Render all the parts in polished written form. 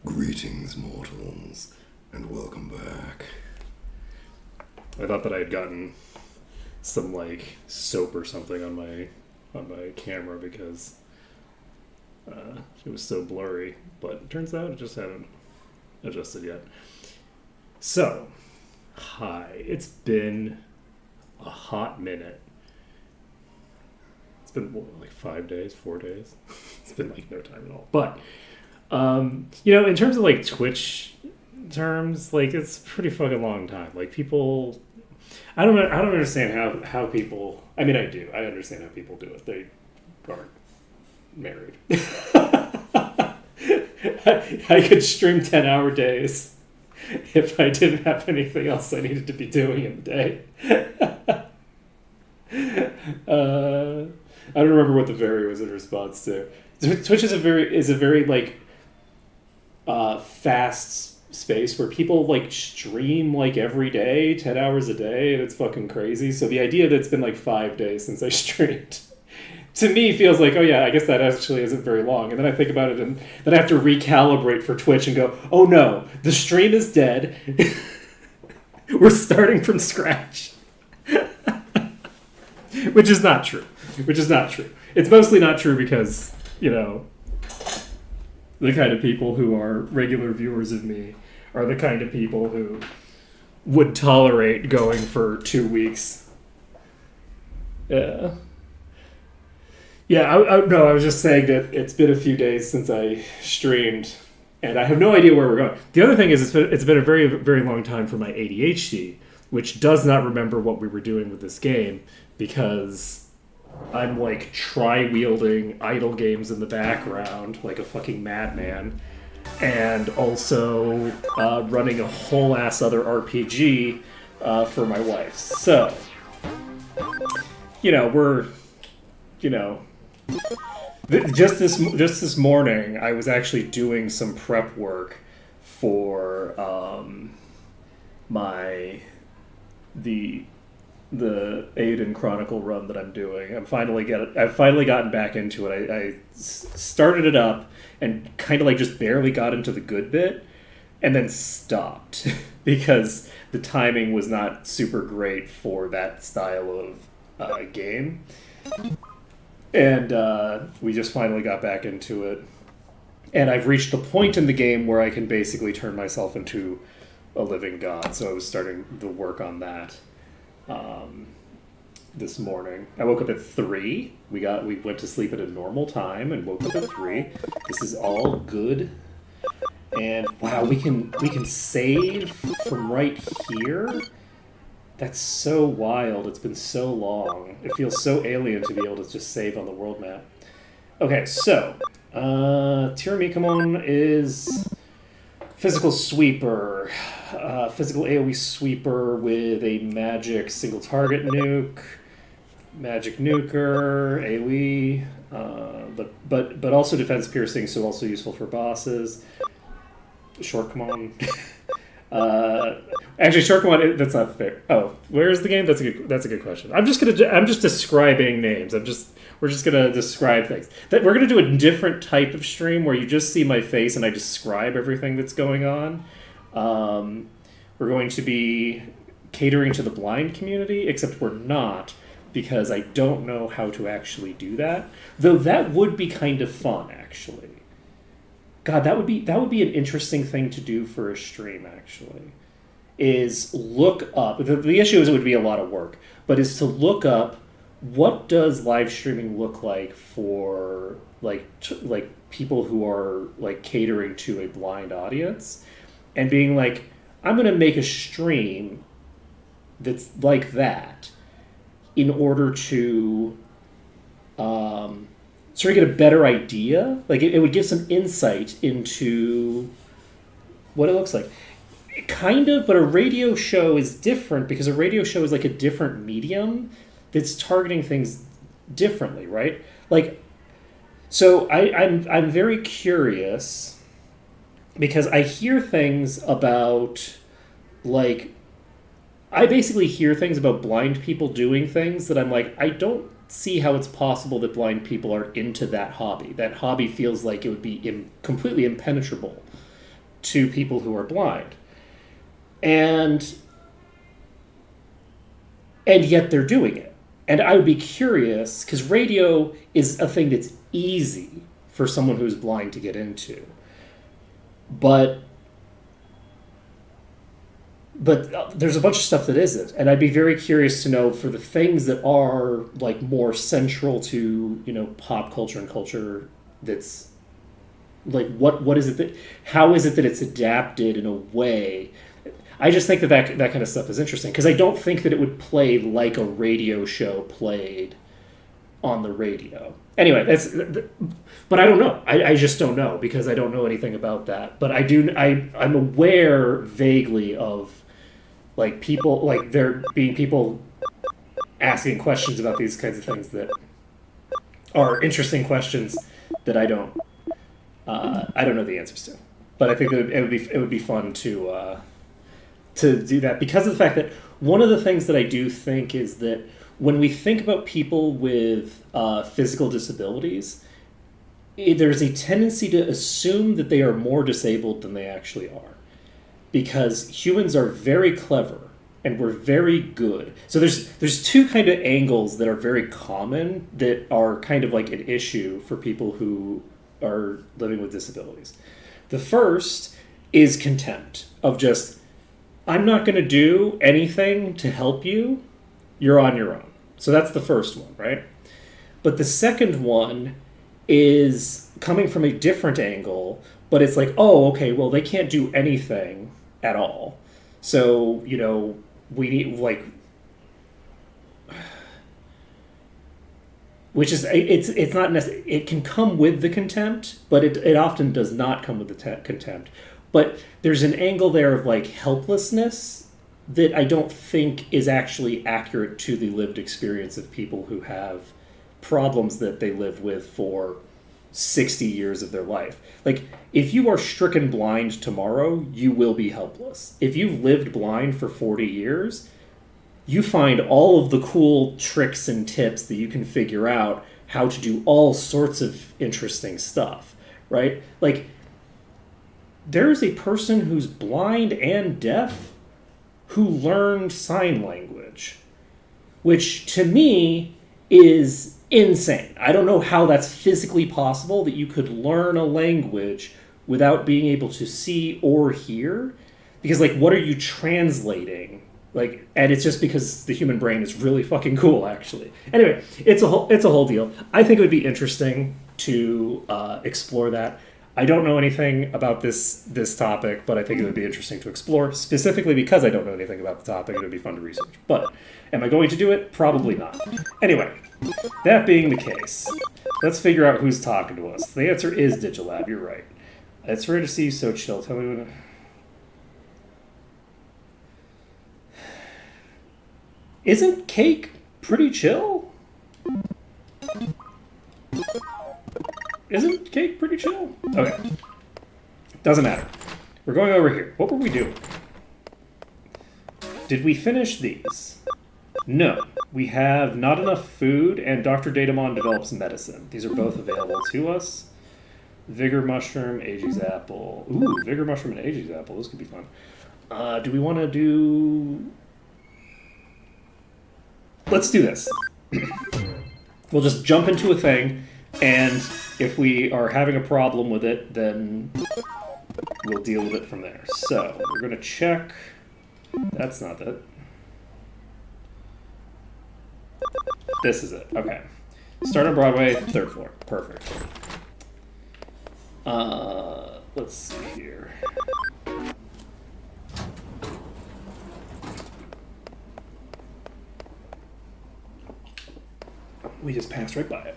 Greetings, mortals, and welcome back. I thought that I had gotten some like soap or something on my camera because it was so blurry, but it turns out it just hadn't adjusted yet. So, hi. It's been a hot minute. It's been like 5 days, 4 days. It's been like no time at all. But in terms of like Twitch terms, like it's a pretty fucking long time. Like people, I don't understand how people. I mean, I do. I understand how people do it. They aren't married. I could stream 10-hour days if I didn't have anything else I needed to be doing in the day. I don't remember what the very was in response to. Twitch is a very like fast space where people like stream like every day, 10 hours a day, and it's fucking crazy. So the idea that it's been like 5 days since I streamed to me feels like, oh yeah, I guess that actually isn't very long. And then I think about it and then I have to recalibrate for Twitch and go, oh no, the stream is dead. We're starting from scratch. Which is not true. It's mostly not true because, the kind of people who are regular viewers of me are the kind of people who would tolerate going for 2 weeks. Yeah. Yeah, I was just saying that it's been a few days since I streamed, and I have no idea where we're going. The other thing is it's been a very, very long time for my ADHD, which does not remember what we were doing with this game, because I'm like tri-wielding idle games in the background like a fucking madman, and also running a whole ass other RPG for my wife. So, we're, just this morning I was actually doing some prep work for the Aiden Chronicle run that I'm doing. I've finally gotten back into it. I started it up and kind of like just barely got into the good bit and then stopped because the timing was not super great for that style of game. And we just finally got back into it. And I've reached the point in the game where I can basically turn myself into a living god. So I was starting to work on that. This morning I woke up at 3. We went to sleep at a normal time and woke up at 3. This is all good. And wow, we can save from right here. That's so wild. It's been so long. It feels so alien to be able to just save on the world map. Okay, so Tiramikamon is physical sweeper. Physical AoE sweeper with a magic single target nuke, magic nuker, AoE, but also defense piercing, so also useful for bosses. Shortcomon. Actually, Shortcomon, that's not fair. Oh, where is the game? That's a good question. I'm just describing names. We're just gonna describe things. That we're gonna do a different type of stream where you just see my face and I describe everything that's going on. We're going to be catering to the blind community, except we're not, because I don't know how to actually do that. Though that would be kind of fun, actually. God, that would be an interesting thing to do for a stream, actually. Is look up, the issue is it would be a lot of work, but is to look up what does live streaming look like for like people who are like catering to a blind audience, and being like, I'm going to make a stream that's like that in order to sort of get a better idea. Like it would give some insight into what it looks like. Kind of, but a radio show is different because a radio show is like a different medium that's targeting things differently, right? Like, so I'm very curious because I hear things about, like, I basically hear things about blind people doing things that I'm like, I don't see how it's possible that blind people are into that hobby. That hobby feels like it would be completely impenetrable to people who are blind. And yet they're doing it. And I would be curious, because radio is a thing that's easy for someone who's blind to get into. But there's a bunch of stuff that isn't. And I'd be very curious to know, for the things that are like more central to, pop culture and culture, that's like, what is it that, how is it that it's adapted in a way? I just think that kind of stuff is interesting, because I don't think that it would play like a radio show played on the radio. Anyway, but I don't know. I just don't know, because I don't know anything about that. But I'm aware vaguely of like people, like there being people asking questions about these kinds of things that are interesting questions that I don't know the answers to. But I think it would be fun to do that, because of the fact that one of the things that I do think is that when we think about people with physical disabilities, there's a tendency to assume that they are more disabled than they actually are, because humans are very clever and we're very good. So there's two kind of angles that are very common that are kind of like an issue for people who are living with disabilities. The first is contempt of just, I'm not going to do anything to help you. You're on your own. So that's the first one, right? But the second one is coming from a different angle, but it's like, oh, okay, well, they can't do anything at all. So, we need, like, which is, it's not necessarily, it can come with the contempt, but it often does not come with the contempt. But there's an angle there of like helplessness that I don't think is actually accurate to the lived experience of people who have problems that they live with for 60 years of their life. Like, if you are stricken blind tomorrow, you will be helpless. If you've lived blind for 40 years, you find all of the cool tricks and tips that you can figure out how to do all sorts of interesting stuff, right? Like, there's a person who's blind and deaf who learned sign language, which to me is insane. I don't know how that's physically possible, that you could learn a language without being able to see or hear, because like, what are you translating? Like, and it's just because the human brain is really fucking cool, actually. Anyway, it's a whole deal. I think it would be interesting to explore that. I don't know anything about this topic, but I think it would be interesting to explore, specifically because I don't know anything about the topic. It would be fun to research. But am I going to do it? Probably not. Anyway, that being the case, let's figure out who's talking to us. The answer is Digilab. You're right. It's rare to see you so chill. Tell me when. Isn't Cake pretty chill? Isn't Cake pretty chill? Okay. Doesn't matter. We're going over here. What were we doing? Did we finish these? No. We have not enough food, and Dr. Datamon develops medicine. These are both available to us. Vigor Mushroom, Aegis Apple. Ooh, Vigor Mushroom and Aegis Apple. This could be fun. Do we want to do... Let's do this. We'll just jump into a thing, and if we are having a problem with it, then we'll deal with it from there. So, we're going to check... That's not it. This is it. Okay. Start on Broadway, 3rd floor. Perfect. Let's see here. We just passed right by it.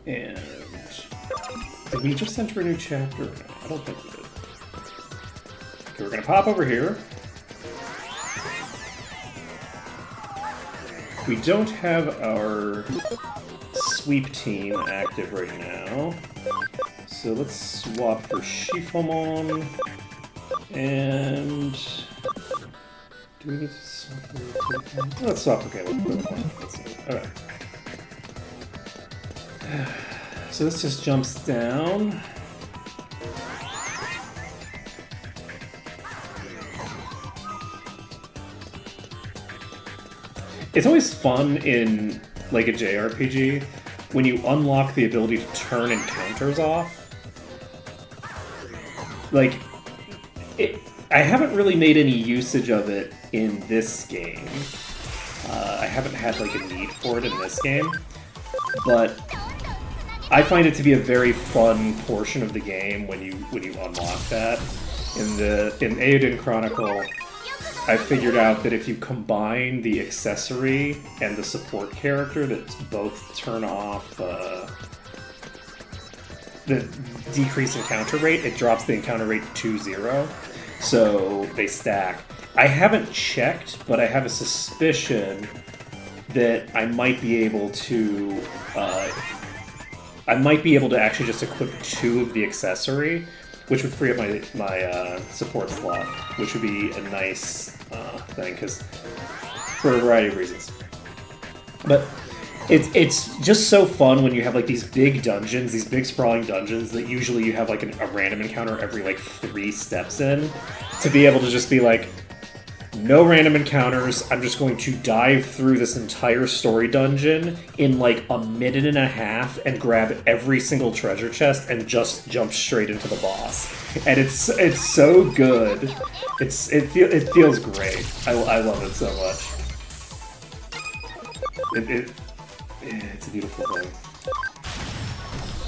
And did we just enter a new chapter? No, I don't think we did. Okay, we're gonna pop over here. We don't have our sweep team active right now, so let's swap for Shifomon. And do we need to swap for let's swap. Okay, let's see. All right. so this just jumps down. It's always fun in, like, a JRPG when you unlock the ability to turn encounters off. Like, I haven't really made any usage of it in this game. I haven't had, like, a need for it in this game. But I find it to be a very fun portion of the game when you unlock that. In Eiyuden Chronicle, I figured out that if you combine the accessory and the support character that both turn off the decreased encounter rate, it drops the encounter rate to 0. So they stack. I haven't checked, but I have a suspicion that I might be able to actually just equip 2 of the accessory, which would free up my support slot, which would be a nice thing, because for a variety of reasons. But it's just so fun when you have like these big dungeons, these big sprawling dungeons that usually you have like a random encounter every like 3 steps in, to be able to just be like, no random encounters, I'm just going to dive through this entire story dungeon in like a minute and a half and grab every single treasure chest and just jump straight into the boss. And it's so good. It feels great. I love it so much. It's a beautiful thing.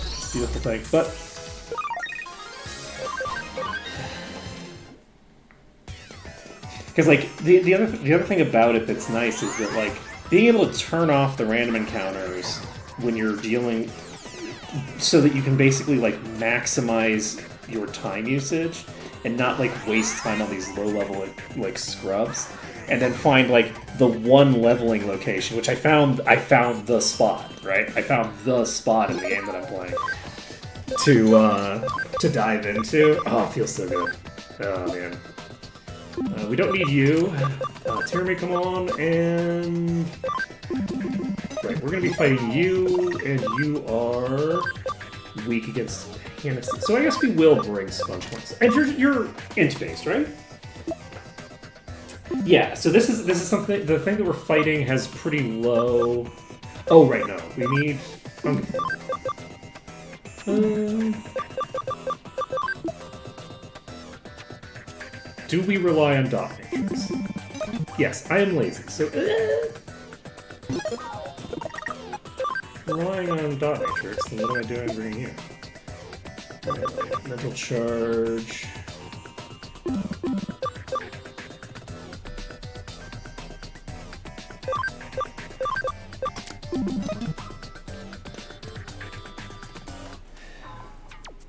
It's a beautiful thing. But because like the other thing about it that's nice is that like being able to turn off the random encounters when you're dealing, so that you can basically like maximize your time usage and not like waste time on these low level like scrubs, and then find like the one leveling location, which I found the spot, right? I found the spot in the game that I'm playing to dive into. Oh, it feels so good. Oh man. We don't need you. Terumi, come on, and... Right, we're gonna be fighting you, and you are weak against Hennessy. So I guess we will bring Sponge Points. And you're int-based, right? Yeah, so this is something... The thing that we're fighting has pretty low... Oh, right, no. We need... do we rely on dot matrix? Yes, I am lazy, so... Relying on dot matrix, then what am I doing bringing here? Mental charge...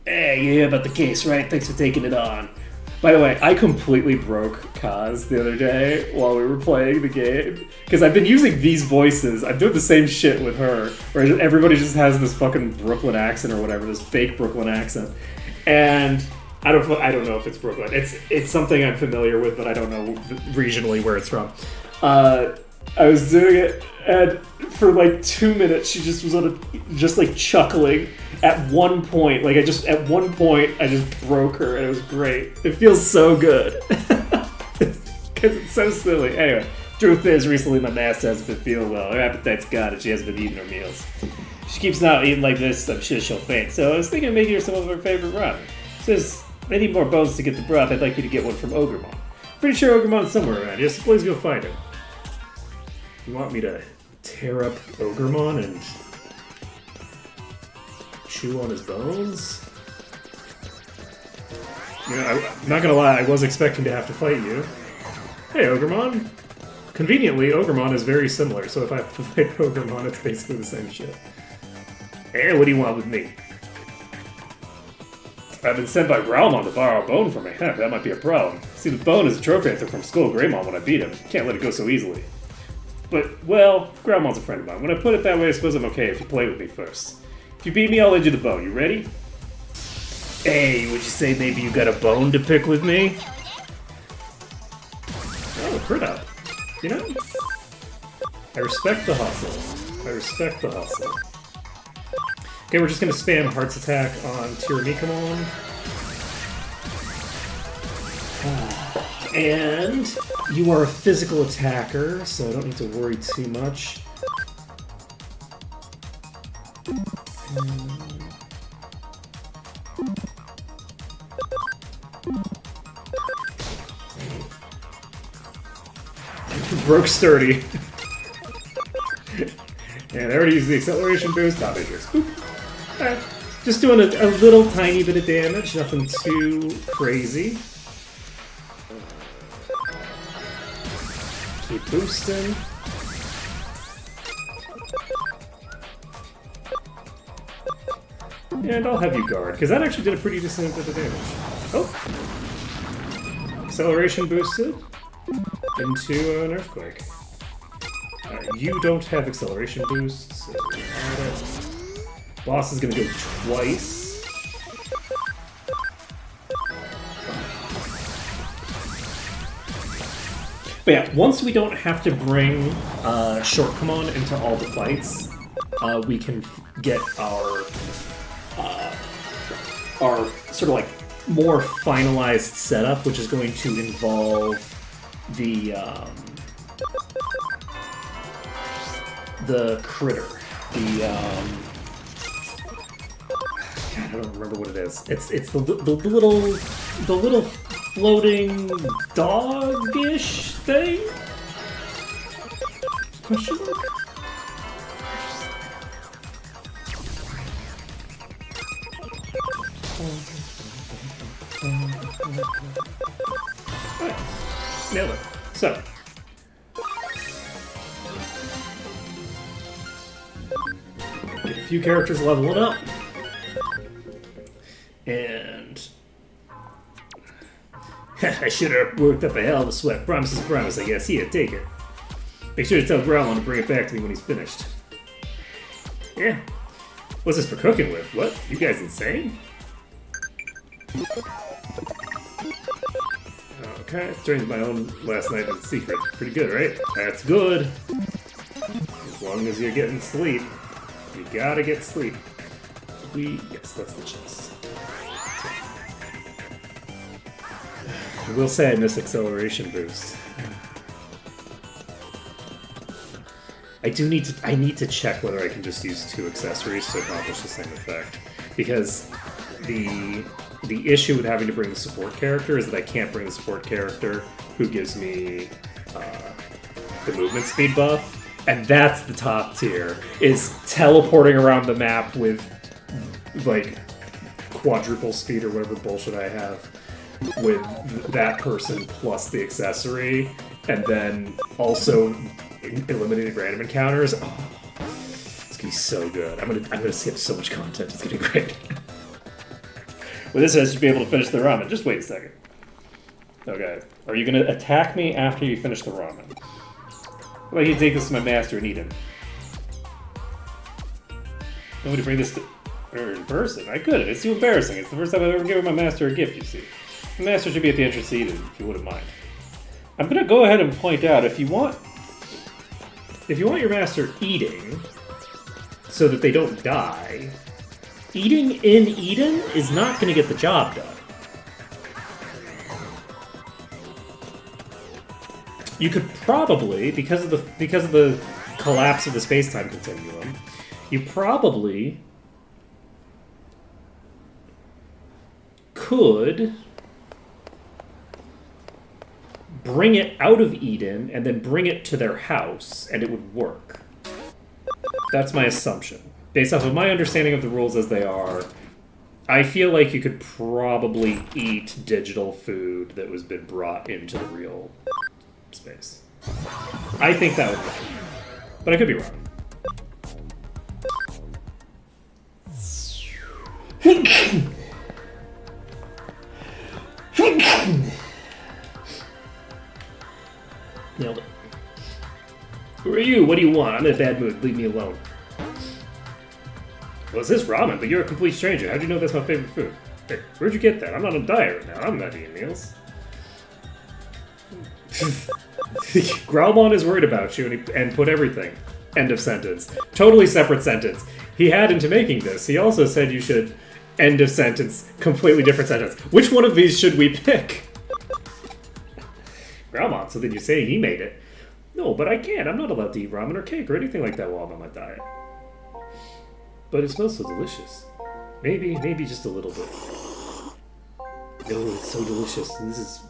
Hey, you hear about the case, right? Thanks for taking it on. By the way, I completely broke Kaz the other day while we were playing the game. Because I've been using these voices. I'm doing the same shit with her. Where everybody just has this fucking Brooklyn accent or whatever. This fake Brooklyn accent. And I don't know if it's Brooklyn. It's something I'm familiar with, but I don't know regionally where it's from. I was doing it, and for like 2 minutes, she just was just like chuckling. At one point, I just broke her, and it was great. It feels so good because it's so silly. Anyway, truth is, recently my master hasn't been feeling well. Her appetite's gone, and she hasn't been eating her meals. If she keeps not eating like this, I'm sure she'll faint. So I was thinking of making her some of her favorite ramen. Since I need more bones to get the broth, I'd like you to get one from Ogremon. Pretty sure Ogremon's somewhere around here, so please go find him. You want me to tear up Ogremon and chew on his bones? You know, I'm not gonna lie, I was expecting to have to fight you. Hey, Ogremon! Conveniently, Ogremon is very similar, so if I have to fight Ogremon, it's basically the same shit. Hey, what do you want with me? I've been sent by Growlmon to borrow a bone from me. Heck, that might be a problem. See, the bone is a trophy I took from Skull Greymon when I beat him. Can't let it go so easily. But, well, Growlmon's a friend of mine. When I put it that way, I suppose I'm okay if you play with me first. If you beat me, I'll lend you the bone. You ready? Hey, would you say maybe you got a bone to pick with me? Oh, crit up. You know? I respect the hustle. Okay, we're just gonna spam Heart's Attack on Tiramikamon. And you are a physical attacker, so I don't need to worry too much. Broke sturdy. And I already used the acceleration boost. Top Matrix. Alright. Just doing a little tiny bit of damage, nothing too crazy. Keep boosting. And I'll have you guard, because that actually did a pretty decent bit of damage. Oh! Acceleration boosted into an earthquake. You don't have acceleration boosts, so boss is gonna go twice. But yeah, once we don't have to bring Shortcomon into all the fights, we can get our sort of like more finalized setup, which is going to involve the critter, God, I don't remember what it is. It's the little floating dog-ish thing? Question mark? Alright, nailed it. So, get a few characters leveling up, and I should have worked up a hell of a sweat. Promise is a promise, I guess. Here, take it. Make sure to tell Growlon to bring it back to me when he's finished. Yeah. What's this for cooking with? What? You guys insane? Okay, it's during my own last night in secret. Pretty good, right? That's good. As long as you're getting sleep. You gotta get sleep. Yes, that's the chest. I will say I miss acceleration boost. I need to check whether I can just use 2 accessories to accomplish the same effect. Because the issue with having to bring the support character is that I can't bring the support character who gives me the movement speed buff. And that's the top tier, is teleporting around the map with like quadruple speed or whatever bullshit I have with that person plus the accessory, and then also eliminating random encounters. Oh, it's gonna be so good. I'm gonna skip so much content. It's gonna be great. With this, I should be able to finish the ramen. Just wait a second. Okay. Are you gonna attack me after you finish the ramen? Well, you take this to my master and eat him. I'm going to bring this to her in person. I couldn't. It's too embarrassing. It's the first time I've ever given my master a gift, you see. The master should be at the entrance to eat it, if you wouldn't mind. I'm going to go ahead and point out, if you want your master eating so that they don't die, eating in Eden is not going to get the job done. You could probably, because of the collapse of the space-time continuum, you probably could bring it out of Eden and then bring it to their house, and it would work. That's my assumption. Based off of my understanding of the rules as they are, I feel like you could probably eat digital food that was been brought into the real space. I think that would work. But I could be wrong. Nailed it. Who are you? What do you want? I'm in a bad mood. Leave me alone. Well, it's this ramen, but you're a complete stranger. How'd you know that's my favorite food? Hey, where'd you get that? I'm not on a diet right now. I'm not eating meals. Growlmon is worried about you and put everything. End of sentence. Totally separate sentence. He had into making this. He also said you should end of sentence. Completely different sentence. Which one of these should we pick? Grandma, so then you say he made it. No, but I can't. I'm not allowed to eat ramen or cake or anything like that while I'm on my diet. But it smells so delicious. Maybe just a little bit. Oh, it's so delicious. This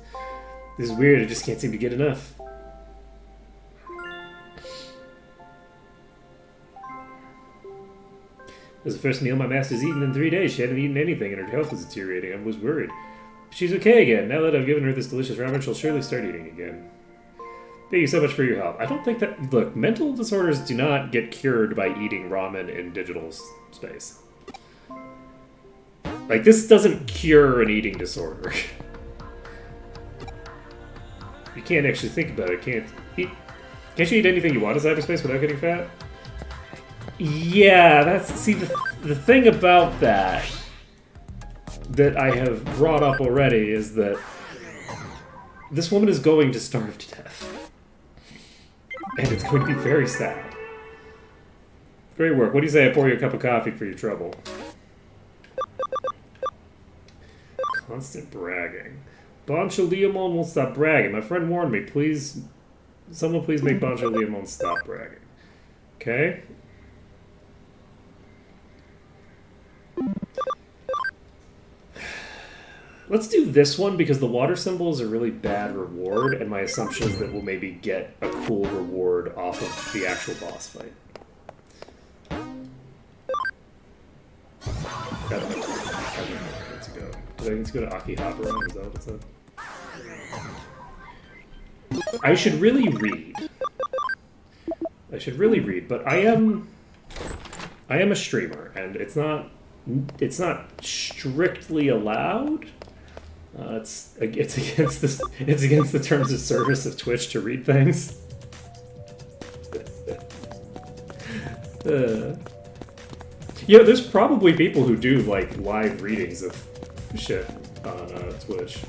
is weird. I just can't seem to get enough. It was the first meal my master's eaten in 3 days. She hadn't eaten anything and her health was deteriorating. I was worried. She's okay again. Now that I've given her this delicious ramen, she'll surely start eating again. Thank you so much for your help. I don't think that... Look, mental disorders do not get cured by eating ramen in digital space. Like, this doesn't cure an eating disorder. You can't actually think about it. Can't you eat anything you want in cyberspace without getting fat? Yeah, that's... See, the thing about that I have brought up already is that this woman is going to starve to death. And it's going to be very sad. Great work. What do you say I pour you a cup of coffee for your trouble? Constant bragging. Bancho Leomon won't stop bragging. My friend warned me. Please, someone please make Bancho Leomon stop bragging. Okay? Let's do this one because the water symbol is a really bad reward, and my assumption is that we'll maybe get a cool reward off of the actual boss fight. Got it. Let's go. Did I need to go to Akihabara? Is that what it said? I should really read. But I am a streamer, and it's not strictly allowed. It's against the terms of service of Twitch to read things. Yeah, there's probably people who do like live readings of shit on Twitch.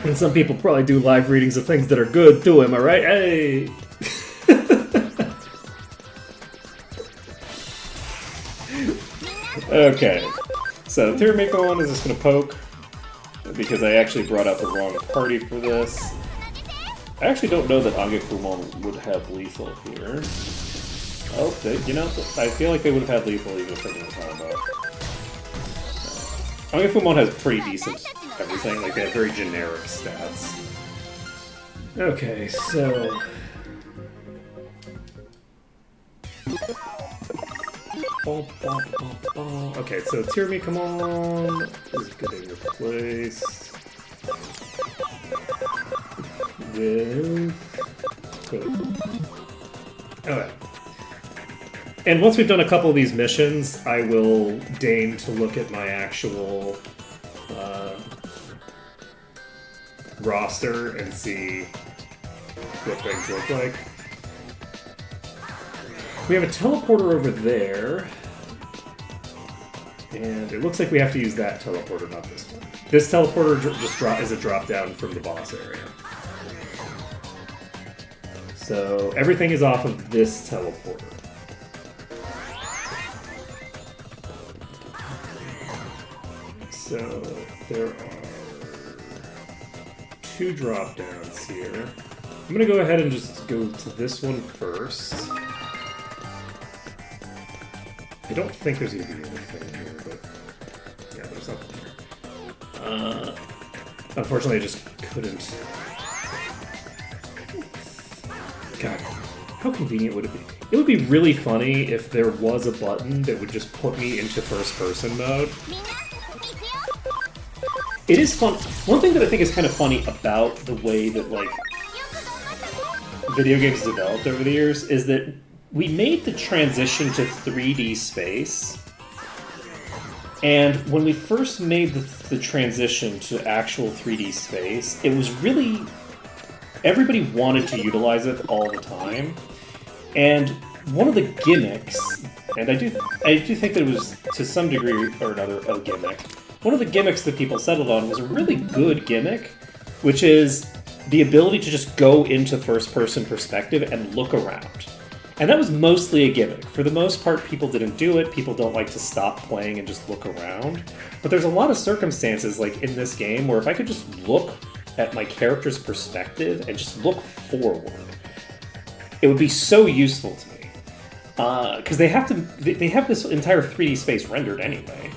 And some people probably do live readings of things that are good too, am I right? Hey! Okay, so Tiramiko is just gonna poke, because I actually brought out the wrong party for this. I actually don't know that Angefumon would have lethal here. Oh, I feel like they would have had lethal even if they didn't have about. Angefumon has pretty decent everything, like they have very generic stats. Okay, so... Okay, so Tiramiko is getting replaced with... Okay. And once we've done a couple of these missions, I will deign to look at my actual roster and see what things look like. We have a teleporter over there, and it looks like we have to use that teleporter, not this one. This teleporter is a drop down from the boss area. So everything is off of this teleporter. So there are 2 drop downs here. I'm gonna go ahead and just go to this one first. I don't think there's gonna be anything here, but yeah, there's nothing here. Unfortunately, I just couldn't. God, how convenient would it be? It would be really funny if there was a button that would just put me into first-person mode. It is fun. One thing that I think is kind of funny about the way that, like, video games developed over the years is that we made the transition to 3D space, and when we first made the transition to actual 3D space, it was really... Everybody wanted to utilize it all the time, and one of the gimmicks, and I do think that it was, to some degree or another, a gimmick, one of the gimmicks that people settled on was a really good gimmick, which is, the ability to just go into first-person perspective and look around. And that was mostly a gimmick. For the most part, people didn't do it. People don't like to stop playing and just look around. But there's a lot of circumstances, like in this game, where if I could just look at my character's perspective and just look forward, it would be so useful to me. Because they have this entire 3D space rendered anyway.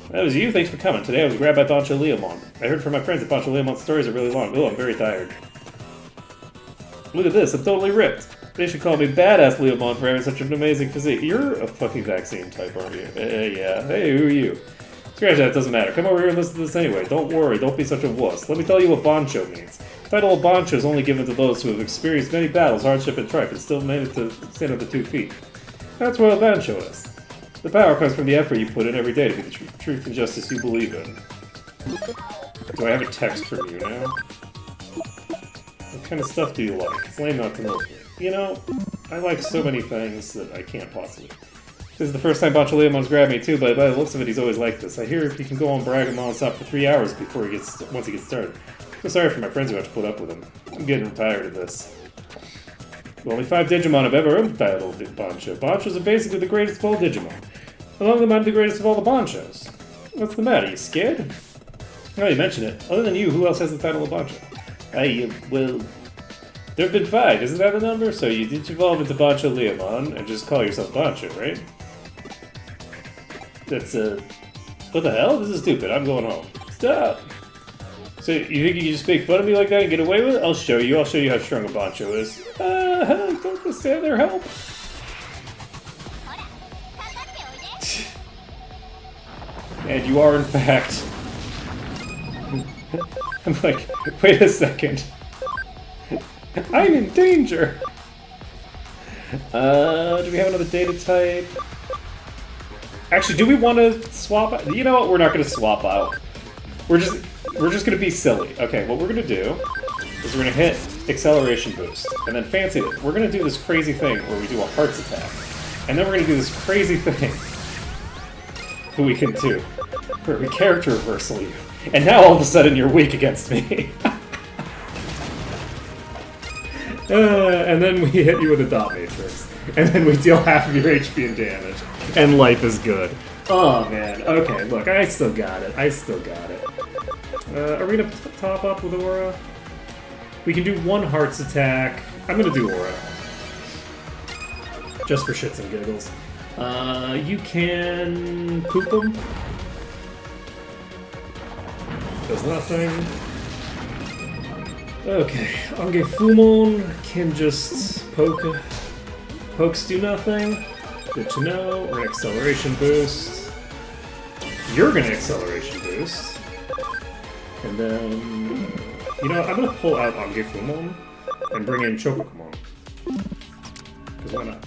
That was you. Thanks for coming. Today I was grabbed by Bancho Leomon. I heard from my friends that Bancho Leomon's stories are really long. Oh, I'm very tired. Look at this. I'm totally ripped. They should call me Badass Leomon for having such an amazing physique. You're a fucking vaccine type, aren't you? Yeah. Hey, who are you? Scratch that, it doesn't matter. Come over here and listen to this anyway. Don't worry, don't be such a wuss. Let me tell you what Bancho means. The title of Bancho is only given to those who have experienced many battles, hardship, and strife, and still made it to stand on the 2 feet. That's what a Bancho is. The power comes from the effort you put in every day to be the truth and justice you believe in. Do I have a text from you now? What kind of stuff do you like? It's lame not to know. You know, I like so many things that I can't possibly. This is the first time Bancho Leomon's grabbed me too, but by the looks of it, he's always like this. I hear he can go on bragging non-stop for 3 hours once he gets started. I'm sorry for my friends who have to put up with him. I'm getting tired of this. The only 5 Digimon I've ever entitled Bancho. Banchos are basically the greatest of all Digimon. Among them, I'm the greatest of all the Banchos. What's the matter? You scared? Now you mention it. Other than you, who else has the title of Bancho? Well... There have been 5, isn't that the number? So you did evolve into Bancho Leomon and just call yourself Bancho, right? That's, what the hell? This is stupid. I'm going home. Stop! So you think you can just make fun of me like that and get away with it? I'll show you how strong a Bancho is. Don't just stand there, help! And you are, in fact... I'm like, wait a second. I'm in danger! Do we have another data type? Actually, do we want to swap out? You know what? We're not going to swap out. We're just going to be silly. Okay, what we're going to do is we're going to hit acceleration boost. And then fancy it. We're going to do this crazy thing where we do a hearts attack. And then we're going to do this crazy thing that we can do. Where we character reversal you. And now all of a sudden you're weak against me. And then we hit you with a dot matrix. And then we deal half of your HP and damage. And life is good. Oh man, okay, look, I still got it. Arena top up with Aura. We can do 1 hearts attack. I'm gonna do Aura. Just for shits and giggles. You can poop them. Does nothing. Okay, Angefumon can just poke. Pokes do nothing. Good to know. We're gonna acceleration boost. You're gonna acceleration boost. And then... You know, I'm gonna pull out Angefumon and bring in Chocokumon. Because why not?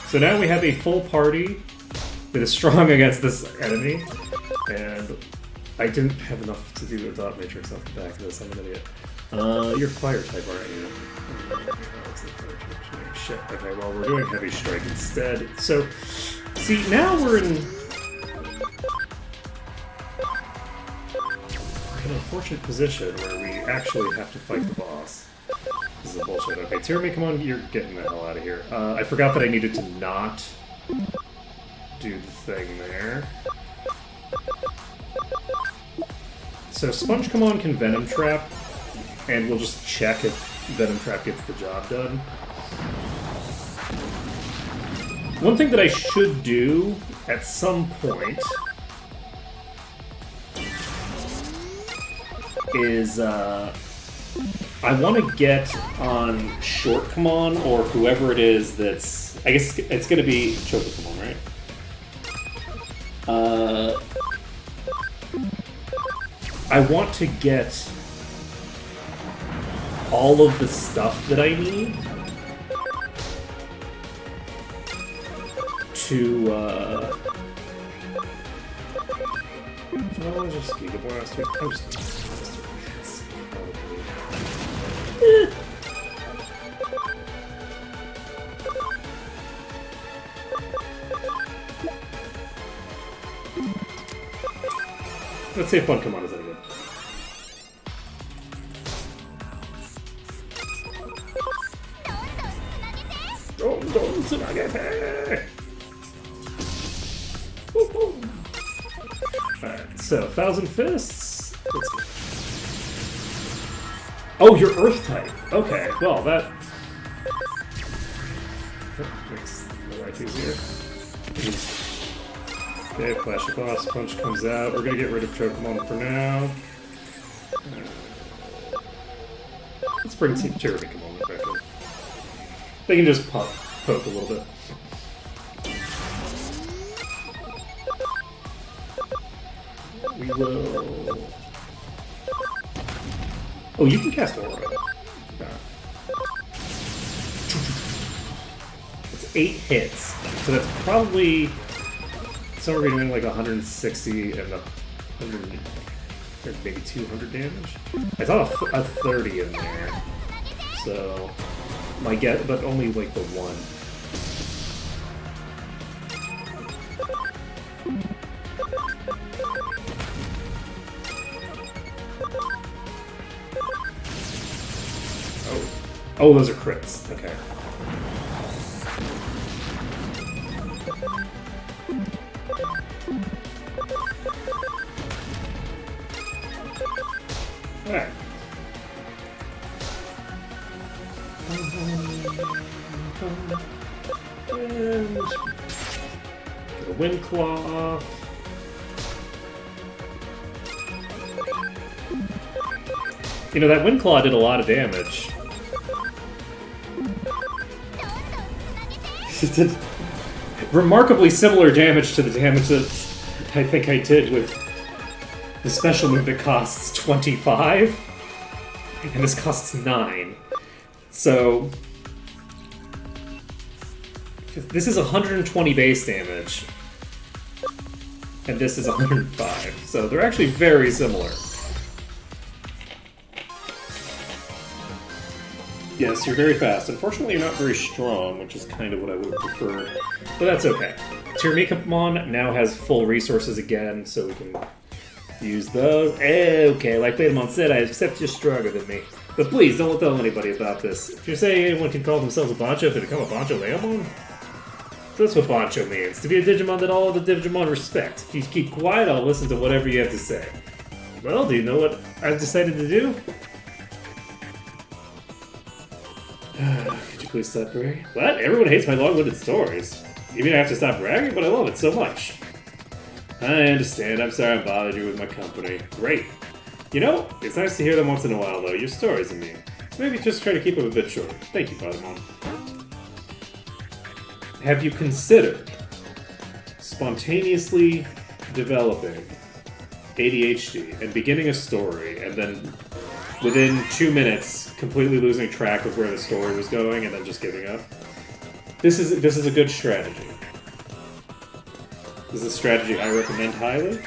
So now we have a full party that is strong against this enemy. And I didn't have enough to do the dot matrix off the back of this. I'm an idiot. You're fire type, aren't you? Shit. Okay, well, we're doing heavy strike instead. So, see, now we're in an unfortunate position where we actually have to fight the boss. This is a bullshit. Okay, Tyranny, come on, you're getting the hell out of here. I forgot that I needed to not do the thing there. So Sponge Come On can Venom Trap, and we'll just check if Venom Trap gets the job done. One thing that I should do at some point is I want to get on Short Come On, or whoever it is that's... I guess it's going to be Choco Come On, right? I want to get all of the stuff that I need to, I'll just Giga Blaster. I'm just Let's see if Fun Come On is any good. Alright, so 1,000 Fists. Let's see. Oh, you're Earth type. Okay, well, that makes my life easier. Okay, Flash of Boss Punch comes out. We're gonna get rid of Chocomon for now. Let's bring Team Cherubikumon back in. They can just poke a little bit. We will... Oh, you can cast Aura. It's 8 hits. So that's probably... somewhere between like 160 and 100, or maybe 200 damage. I saw a 30 in there. So... my guess, but only like the one. Oh, those are crits. Okay. Alright. And get a Wind Claw. You know, that Wind Claw did a lot of damage. It did remarkably similar damage to the damage that I think I did with the special move that costs 25, and this costs 9. So this is 120 base damage, and this is 105. So they're actually very similar. Yes, you're very fast. Unfortunately, you're not very strong, which is kind of what I would have preferred. But that's okay. Tyrannikamon now has full resources again, so we can use those. Okay, like Betamon said, I accept you're stronger than me. But please, don't tell anybody about this. If you're saying anyone can call themselves a Bancho to become a Bancho Leomon, that's what Bancho means. To be a Digimon that all the Digimon respect. If you keep quiet, I'll listen to whatever you have to say. Well, do you know what I've decided to do? Could you please stop bragging? What? Everyone hates my long-winded stories. You mean I have to stop bragging? But I love it so much. I understand. I'm sorry I bothered you with my company. Great. You know, it's nice to hear them once in a while, though. Your stories, I mean. So maybe just try to keep them a bit short. Thank you, Patamon. Have you considered spontaneously developing ADHD and beginning a story and then within 2 minutes completely losing track of where the story was going and then just giving up? This is a good strategy. This is a strategy I recommend highly.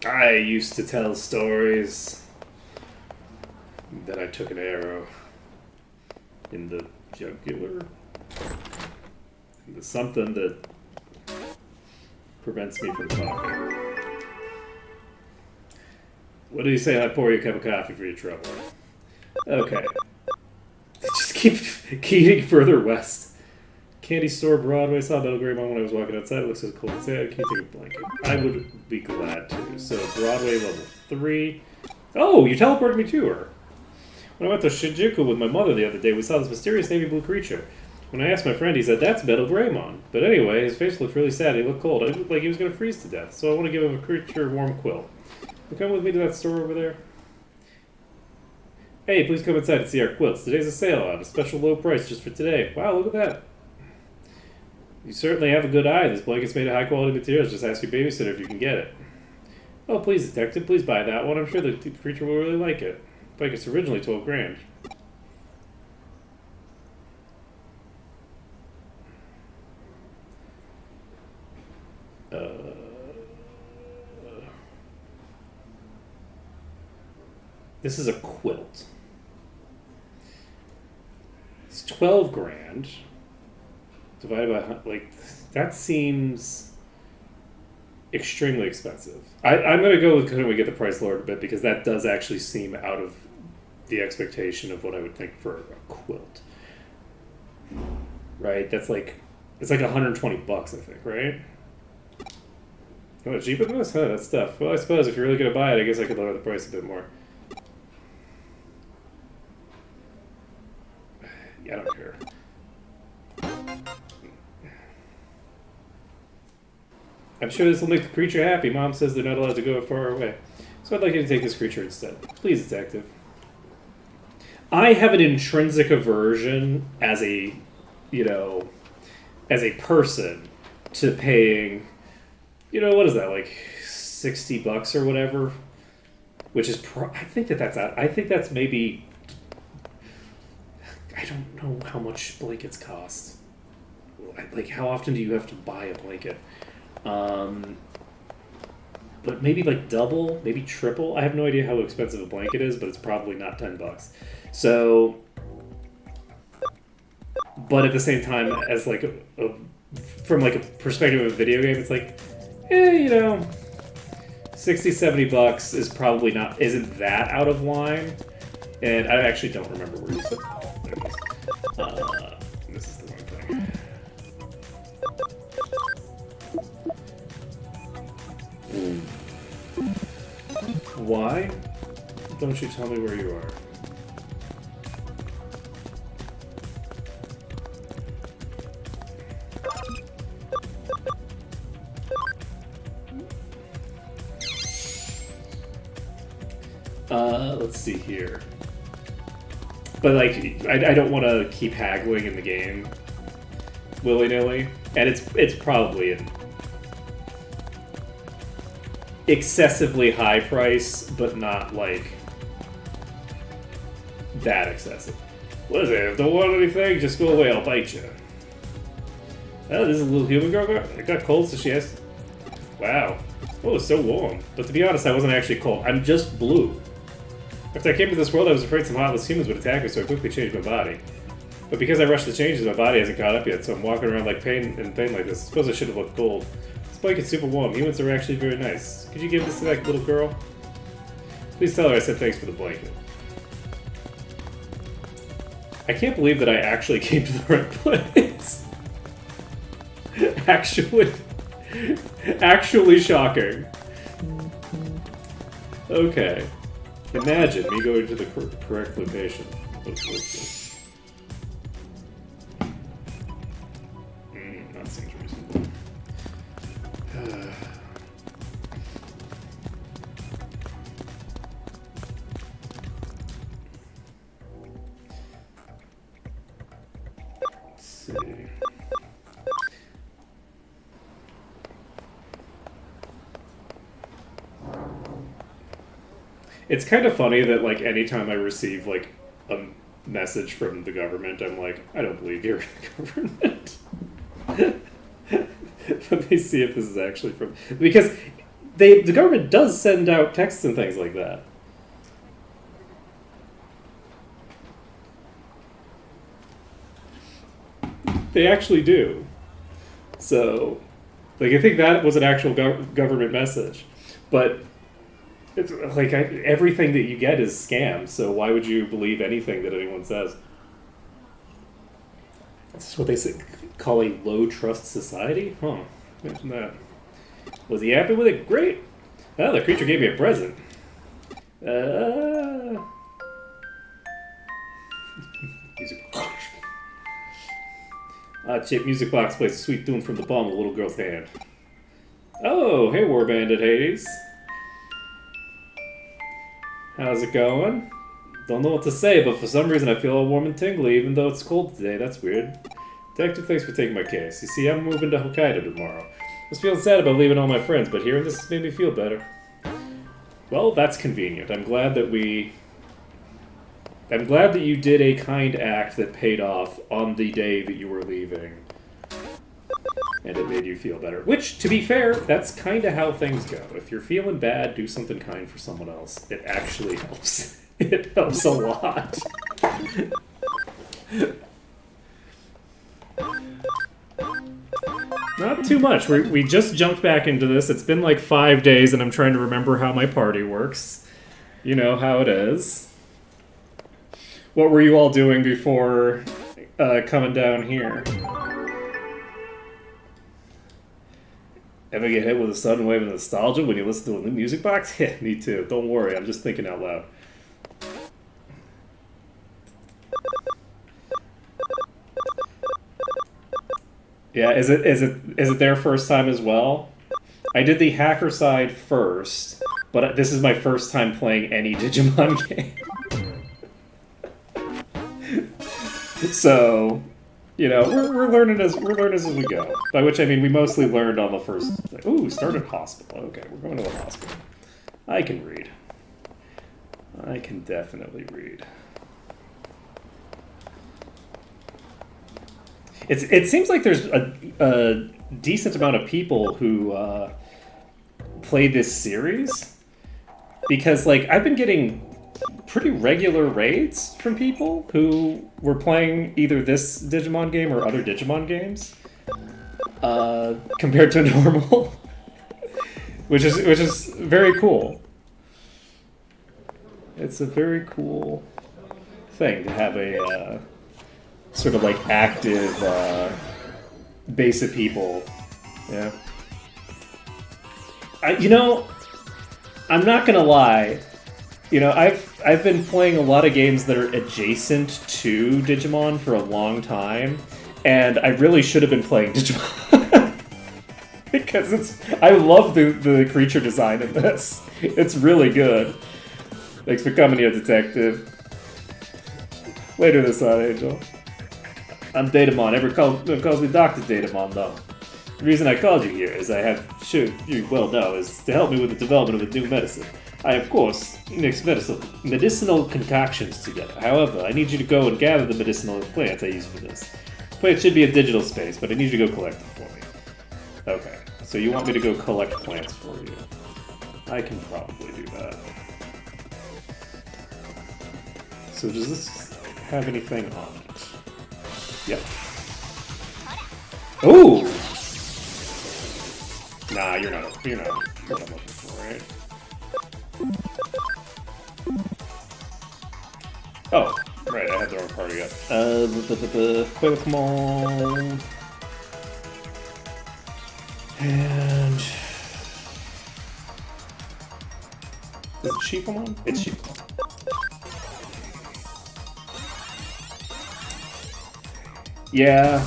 I used to tell stories that I took an arrow in the jugular. There's something that prevents me from talking. What do you say I pour you a cup of coffee for your trouble? Okay. Just keep eating further west. Candy store Broadway. Saw Metal Greymon when I was walking outside. It looks so cool. Say, can you take a blanket? I would be glad to. So Broadway level 3. Oh, you teleported me to her. When I went to Shinjuku with my mother the other day, we saw this mysterious navy blue creature. When I asked my friend, he said, that's Metal Greymon. But anyway, his face looked really sad. He looked cold. It looked like he was going to freeze to death. So I want to give him a creature warm quill. You come with me to that store over there? Hey, please come inside and see our quilts. Today's a sale on a special low price just for today. Wow, look at that. You certainly have a good eye. This blanket's made of high-quality materials. Just ask your babysitter if you can get it. Oh, please, detective. Please buy that one. I'm sure the creature will really like it. Blanket's originally 12 grand. This is a quilt. It's 12 grand. divided by, like, that seems extremely expensive. I'm going to go with couldn't we get the price lowered a bit, because that does actually seem out of the expectation of what I would think for a quilt. Right? That's like, it's like $120, I think, right? Oh, cheaper than this? Huh, that's tough. Well, I suppose if you're really going to buy it, I guess I could lower the price a bit more. Yeah, I don't care. I'm sure this will make the creature happy. Mom says they're not allowed to go far away. So I'd like you to take this creature instead. Please, detective. I have an intrinsic aversion as a, as a person to paying, what is that, like $60 or whatever? Which is, I think that's maybe, I don't know how much blankets cost. Like, how often do you have to buy a blanket? But maybe like double, maybe triple. I have no idea how expensive a blanket is, but it's probably not $10. So, but at the same time, as like from like a perspective of a video game, it's like, $60, $70 is probably isn't that out of line. And I actually don't remember where you said. There it is. This is the one thing. Why don't you tell me where you are? Let's see here. But like, I don't want to keep haggling in the game willy-nilly, and it's probably an excessively high price, but not like that excessive. What is it? If don't want anything, just go away. I'll bite you. Oh, this is a little human girl. It got cold, so she has. Wow. Oh, it's so warm. But to be honest, I wasn't actually cold. I'm just blue. After I came to this world, I was afraid some heartless humans would attack me, so I quickly changed my body. But because I rushed the changes, my body hasn't caught up yet, so I'm walking around like pain like this. I suppose I should have looked cold. This blanket's super warm. Humans are actually very nice. Could you give this to that little girl? Please tell her I said thanks for the blanket. I can't believe that I actually came to the right place. Actually shocking. Okay. Imagine me going to the correct location. What's this? That seems reasonable. Let's see. It's kind of funny that, like, anytime I receive, like, a message from the government, I'm like, I don't believe you're in the government. Let me see if this is actually from... Because the government does send out texts and things like that. They actually do. So, like, I think that was an actual government message. But... It's like everything that you get is scam, so why would you believe anything that anyone says? This is what they call a low trust society? Huh. Imagine that. Was he happy with it? Great! Oh, the creature gave me a present. Chip Music Box plays a sweet tune from the palm of a little girl's hand. Oh, hey, War Bandit Hades. How's it going? Don't know what to say, but for some reason I feel all warm and tingly, even though it's cold today. That's weird. Detective, thanks for taking my case. You see, I'm moving to Hokkaido tomorrow. I was feeling sad about leaving all my friends, but hearing this has made me feel better. Well, that's convenient. I'm glad that you did a kind act that paid off on the day that you were leaving. And it made you feel better. Which, to be fair, that's kind of how things go. If you're feeling bad, do something kind for someone else. It actually helps. It helps a lot. Not too much. We just jumped back into this. It's been like 5 days, and I'm trying to remember how my party works. You know how it is. What were you all doing before coming down here? Ever get hit with a sudden wave of nostalgia when you listen to a new music box? Yeah, me too. Don't worry, I'm just thinking out loud. Yeah, is it their first time as well? I did the hacker side first, but this is my first time playing any Digimon game. So, you know, we're learning as we go. By which I mean we mostly learned on the first. Ooh, started hospital. Okay, we're going to the hospital. I can read. I can definitely read. It seems like there's a decent amount of people who play this series, because like I've been getting pretty regular raids from people who were playing either this Digimon game or other Digimon games compared to normal, which is very cool. It's a very cool thing to have a sort of like active base of people. Yeah. You know, I'm not gonna lie. You know, I've been playing a lot of games that are adjacent to Digimon for a long time, and I really should have been playing Digimon because I love the creature design in this. It's really good. Thanks for coming here, detective. Later this on, Angel. I'm Datamon. Everyone calls me Dr. Datamon, though. The reason I called you here is you well know, is to help me with the development of a new medicine. I, of course, mix medicinal concoctions together. However, I need you to go and gather the medicinal plants I use for this. Plants should be a digital space, but I need you to go collect them for me. Okay, so you want me to go collect plants for you. I can probably do that. So does this have anything on it? Yep. Ooh! Nah, you're not what I'm looking for, right? Oh, right, I had the wrong party up. Pokemon. And... is it Sheepamon? It's Sheepamon. Yeah.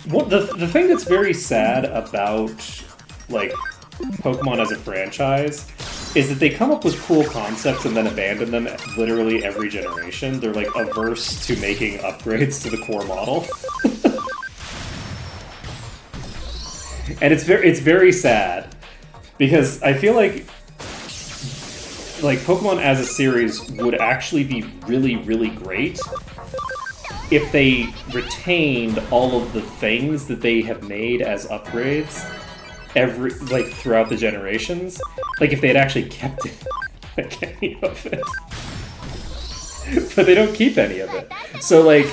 What the thing that's very sad about, like, Pokemon as a franchise is that they come up with cool concepts and then abandon them literally every generation. They're, like, averse to making upgrades to the core model. And it's very sad, because I feel like Pokemon as a series would actually be really, really great if they retained all of the things that they have made as upgrades throughout the generations. Like, if they had actually kept it, like, any of it. But they don't keep any of it. So, like,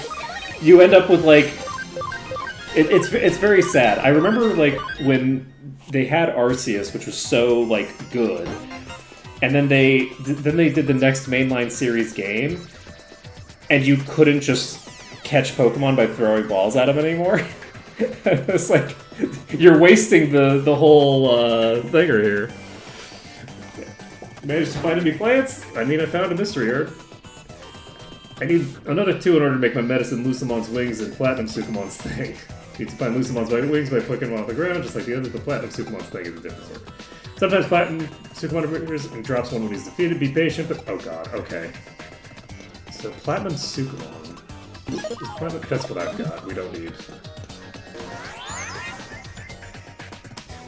you end up with, like... It's very sad. I remember, like, when they had Arceus, which was so, like, good, and then they did the next mainline series game, and you couldn't just catch Pokemon by throwing balls at them anymore. It's like, you're wasting the whole thinger here. Managed to find any plants? I mean, I found a mystery herb. I need another 2 in order to make my medicine Lucimon's wings and Platinum Sukumon's thing. Need to find Lucimon's wings by picking them off the ground, just like the other. The Platinum Sukumon's thing is a different sort. Sometimes Platinum Sukumon appears and drops one when he's defeated. Be patient, but oh god, okay. So Platinum Sukumon. That's what I've got. We don't need.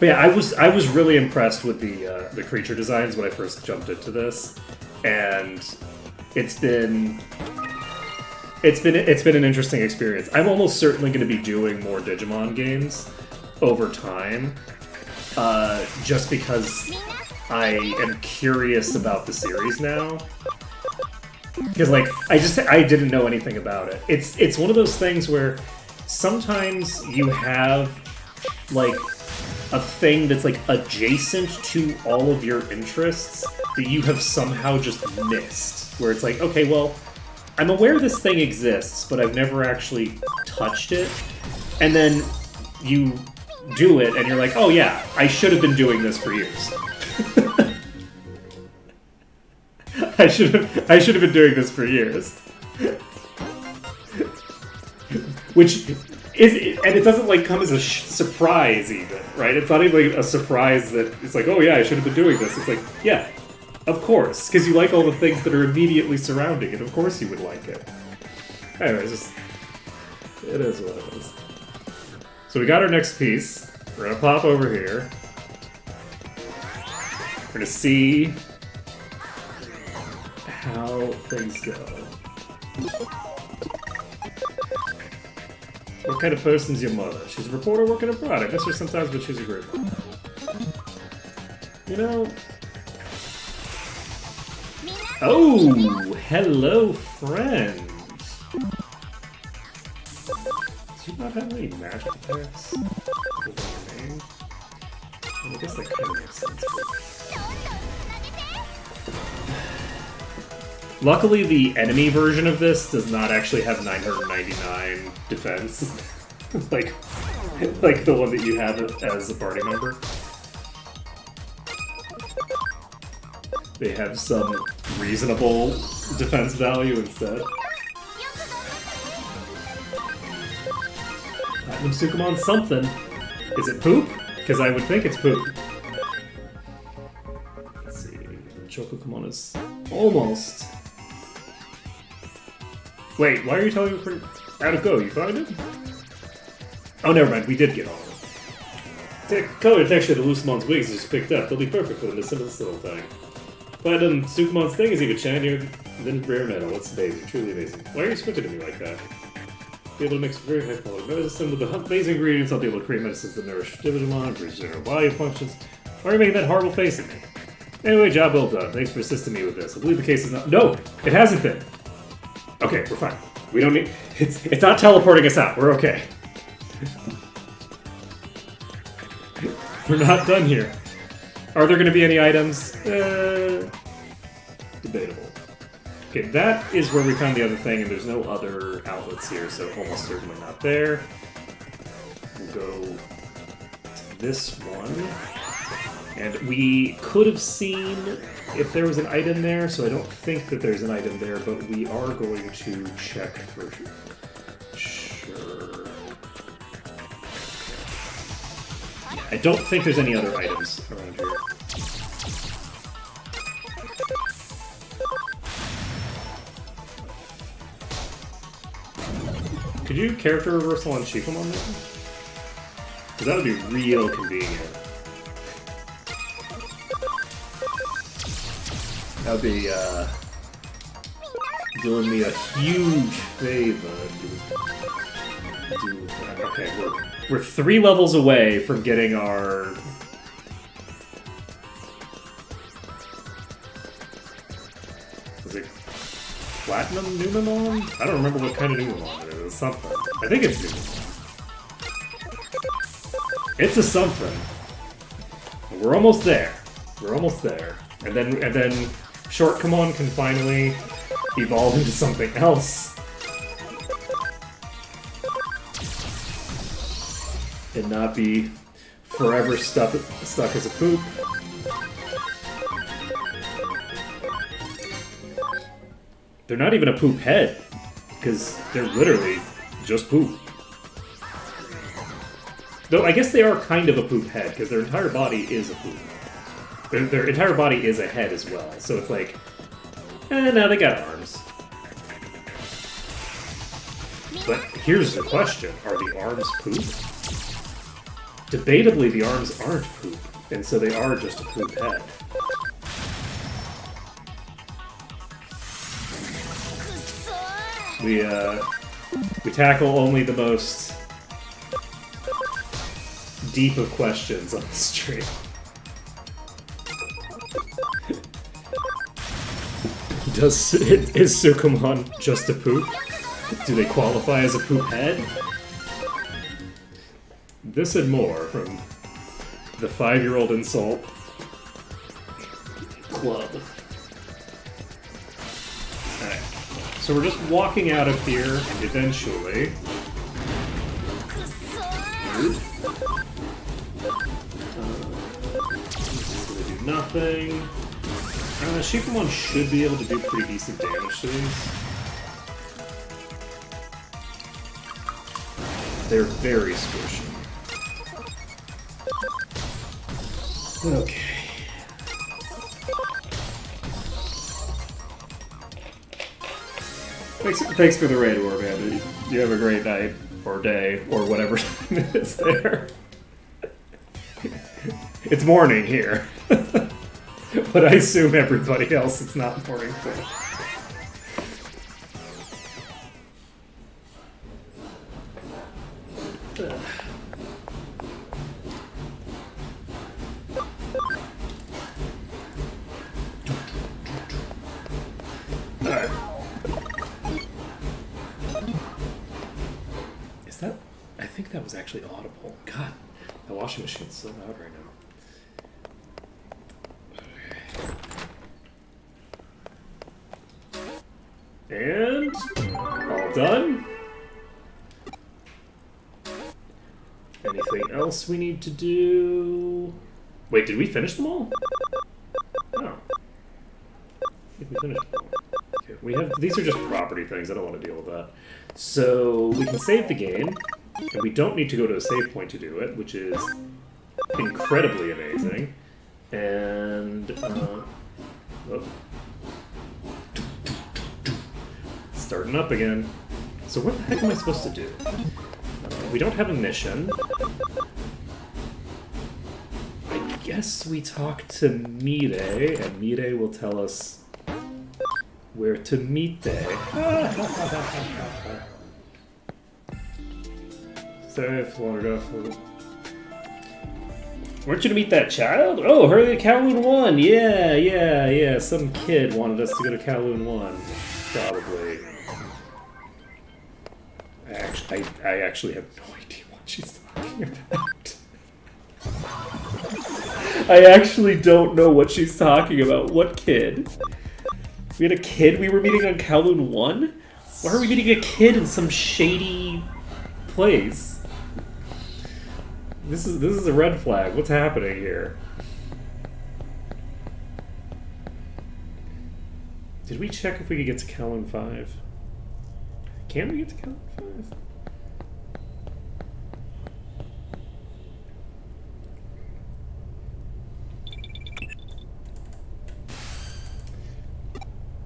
But yeah, I was really impressed with the creature designs when I first jumped into this, and it's been an interesting experience. I'm almost certainly going to be doing more Digimon games over time, just because I am curious about the series now. Because, like, I didn't know anything about it. It's one of those things where sometimes you have, like, a thing that's, like, adjacent to all of your interests that you have somehow just missed. Where it's like, okay, well, I'm aware this thing exists, but I've never actually touched it. And then you do it, and you're like, oh yeah, I should have been doing this for years. I should have been doing this for years. Which is, and it doesn't like come as a surprise even, right? It's not even like a surprise that it's like, oh yeah, I should have been doing this. It's like, yeah, of course, because you like all the things that are immediately surrounding it. Of course you would like it. Anyways, just, it is what it is. So we got our next piece. We're gonna pop over here. We're gonna see how things go. What kind of person's your mother? She's a reporter working abroad. I miss her sometimes, but she's a great one. You know... Oh! Hello, friend! Do you not have any magic attacks? With your name? Well, I guess that kind of makes sense. Luckily, the enemy version of this does not actually have 999 defense, like the one that you have as a party member. They have some reasonable defense value instead. Platinum Sukumon something. Is it poop? Because I would think it's poop. Let's see. Chocokumon is almost. Wait, why are you telling me for out of go? You find it? Oh, never mind. We did get all of it. Color texture to Lucimon's wigs is picked up. They'll be perfect for them to send this little thing. But Sukumon's thing is even shinier than rare metal. It's amazing, truly amazing. Why are you squinting at me like that? Be able to mix very high quality medicine with the amazing ingredients. I'll be able to create medicines that nourish Digimon, improve general body functions. Why are you making that horrible face at me? Anyway, job well done. Thanks for assisting me with this. I believe the case is not. No, it hasn't been. Okay, we're fine. We don't need... It's not teleporting us out. We're okay. We're not done here. Are there going to be any items? Debatable. Okay, that is where we found the other thing, and there's no other outlets here, so almost certainly not there. We'll go to this one. And we could have seen if there was an item there, so I don't think that there's an item there, but we are going to check for sure. I don't think there's any other items around here. Could you character reversal on Chiefamon there? Because that would be real convenient. That would be, doing me a huge favor. Okay, we're 3 levels away from getting our... Is it Platinum Numemon? I don't remember what kind of Numemon it is. It's something. I think it's Numemon. It's a something. We're almost there. We're almost there. And then Shortcomon can finally evolve into something else. And not be forever stuck as a poop. They're not even a poop head, because they're literally just poop. Though I guess they are kind of a poop head, because their entire body is a poop. Their entire body is a head as well, so it's like, now they got arms. But here's the question, are the arms poop? Debatably, the arms aren't poop, and so they are just a poop head. We tackle only the most deep of questions on the stream. Is Sukumon just a poop? Do they qualify as a poop head? This and more from the 5-year-old insult club. Alright, so we're just walking out of here, and eventually... gonna do nothing. Shifamon should be able to do pretty decent damage to these. They're very squishy. Okay. Thanks for the raid, Warband. You have a great night, or day, or whatever time it is there. It's morning here. But I assume everybody else it's not morning for. Alright. Is that... I think that was actually audible. God, the washing machine's so loud right now. And all done. Anything else we need to do? Wait, did we finish them all? No. I think we finished them all. Okay, we have these are just property things. I don't want to deal with that. So we can save the game, and we don't need to go to a save point to do it, which is incredibly amazing. And oh. Starting up again. So what the heck am I supposed to do? We don't have a mission. I guess we talk to Mire, and Mire will tell us where to meet there. Safe, watered off. Weren't you to meet that child? Oh, her at Kowloon 1. Yeah. Some kid wanted us to go to Kowloon 1. Probably. I actually have no idea what she's talking about. I actually don't know what she's talking about. What kid? We had a kid we were meeting on Kowloon 1? Why are we meeting a kid in some shady place? This is a red flag. What's happening here? Did we check if we could get to Kowloon 5? Can we get to Kowloon 5?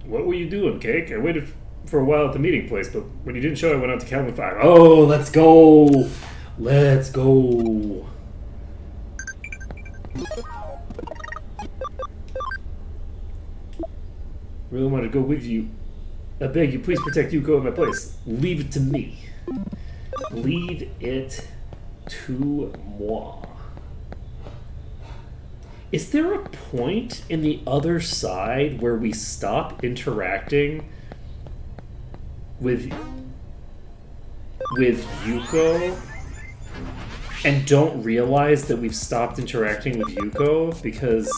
What were you doing, Cake? I waited for a while at the meeting place, but when you didn't show, I went out to Kowloon 5. Oh, let's go! Let's go! Really want to go with you. I beg you, please protect Yuko in my place. Leave it to me. Leave it to moi. Is there a point in the other side where we stop interacting with Yuko and don't realize that we've stopped interacting with Yuko because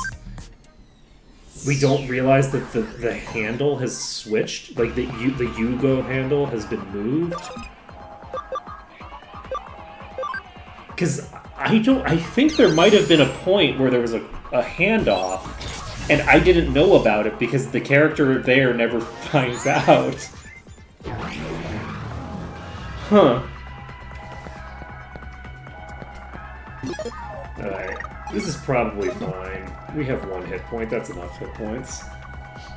we don't realize that the handle has switched? Like the Yugo handle has been moved? Because I think there might have been a point where there was a handoff, and I didn't know about it because the character there never finds out. Huh. Alright. This is probably fine. We have 1 hit point. That's enough hit points.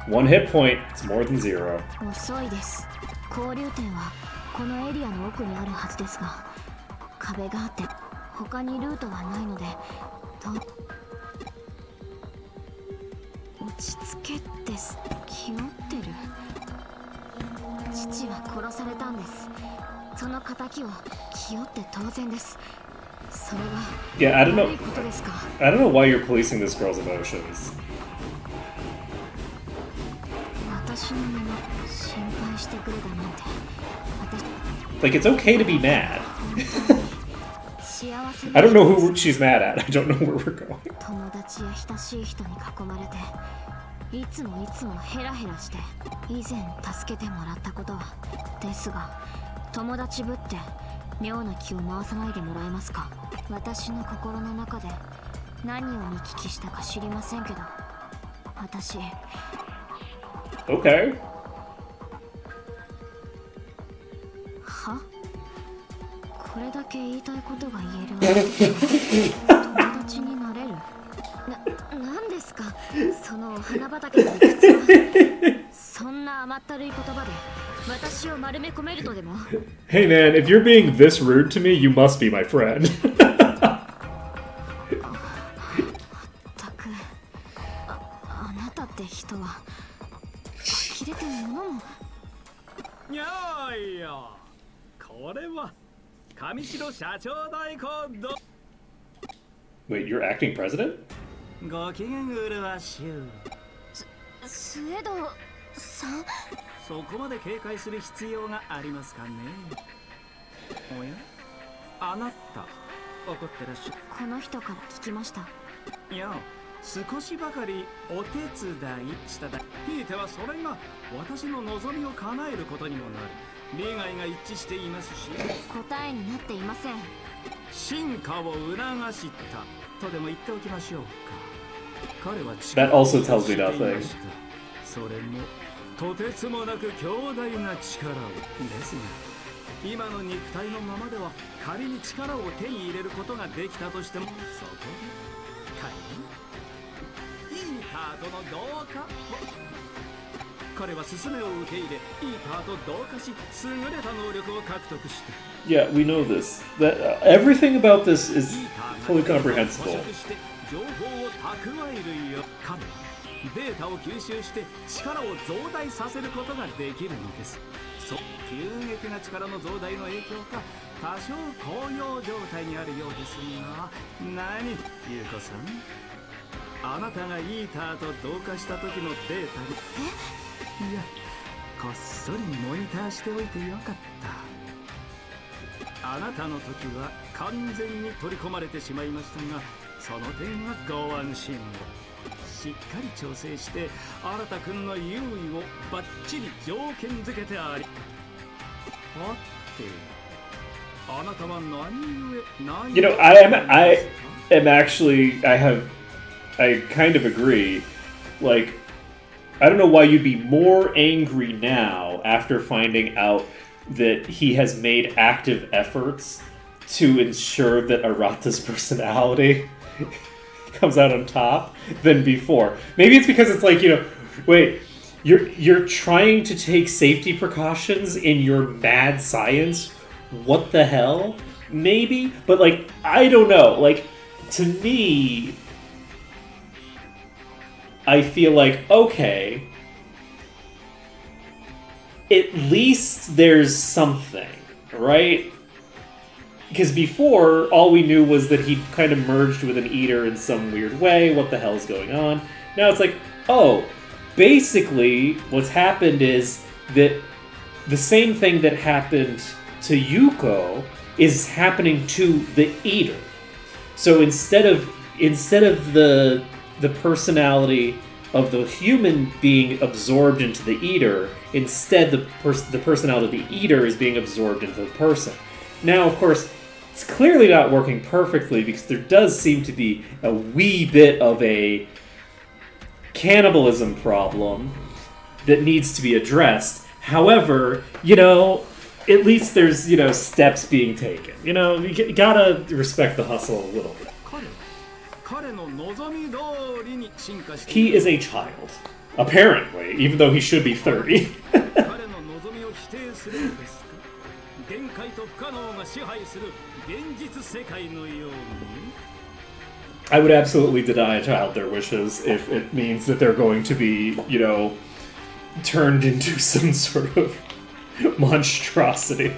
1 hit point. It's more than 0. 遅いです。交流点はこのエリアの奥にあるはずですが、壁があって他にルートはないので、落ち着けです。気負ってる。父は殺されたんです。その仇を気負って当然です。それは Yeah, I don't know. 悪いことですか。I don't know why you're policing this girl's emotions. 私の身を心配してくれだなんて。Like, it's okay to be mad. 幸 I don't know who she's mad at. I don't know where we're going. 友達や親しい人に囲まれていつもヘラヘラして以前助けてもらったことはですが友達ぶって妙な気を回さないでもらえますか。私の心の中で何を見聞きしたか知りませんけど私 Okay. はこれだけ言いたいことが言える友達になれるなんですかそのお花畑の理屈はそんな甘ったるい言葉で私を丸め込めるとでも Hey man, if you're being this rude to me, you must be my friend. たくあなたって人は呆れて物もいやいやこれは上白社長代行ど Wait, you're acting president? ご機嫌うるわしゅうスエドさんそこまで警戒する必要がありますかね。おやあなた怒ってらっしゃこの人から聞きましたいや少しばかりお手伝いしただひいてはそれが私の望みを叶えることにもなる利害が一致していますし答えになっていません進化を促したとでも言っておきましょうか。彼は That also tells me nothing. それもとてつもなく強大な力をですが今の肉体のままでは仮に力を手に入れることができたとしてもそこで仮にイーターとの同化彼は勧めを受け入れイーターと同化し優れた能力を獲得した Yeah, we know this. That everything about this is fully comprehensible. 情報を蓄えるよ彼はデータを吸収して力を増大させることができるのです。そう急激な力の増大の影響か多少高揚状態にあるようですが何ゆうこさんあなたがイーターと同化した時のデータにいやこっそりモニターしておいてよかったあなたの時は完全に取り込まれてしまいましたがその点はご安心をしっかり調整して新田くんの優位をバッチリ条件付けてありはってあなたは何故何 You know, I am actually I kind of agree. Like, I don't know why you'd be more angry now after finding out that he has made active efforts to ensure that Arata's personality comes out on top than before. Maybe it's because it's like, you know, wait, you're trying to take safety precautions in your mad science? What the hell? Maybe, but like, I don't know. Like, to me, I feel like, okay, at least there's something, right? Because before, all we knew was that he kind of merged with an eater in some weird way. What the hell's going on? Now it's like, oh, basically what's happened is that the same thing that happened to Yuko is happening to the eater. So instead of the personality of the human being absorbed into the eater, instead the personality of the eater is being absorbed into the person. Now, of course, it's clearly not working perfectly because there does seem to be a wee bit of a cannibalism problem that needs to be addressed. However, you know, at least there's, you know, steps being taken. You know, you gotta respect the hustle a little bit. He is a child, apparently, even though he should be 30. I would absolutely deny a child their wishes if it means that they're going to be, you know, turned into some sort of monstrosity.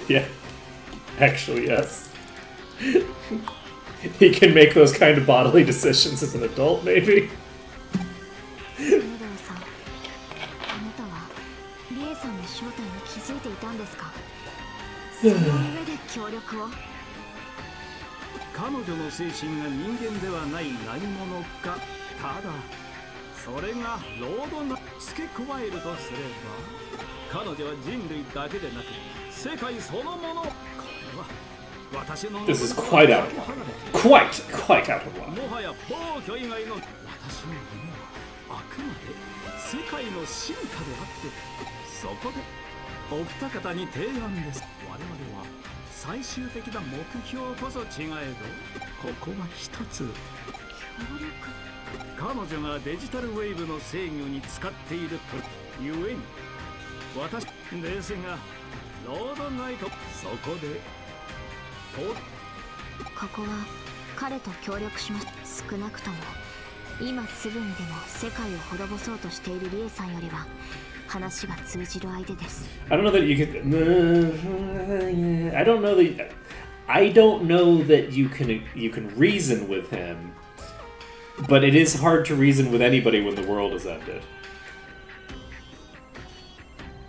Yeah, actually, yes. He can make those kind of bodily decisions as an adult, maybe. メドウさん、あなたはリエさんの正体に気づいていたんですか？その上で協力を。彼女の精神が人間ではない何者か。ただそれがロードナ付け加えるとすれば、彼女は人類だけでなく世界そのもの。これは私の This is quite out of line. Quite out of line. もはや暴挙以外の私の夢はあくまで世界の進化であって、そこでお二方に提案です。我々は最終的な目標こそ違えど、ここは一つ。彼女がデジタルウェーブの制御に使っているとゆえに、私ですがロードナイト、そこでここは彼と協力します。少なくとも今すぐにでも世界を滅ぼそうとしているリエさんよりは話が通じる相手です。 I don't know that you can. I don't know that you can reason with him, but it is hard to reason with anybody when the world has ended.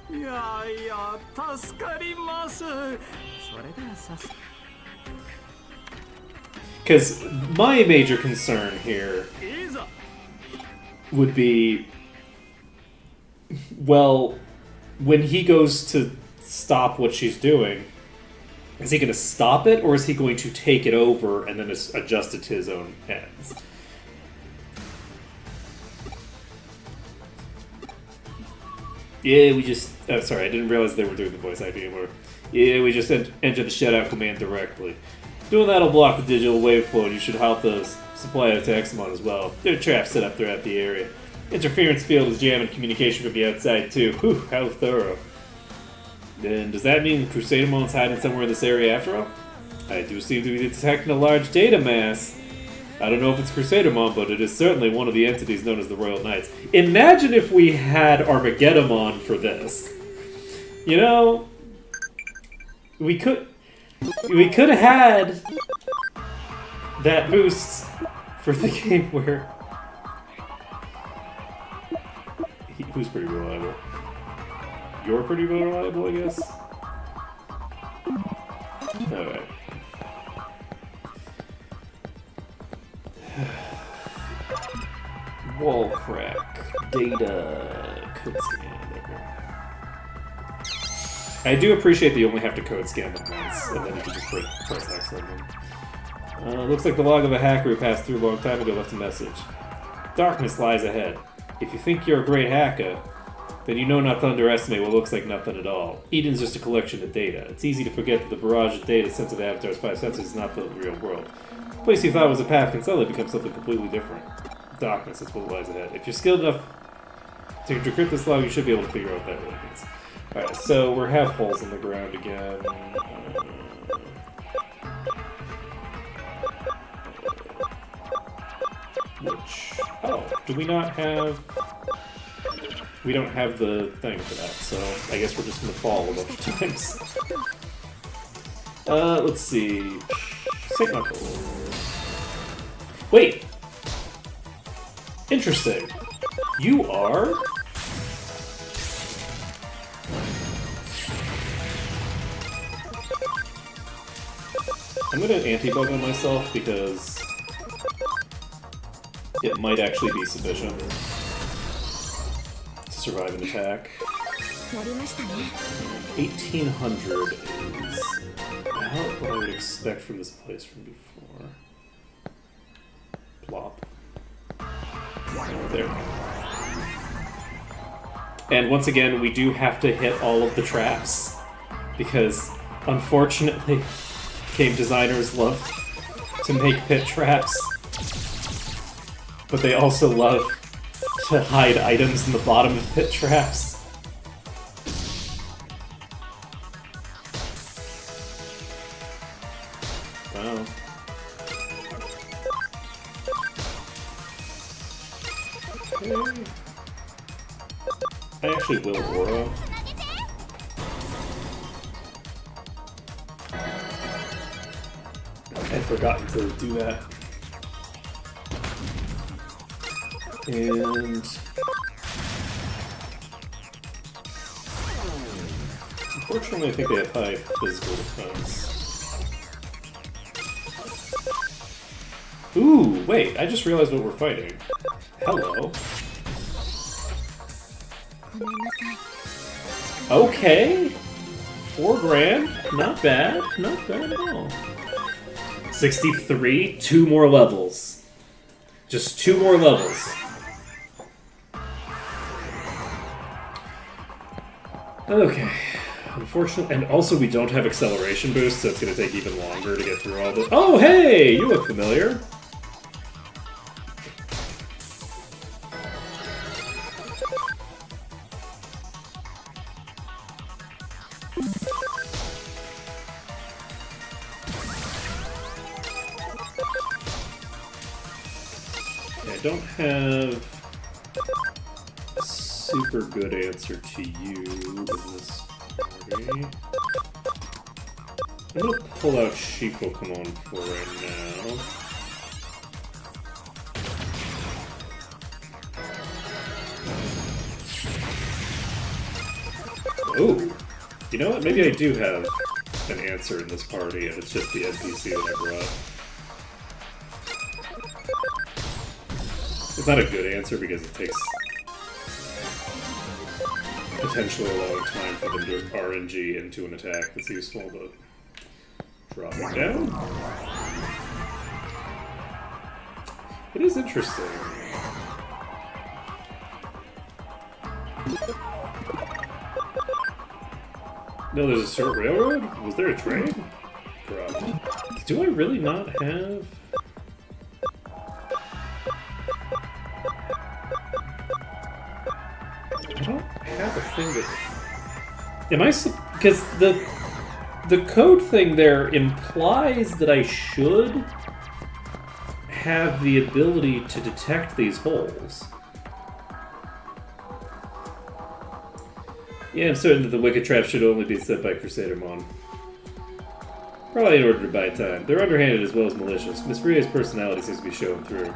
いやいや助かります。それではさす。Because my major concern here いざ would be, well, when he goes to stop what she's doing, is he going to stop it, or is he going to take it over and then adjust it to his own ends? Yeah, we just... Oh, sorry, I didn't realize they were doing the voice ID anymore. Yeah, we just entered the shutout command directly. Doing that'll block the digital wave flow, and you should halt the supply of Taxamon as well. There are traps set up throughout the area. Interference field is jamming communication from the outside, too. Whew, how thorough. Then, does that mean Crusadermon's hiding somewhere in this area after all? I do seem to be detecting a large data mass. I don't know if it's Crusadermon, but it is certainly one of the entities known as the Royal Knights. Imagine if we had Armageddon for this. You know, we could have had that boost for the game where who's pretty reliable. You're pretty reliable, I guess. All right. Wall crack, data, code scan. I do appreciate that you only have to code scan them once, and then you can just press X on them. Looks like the log of a hacker who passed through a long time ago left a message. Darkness lies ahead. If you think you're a great hacker, then you know not to underestimate what looks like nothing at all. Eden's just a collection of data. It's easy to forget that the barrage of data sent to the Avatar's 5 senses is not the real world. The place you thought was a path can suddenly become something completely different. Darkness, that's what lies ahead. If you're skilled enough to decrypt this log, you should be able to figure out what that really means. Alright, so we have holes in the ground again. Oh, do we not have... We don't have the thing for that, so I guess we're just gonna fall a bunch of times. Let's see... St. Knuckles. Wait! Interesting. You are... I'm gonna anti-bug on myself because it might actually be sufficient to survive an attack. 1800 is about what I would expect from this place from before. Plop. There. And once again, we do have to hit all of the traps because, unfortunately, game designers love to make pit traps, but they also love to hide items in the bottom of pit traps. Wow. Okay. I actually will Aura. I'd forgotten to do that. And unfortunately, I think they have high physical defense. Ooh, wait, I just realized what we're fighting. Hello. Okay. 4 grand. Not bad. Not bad at all. 63. 2 more levels. Just 2 more levels. Okay. Unfortunately, and also we don't have acceleration boost, so it's going to take even longer to get through all this. Oh, hey! You look familiar. I don't have a super good answer to you in this party. I'm gonna pull out Shifukamon for right now. Oh, you know what? Maybe I do have an answer in this party, and it's just the NPC that I brought. It's not a good answer because it takes potentially a long time for them to RNG into an attack that's useful, but dropping down. It is interesting. No, there's a short railroad? Was there a train? Probably. Do I really not have... I don't have a thing that... Am I... Because the code thing there implies that I should have the ability to detect these holes. Yeah, I'm certain that the Wicked Trap should only be set by Crusadermon. Probably in order to buy time. They're underhanded as well as malicious. Miss Fria's personality seems to be showing through.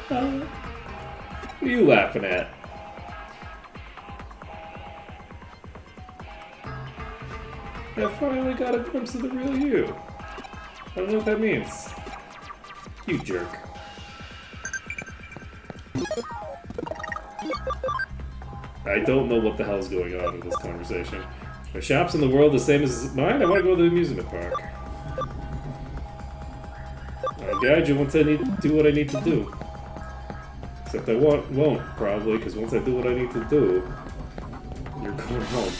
What are you laughing at? I finally got a glimpse of the real you. I don't know what that means. You jerk. I don't know what the hell's going on in this conversation. Are shops in the world the same as mine? I want to go to the amusement park. I'll guide you once I need to do what I need to do. Except I won't, probably, because once I do what I need to do, you're going home.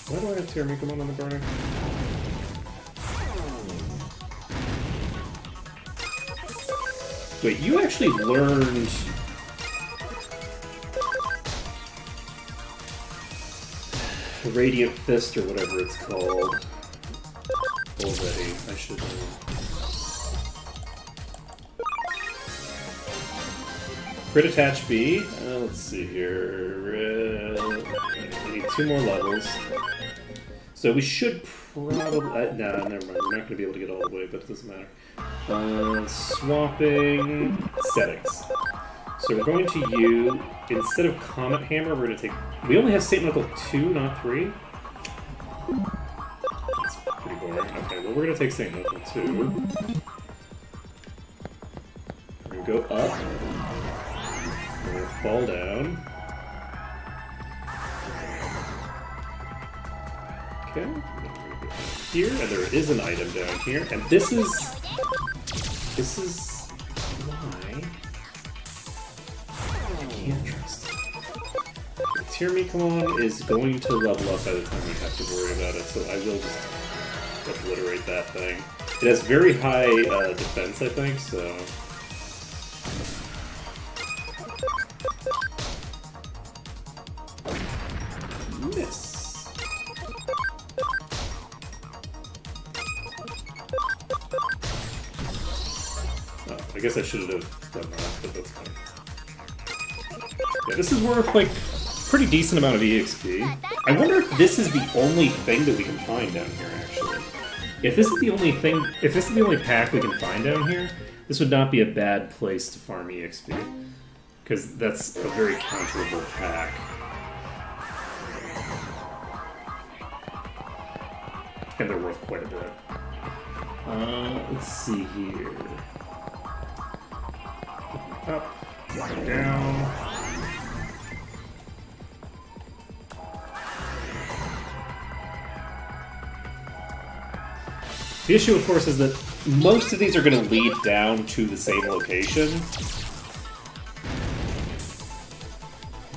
Why do I have Teramikamon on the burner? Wait, you actually learned... Radiant Fist or whatever it's called already. I should know. Crit Attach B. Let's see here. We need 2 more levels. So we should probably... nah, never mind. We're not going to be able to get all the way, but it doesn't matter. Swapping settings. So we're going to use, instead of Comet Hammer, we're going to take... We only have Saint Knuckle 2, not 3. That's pretty boring. Okay, well, we're going to take Saint Knuckle 2. We're going to go up. We're going to fall down. Okay. Here, and there is an item down here, and this is why I can't trust it. Teramikamon is going to level up by the time we have to worry about it, so I will just obliterate that thing. It has very high defense, I think, so... Miss. I guess I should have done that, but that's fine. Yeah, this is worth, like, pretty decent amount of EXP. I wonder if this is the only thing that we can find down here, actually. If this is the only thing, if this is the only pack we can find down here, this would not be a bad place to farm EXP. Because that's a very counterable pack. Let's see here. Up, down. The issue, of course, is that most of these are going to lead down to the same location.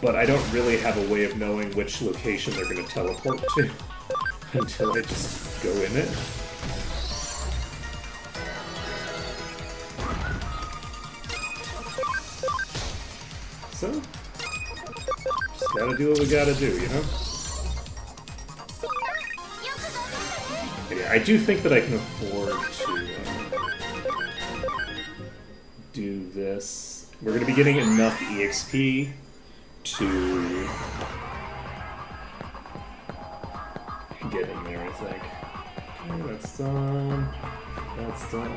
But I don't really have a way of knowing which location they're going to teleport to until I just go in it. So, just gotta do what we gotta do, you know? Yeah, I do think that I can afford to do this. We're gonna be getting enough EXP to get in there, I think. Okay, that's done. That's done.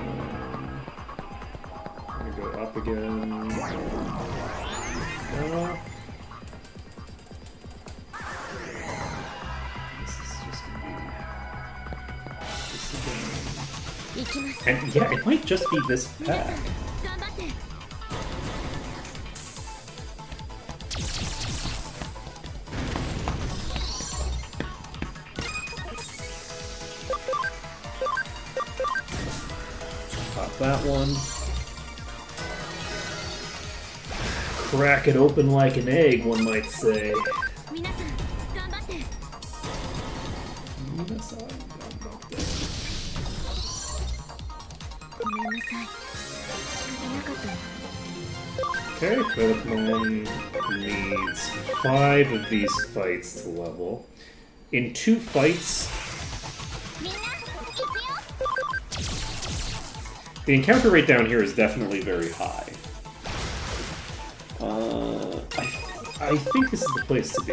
I'm gonna go up again. This is just gonna be this again. And yeah, it might just be this pack. Pop that one. Crack it open like an egg, one might say. Okay, Pokemon needs 5 of these fights to level. In 2 fights, the encounter rate down here is definitely very high. I think this is the place to be.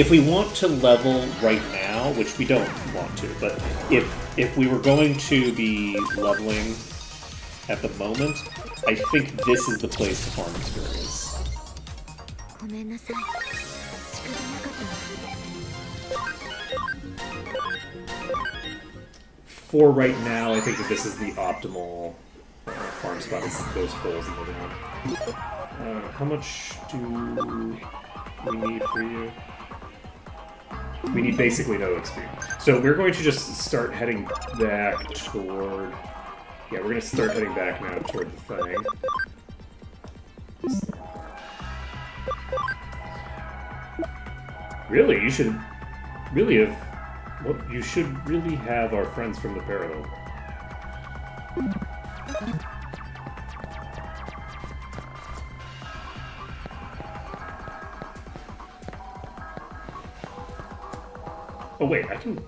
If we want to level right now, which we don't want to, but if we were going to be leveling at the moment, I think this is the place to farm experience. For right now, I think that this is the optimal farm spot, is those holes in the ground. How much do we need for you? We need basically no XP. So we're going to just start heading back toward... Yeah, we're going to start heading back now toward the thing. Really? You should really have... Well, you should really have our friends from the parallel. Oh wait, can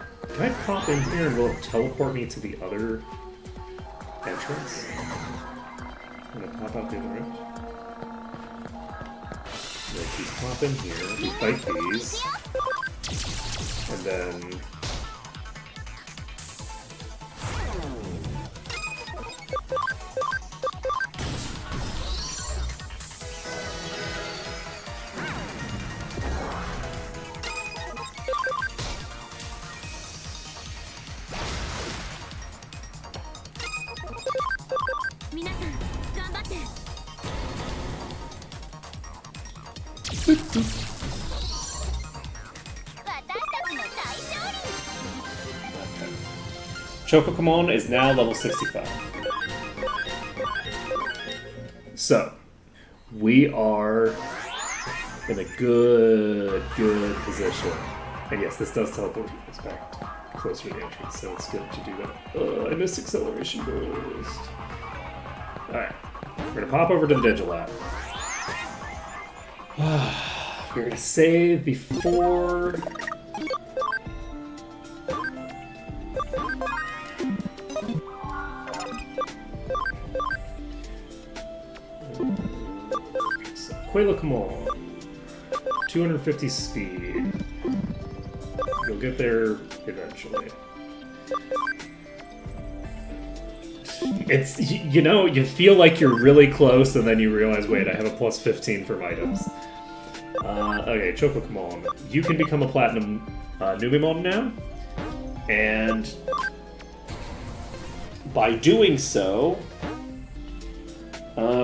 I pop in here and will it teleport me to the other entrance? I'm gonna pop out the other end. Like, you pop in here, you fight these, and then... Chocokamon is now level 65. So, we are in a good position. And yes, this does teleport us back closer to the entrance, so it's good to do that. I missed acceleration boost. Alright, we're gonna pop over to the Digilab. We're gonna save before... Quailacoamon, 250 speed. You'll get there eventually. It's, you know, you feel like you're really close and then you realize, wait, I have a plus 15 from items. Okay, Chocokamon. You can become a Platinum Numemon now. And by doing so,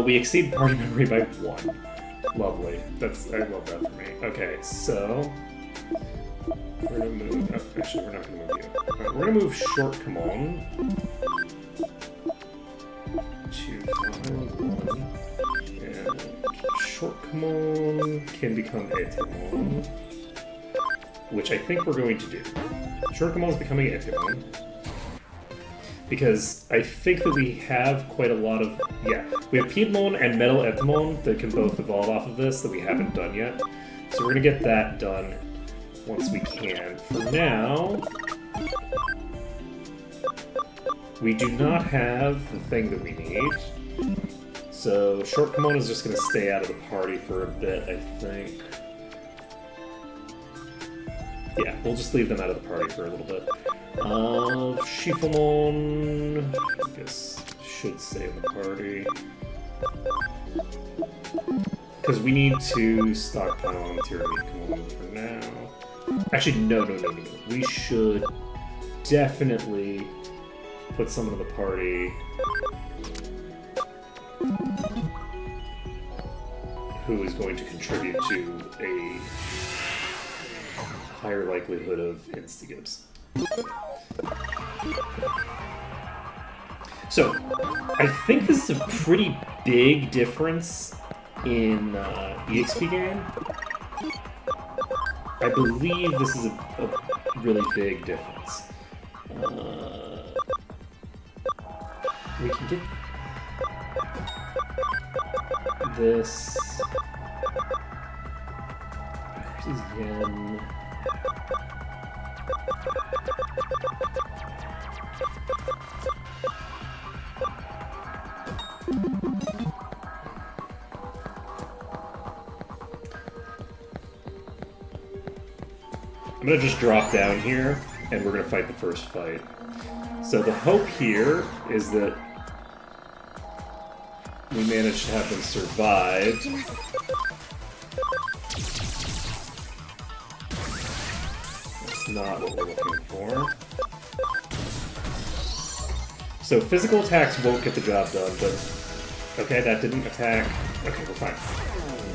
we exceed party memory by 1. Lovely. I love that for me. Okay, so we're gonna move. Oh, actually, we're not gonna move you. We're gonna move Short Kamon to 5-1, and Short Kamon can become Etemon, which I think we're going to do. Short Kamon is becoming Etemon. Because I think that we have quite a lot of... Yeah, we have Piedmon and Metal Etemon that can both evolve off of this that we haven't done yet. So we're going to get that done once we can. For now, we do not have the thing that we need. So Short Kamon is just going to stay out of the party for a bit, I think. Yeah, we'll just leave them out of the party for a little bit. Shifamon, I guess, should stay in the party. Because we need to stockpile on Tyrannikamon for now. Actually, no. We should definitely put someone in the party who is going to contribute to a higher likelihood of Instagibbs. So, I think this is a pretty big difference in EXP game. I believe this is a really big difference. We can get this. This is yen. I'm gonna just drop down here, and we're gonna fight the first fight. So the hope here is that we manage to have them survive. That's not what we're looking for. So physical attacks won't get the job done, but... Okay, that didn't attack. Okay, we're fine.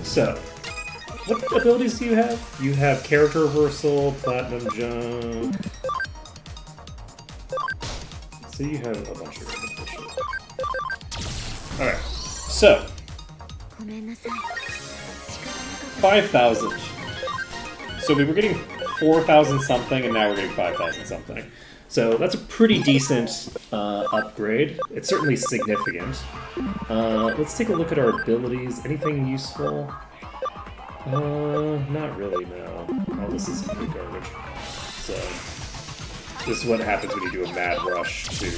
So, what abilities do you have? You have character reversal, platinum junk. So you have a bunch of random shit. Alright, so 5,000. So we were getting 4,000 something, and now we're getting 5,000 something. So that's a pretty decent upgrade. It's certainly significant. Let's take a look at our abilities. Anything useful? Not really, no. Oh, this is complete garbage. So, this is what happens when you do a mad rush to...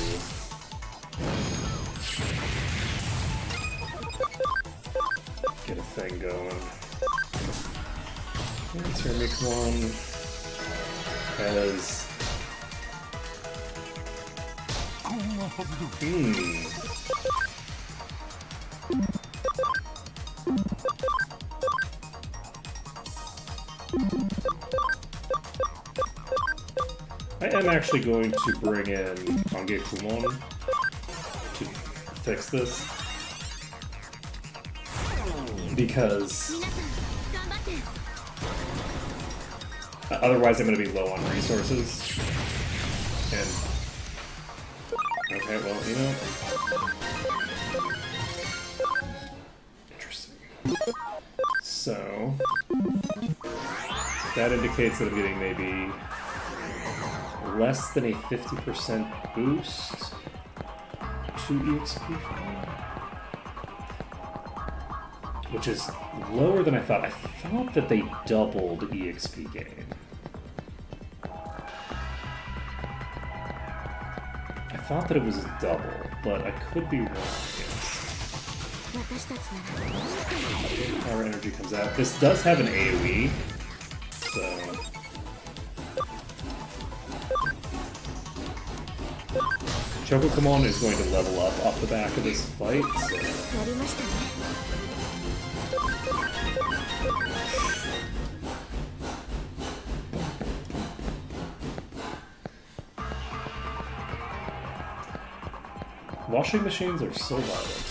get a thing going. Tyrannikamon has... I am actually going to bring in Angekumon to fix this. Because otherwise I'm going to be low on resources. And okay, well, you know. Interesting. So that indicates that I'm getting maybe less than a 50% boost to EXP file, which is lower than I thought. I thought that they doubled EXP gain. I thought that it was a double, but I could be wrong. Power energy comes out. This does have an AoE, so... Chocokamon is going to level up off the back of this fight, so... Washing machines are so violent.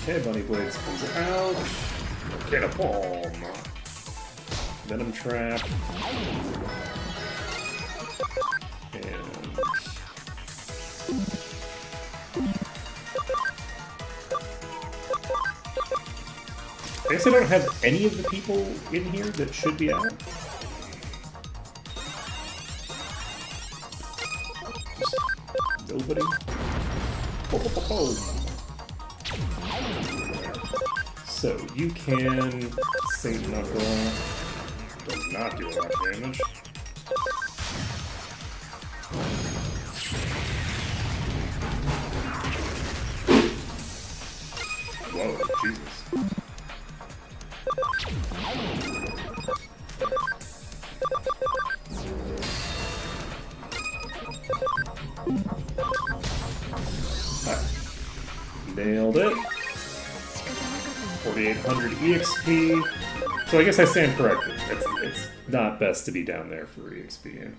Okay, Bunny Blades comes out. Get a bomb. Venom Trap. And... I guess I don't have any of the people in here that should be out. Nobody. So you can Saint Knuckle. Does not do a lot of damage. Whoa, Jesus. Nailed it. 4,800 EXP. So I guess I stand corrected. It's not best to be down there for EXP.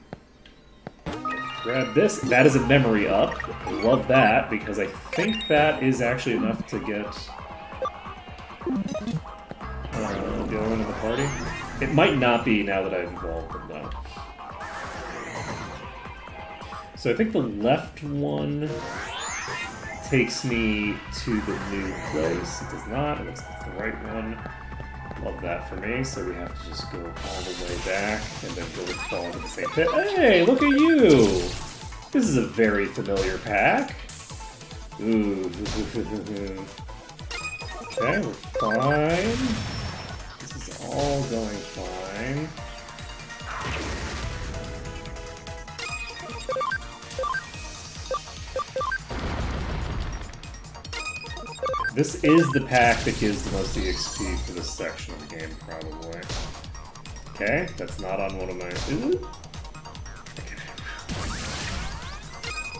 Grab this. That is a memory up. Love that, because I think that is actually enough to get the other one in the party. It might not be now that I've evolved them, though. So I think the left one takes me to the new place. It does not. It looks like it's the right one. Love that for me. So we have to just go all the way back and then go fall into the same pit. Hey, look at you! This is a very familiar pack. Ooh. Okay, we're fine. This is all going fine. This is the pack that gives the most EXP for this section of the game, probably. Okay, that's not on one of my... Ooh. Okay.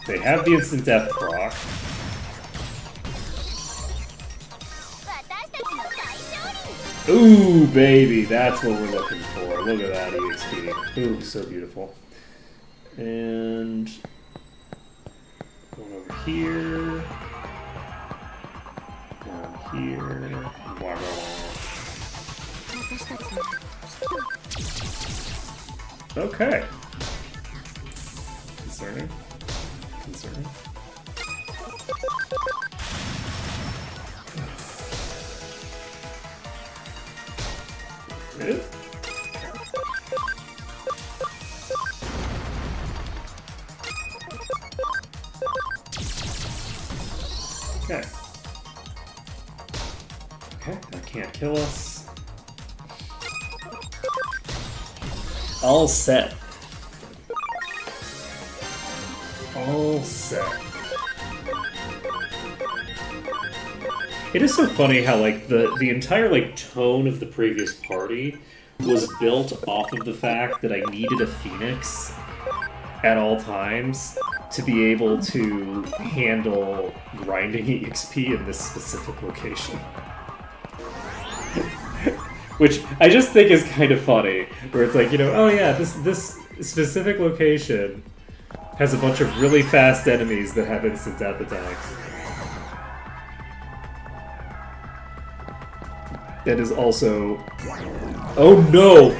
They have the instant death proc. Ooh, baby, that's what we're looking for. Look at that EXP. Ooh, so beautiful. And... going over here... here. Wow. Okay. Concerning. Concerning. Good. Okay. Okay, that can't kill us. All set. All set. It is so funny how, like, the entire, like, tone of the previous party was built off of the fact that I needed a Phoenix at all times to be able to handle grinding EXP in this specific location. Which I just think is kind of funny, where it's like, you know, oh yeah, this specific location has a bunch of really fast enemies that have instant death attacks. That is also... Oh no!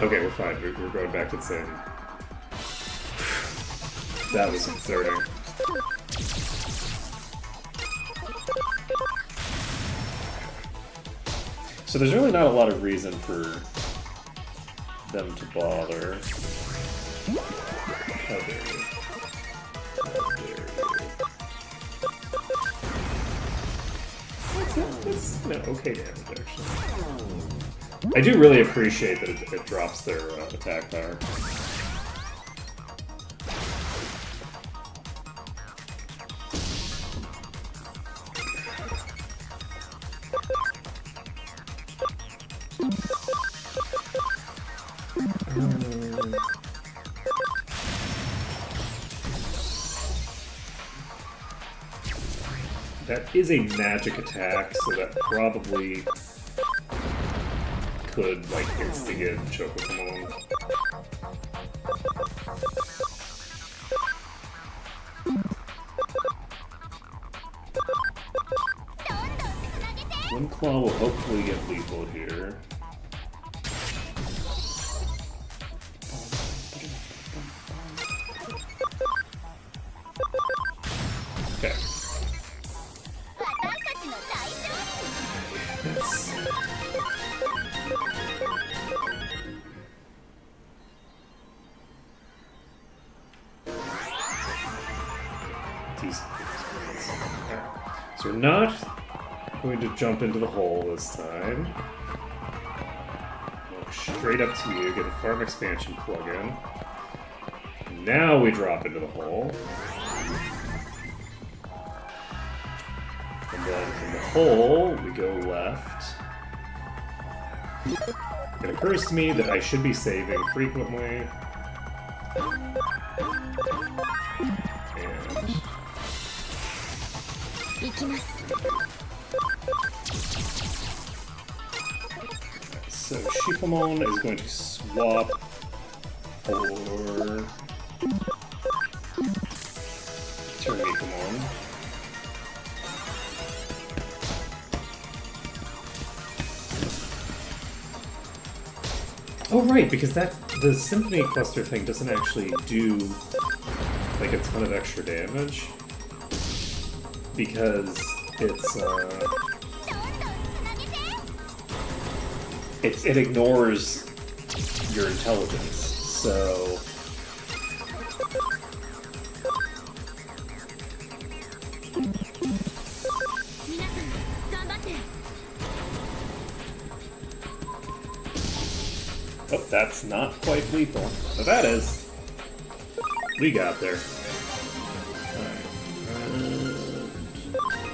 Okay, we're fine. We're going back to the same. That was concerning. So there's really not a lot of reason for them to bother. How dare you? How dare you? That's no, okay damage, actually. I do really appreciate that it drops their attack power. That is a magic attack, so that probably could, like, instigate Chocokumon. Claw will hopefully get lethal here. Okay. So we're not going to jump into the hole this time. Go straight up to you, get a farm expansion plug-in. Now we drop into the hole. And then from the hole, we go left. It occurs to me that I should be saving frequently. So Shifamon is going to swap for Termikamon. Oh right, because the Symphony Cluster thing doesn't actually do like a ton of extra damage. Because it ignores your intelligence, so oh, that's not quite lethal. But that is. We got there.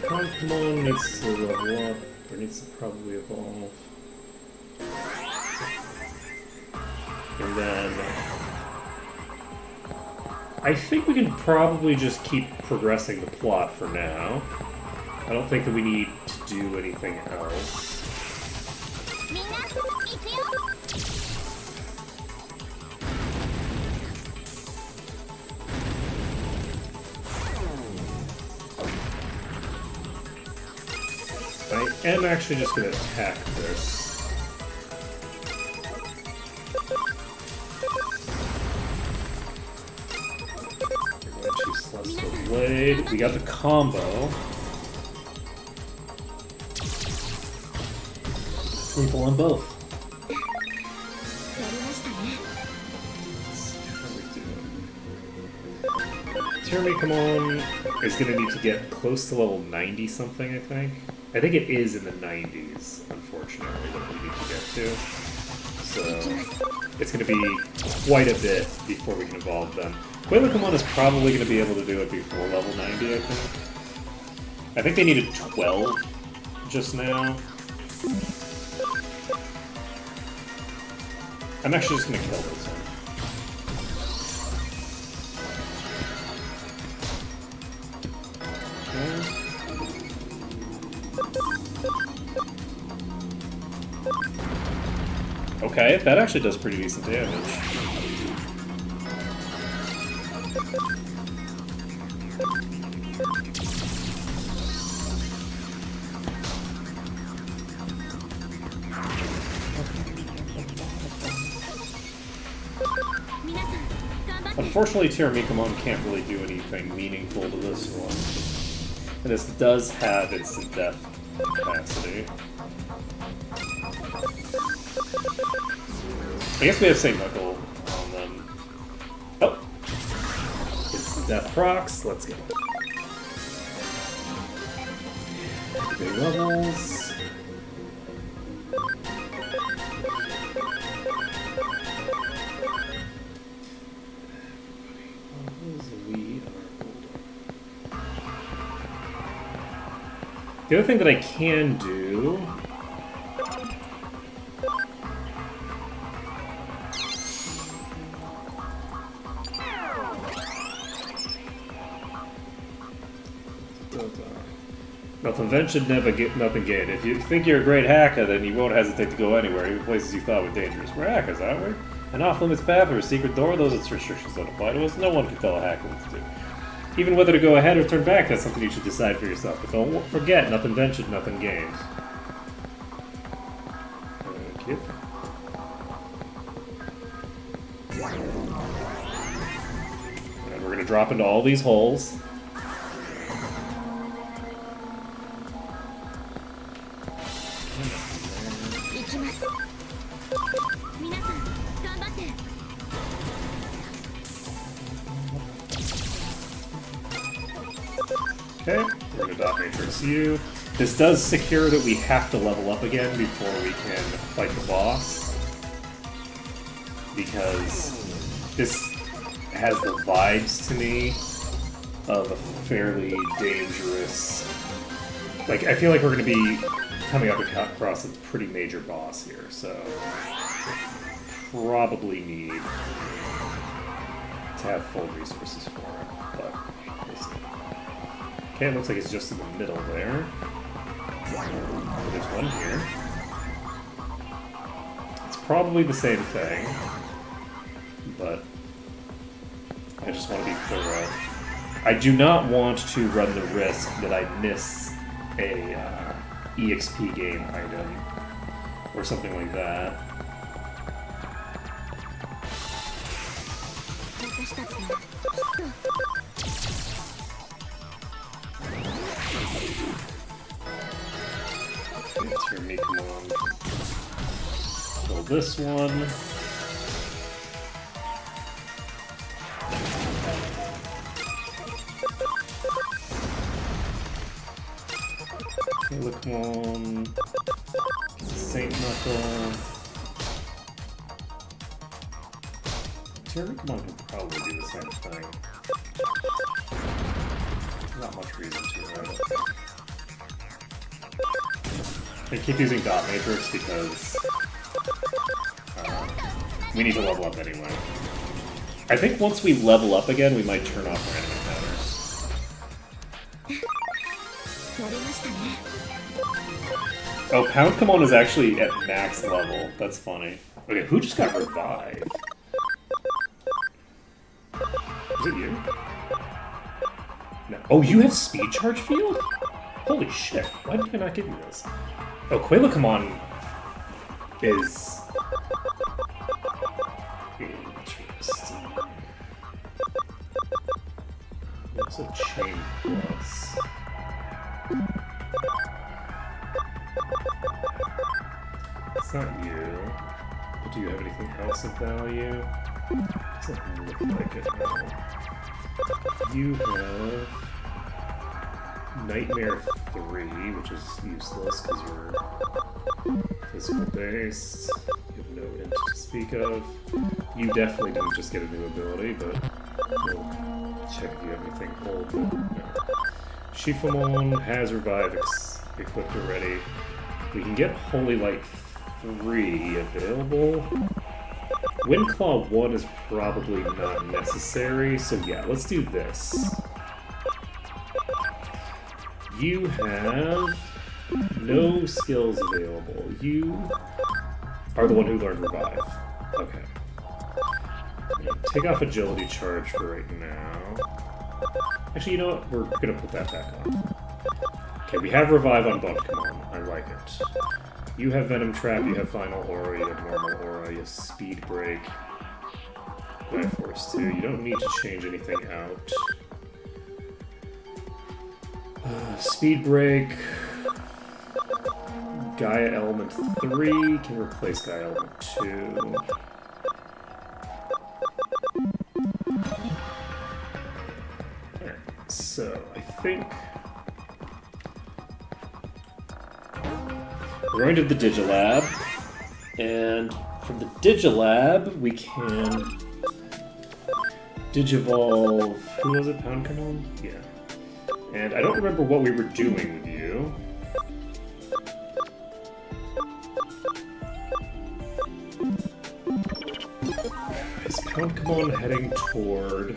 Pokemon needs to level up, or needs to probably evolve. And then I think we can probably just keep progressing the plot for now. I don't think that we need to do anything else. I am actually just going to attack this. Celestial Blade. We got the combo. It's lethal on both. Termikamon is going to need to get close to level 90 something, I think. I think it is in the 90s, unfortunately, that we need to get to. So it's going to be quite a bit before we can evolve them. Quailakamon is probably going to be able to do it before level 90, I think. I think they needed 12 just now. I'm actually just going to kill this one. Okay, that actually does pretty decent damage. Unfortunately, Termikamon can't really do anything meaningful to this one. And this does have instant death capacity. I guess we have St. Knuckle on them. Oh! Instant death procs. Let's go. Big levels. The other thing that I can do nothing ventured, never get nothing gained. If you think you're a great hacker, then you won't hesitate to go anywhere, even places you thought were dangerous. We're hackers, aren't we? An off-limits path or a secret door, those are restrictions don't apply to us. No one can tell a hacker what to do. Even whether to go ahead or turn back, that's something you should decide for yourself. But don't forget, nothing ventured, nothing gained. gonna drop into all these holes. 行きます皆さん頑張って Okay, we're gonna dot matrix you. This does secure that we have to level up again before we can fight the boss. Because this has the vibes to me of a fairly dangerous... Like, I feel like we're gonna be coming up across a pretty major boss here, so... Probably need to have full resources for it, but we'll see. Okay, it looks like it's just in the middle there. There's one here. It's probably the same thing, but I just want to be thorough. I do not want to run the risk that I miss a EXP game item or something like that. 私たちもきっと Let's hear me, come on. Kill this one. Okay, look, come on. Saint Knuckle. Terracomon could probably do the same thing. Not much reason to, right? I keep using dot matrix because we need to level up anyway. I think once we level up again, we might turn off our enemy counters. やりましたね Oh, Poundcomon is actually at max level. That's funny. Okay, who just got revived? Is it you? No. Oh, you have speed charge field? Holy shit, why did I not give you this? Oh, Quailacomon is... interesting. What's a chain plus? It's not you. But do you have anything else of value? Doesn't look like it, no. You have... Nightmare 3, which is useless because you're physical based. You have no int to speak of. You definitely didn't just get a new ability, but we'll check if you have anything old. No. Shifamon has Revive equipped already. We can get Holy Light 3 available. Windclaw 1 is probably not necessary, so yeah, let's do this. You have no skills available. You are the one who learned Revive. Okay. Take off Agility Charge for right now. Actually, you know what? We're gonna put that back on. Okay, we have Revive on Bumpcomon. I like it. You have Venom Trap, you have Final Aura, you have Normal Aura, you have Speed Break. Life Force 2. You don't need to change anything out. Speed Break. Gaia Element 3 can replace Gaia Element 2. Alright, so I think we're going to the Digilab, and from the Digilab we can Digivolve. Who was it? Poundcomon? Yeah. And I don't remember what we were doing with you. Is Poundcomon heading toward...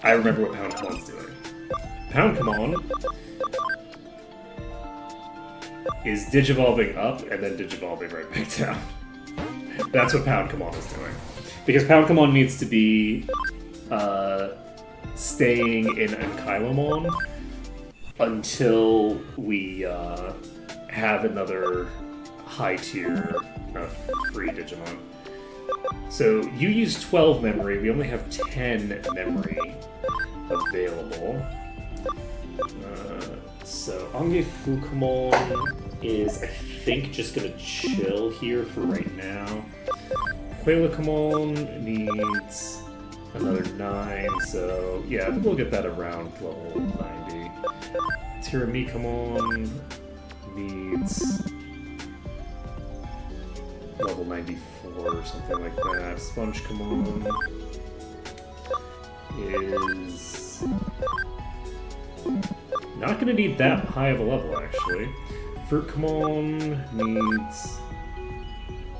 I remember what Poundcomon's doing. Poundcomon is digivolving up and then digivolving right back down. That's what Poundcomon is doing. Because Poundcomon needs to be staying in Ankylomon until we have another high tier free Digimon. So you use 12 memory. We only have 10 memory available. So Ange Fukumon is, I think, just gonna chill here for right now. Quailakamon needs another 9, so yeah, we'll get that around level 90. Tiramikamon needs level 94 or something like that. Spongekamon is not going to need that high of a level, actually. Fruitkamon needs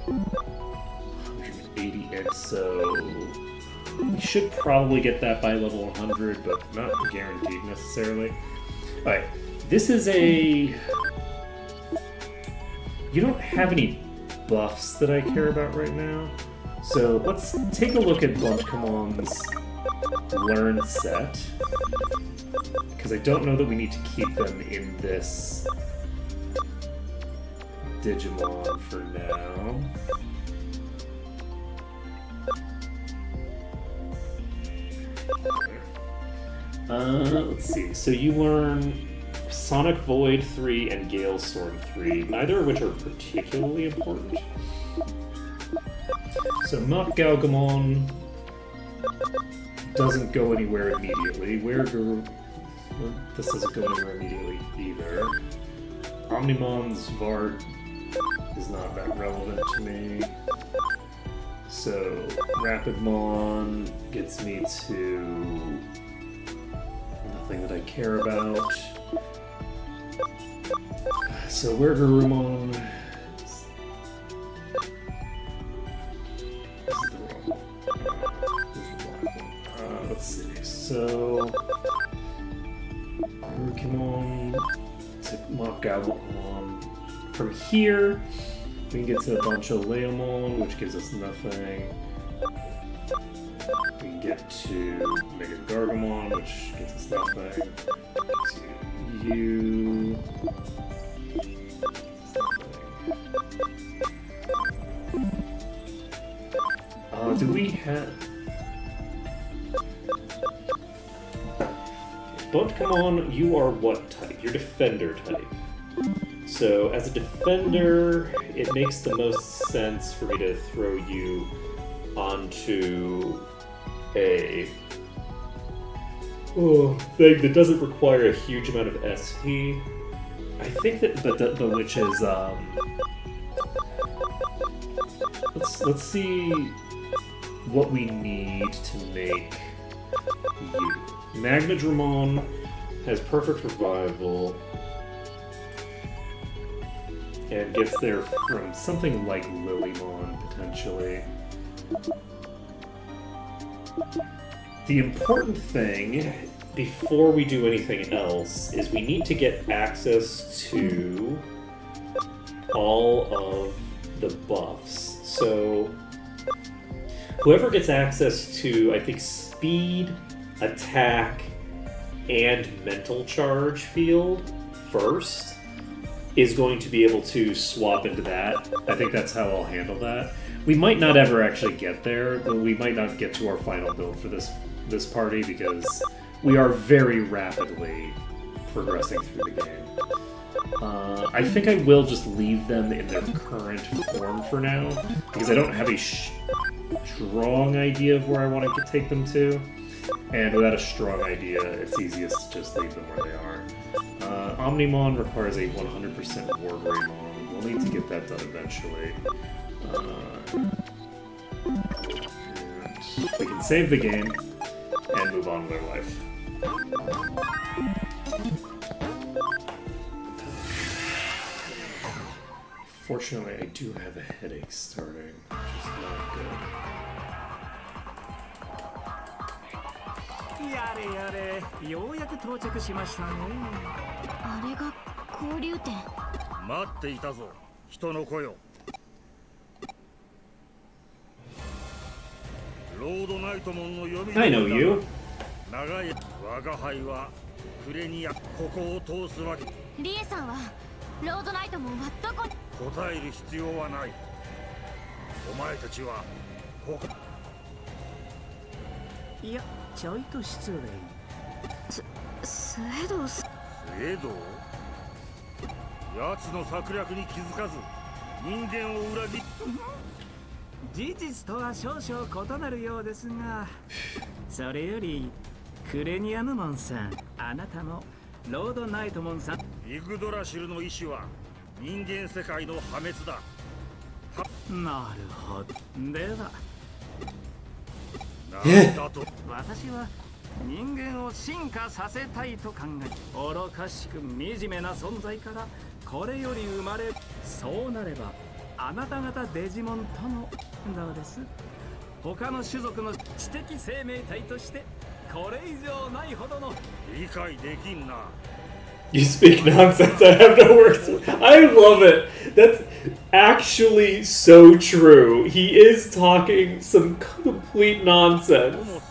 180 so we should probably get that by level 100, but not guaranteed necessarily. Alright, this is a... You don't have any buffs that I care about right now, so let's take a look at Bunchkamon's Learn set, because I don't know that we need to keep them in this Digimon for now. Let's see. So you learn Sonic Void 3 and Gale Storm 3, neither of which are particularly important. So Mach Galgamon doesn't go anywhere immediately. This doesn't go anywhere immediately either. Omnimon's Vard is not that relevant to me. So Rapidmon gets me to nothing that I care about. So Wergarumon. Let's see. So Rukimon to Mach Galgamon. From here, we can get to a bunch of Leomon, which gives us nothing. We can get to Mega Gargamon, which gets us nothing. To you. Do we have... Bunchkamon, you are what type? You're Defender type. So, as a Defender, it makes the most sense for me to throw you onto a thing that doesn't require a huge amount of SP. I think that the which is let's see what we need to make you. Magnadramon has perfect revival and gets there from something like Lilymon, potentially. The important thing, before we do anything else, is we need to get access to all of the buffs. So, whoever gets access to, I think, speed, attack, and mental charge field first is going to be able to swap into that. I think that's how I'll handle that. We might not ever actually get there, but we might not get to our final build for this party because we are very rapidly progressing through the game. I think I will just leave them in their current form for now, because I don't have a strong idea of where I want to take them to. And without a strong idea, it's easiest to just leave them where they are. Omnimon requires a 100% Wargreymon. We'll need to get that done eventually. We can save the game and move on with our life. Fortunately, I do have a headache starting, which is not good. やれやれ、ようやく到着しましたね。あれが交流点。待っていたぞ、人の子よ。ロードナイトモンの読み。 I know you. 長い我が輩はクレニアここを通すわけ。リエさんはロードナイトモンはどこに？答える必要はない。お前たちは他いやちょいと失礼。スエドスエド奴の策略に気づかず人間を裏切っ事実とは少々異なるようですが、それよりクレニアムモンさん、あなたもロードナイトモンさん。イグドラシルの意志は人間世界の破滅だ。なるほど。ではなんだと私は人間を進化させたいと考え、愚かしく惨めな存在からこれより生まれ、そうなればあなた方デジモンともどうです？他の種族の知的生命体としてこれ以上ないほどの。理解できんな。 You speak nonsense. I have no words. I love it. That's actually so true. He is talking some complete と nonsense. も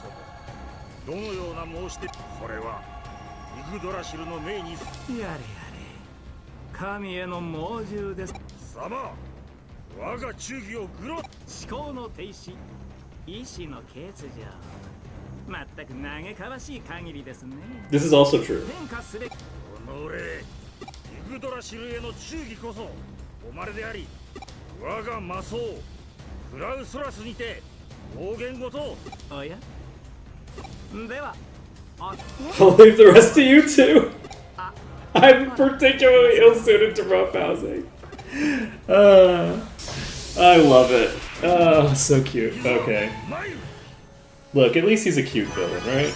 どのような申し出、それはイグドラシルの命に。やれやれ、神への猛獣です。様、我が忠義をグロ。思考の停止、意志の欠如。まったく嘆かわしい限りですね。 This is also true. 変化すべき。イグドラシルへの忠義こそ誉れであり、我が魔僧クラウソラスにて暴言ごと。おやでは、I'll leave the rest to you too. I'm particularly ill-suited to roughhousing. I love it. Oh, so cute. Okay. Look, at least he's a cute villain, right?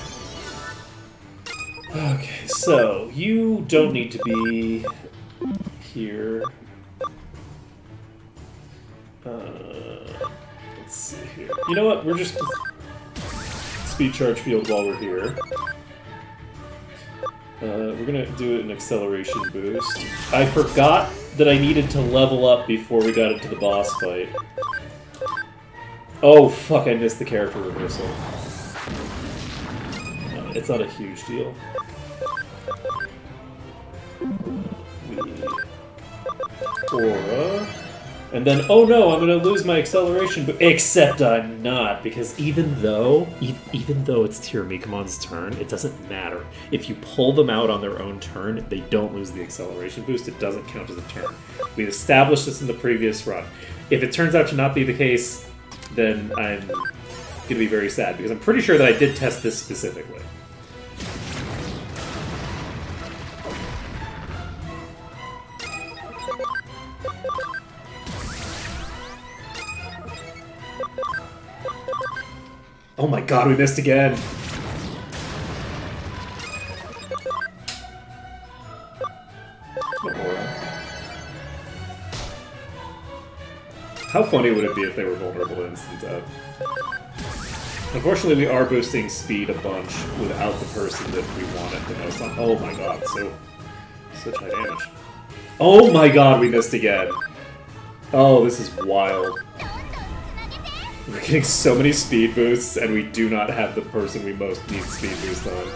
Okay, so you don't need to be here. Let's see here. You know what? We're just speed charge field while we're here. We're gonna do an acceleration boost. I forgot that I needed to level up before we got into the boss fight. Oh fuck, I missed the character reversal. It's not a huge deal. Aura. And then, oh no, I'm gonna lose my acceleration, but except I'm not, because even though it's Tiramicamon's turn, it doesn't matter. If you pull them out on their own turn, they don't lose the acceleration boost. It doesn't count as a turn. We established this in the previous run. If it turns out to not be the case, then I'm gonna be very sad, because I'm pretty sure that I did test this specifically. Oh my god, we missed again! How funny would it be if they were vulnerable to instant death? Unfortunately, we are boosting speed a bunch without the person that we wanted the most on. Oh my god, such high damage. Oh my god, we missed again! Oh, this is wild. We're getting so many speed boosts, and we do not have the person we most need speed boost on.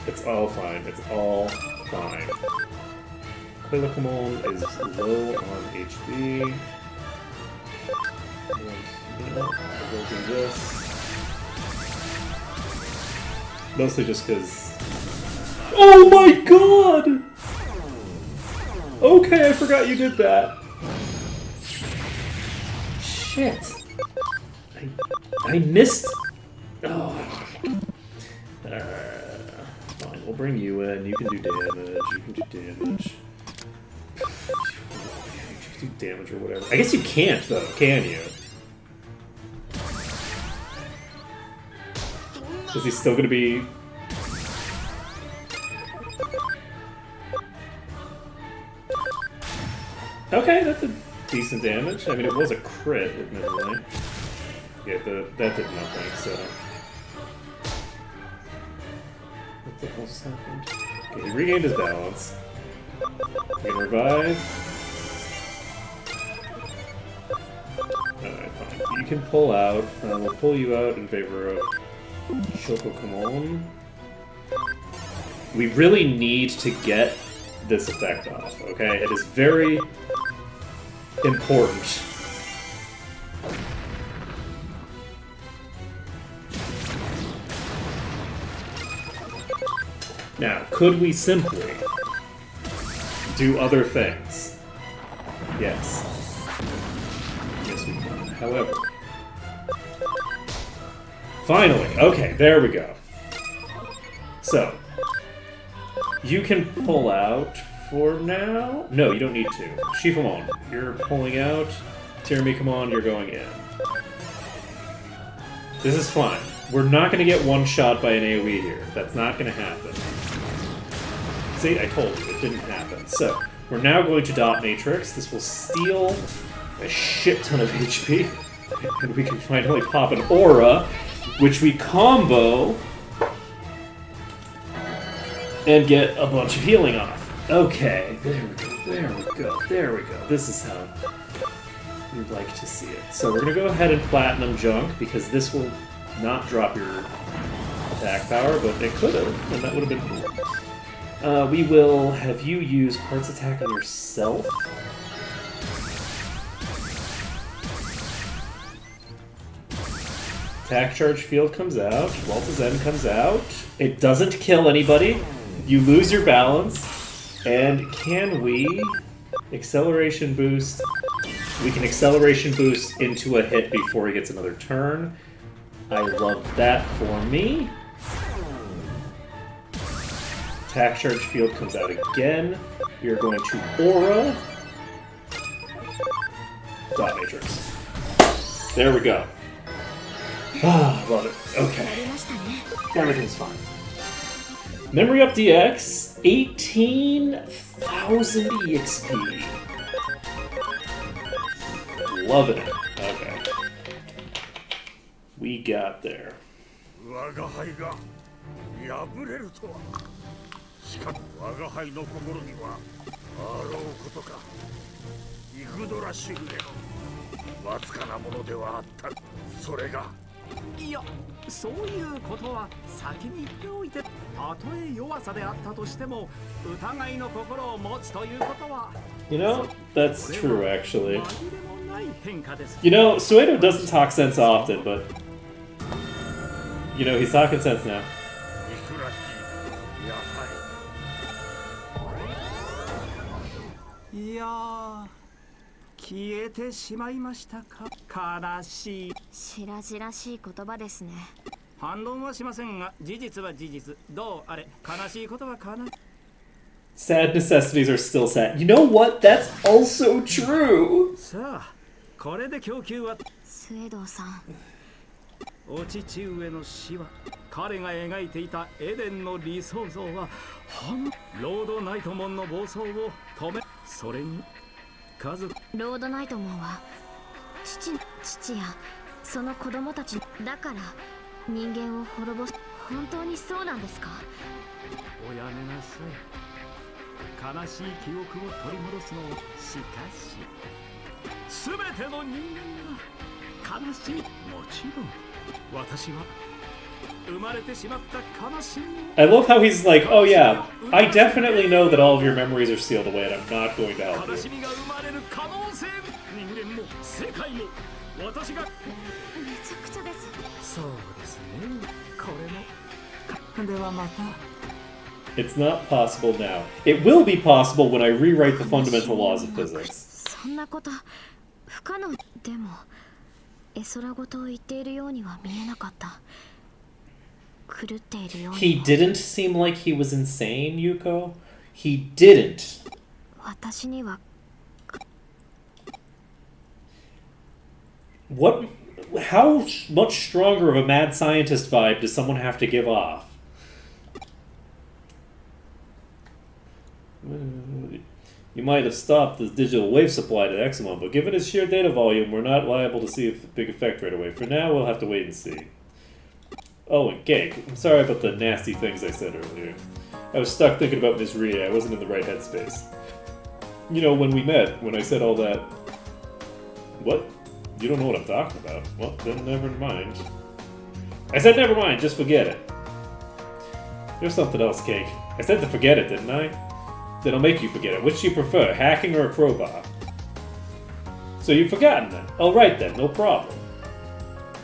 It's all fine. It's all fine. Quillicamon is low on HP. And, you know, we'll do this. Mostly just because... Oh my god! Okay, I forgot you did that. Shit. I missed. Oh. Fine, we'll bring you in. You can do damage. You can do damage. You can do damage or whatever. I guess you can't though, can you? Is he still gonna be? Okay, that's a decent damage. I mean, it was a crit, admittedly. Yeah, that did nothing, so... What the hell's happened? Okay, he regained his balance. We can revive. Alright, fine. You can pull out. We'll pull you out in favor of Shokokamon. We really need to get this effect off, okay? It is very important. Now, could we simply do other things? Yes. Yes, we can. However... Finally! Okay, there we go. So, you can pull out for now? No, you don't need to. Shifamon, you're pulling out. Tirami, come on, you're going in. This is fine. We're not going to get one shot by an AoE here. That's not going to happen. See, I told you, it didn't happen. So, we're now going to Dot Matrix. This will steal a shit ton of HP. And we can finally pop an Aura, which we combo and get a bunch of healing off. Okay, there we go, there we go, there we go. This is how we'd like to see it. So we're going to go ahead and Platinum Junk, because this will not drop your attack power, but it could have, and that would have been cool. We will have you use Heart's Attack on yourself. Attack Charge Field comes out, Walt's End comes out. It doesn't kill anybody. You lose your balance. And can we Acceleration Boost? We can Acceleration Boost into a hit before he gets another turn. I love that for me. Attack Charge Field comes out again. We are going to Aura. Dot Matrix. There we go. Ah, love it. Okay. Everything's fine. Memory Up DX, 18,000 EXP. Loving it. Okay. We got there. 我が輩が破れるとは。しかし我が輩の心にはあろうことか。イグドラシグレわずかなものではあった。それが。いや、そういうことは先に言っておいて、たとえ弱さであったとしても、疑いの心を持つということは。You know, that's true actually. 紛れもない変化です。You know, Suedo doesn't talk sense often, but you know, he's talking sense now. いくらしい、やはり。いやー、消えてしまいましたか。悲しい。白々しい言葉ですね。反論はしませんが、事実は事実。どうあれ、悲しいことは悲しい。 Sad necessities are still sad. You know what? That's also true. さあ、これで供給は。スエドウさん。お父上の死は、彼が描いていたエデンの理想像は、ロードナイトモンの暴走を止め、それに家族。ロードナイトモンは父やその子供たちだから人間を滅ぼす。本当にそうなんですか？おやめなさい。悲しい記憶を取り戻すのを。しかし全ての人間が悲しい。もちろん私は生まれてしまった悲しみ。 I love how he's like, oh yeah, I definitely know that all of your memories are sealed away and I'm not going to help 悲 you. しみが生まれる可能性。人間も世界も私が。めちゃくちゃです。そうですね。これも。ではまた。 It's not possible now. It will be possible when I rewrite the fundamental laws of physics. そんなこと不可能。でも絵空事を言っているようには見えなかった。狂っているように。 He didn't seem like he was insane, Yuko. He didn't. 私には。 What? How much stronger of a mad scientist vibe does someone have to give off? You might have stopped the digital wave supply to Examon, but given its sheer data volume, we're not liable to see a big effect right away. For now, we'll have to wait and see. Oh, and Gank, I'm sorry about the nasty things I said earlier. I was stuck thinking about Miss Ria. I wasn't in the right headspace. You know, when we met, when I said all that... What? You don't know what I'm talking about. Well, then never mind. I said never mind, just forget it. There's something else, Cake. I said to forget it, didn't I? Then I'll make you forget it. Which do you prefer, hacking or a crowbar? So you've forgotten then? Alright then, no problem.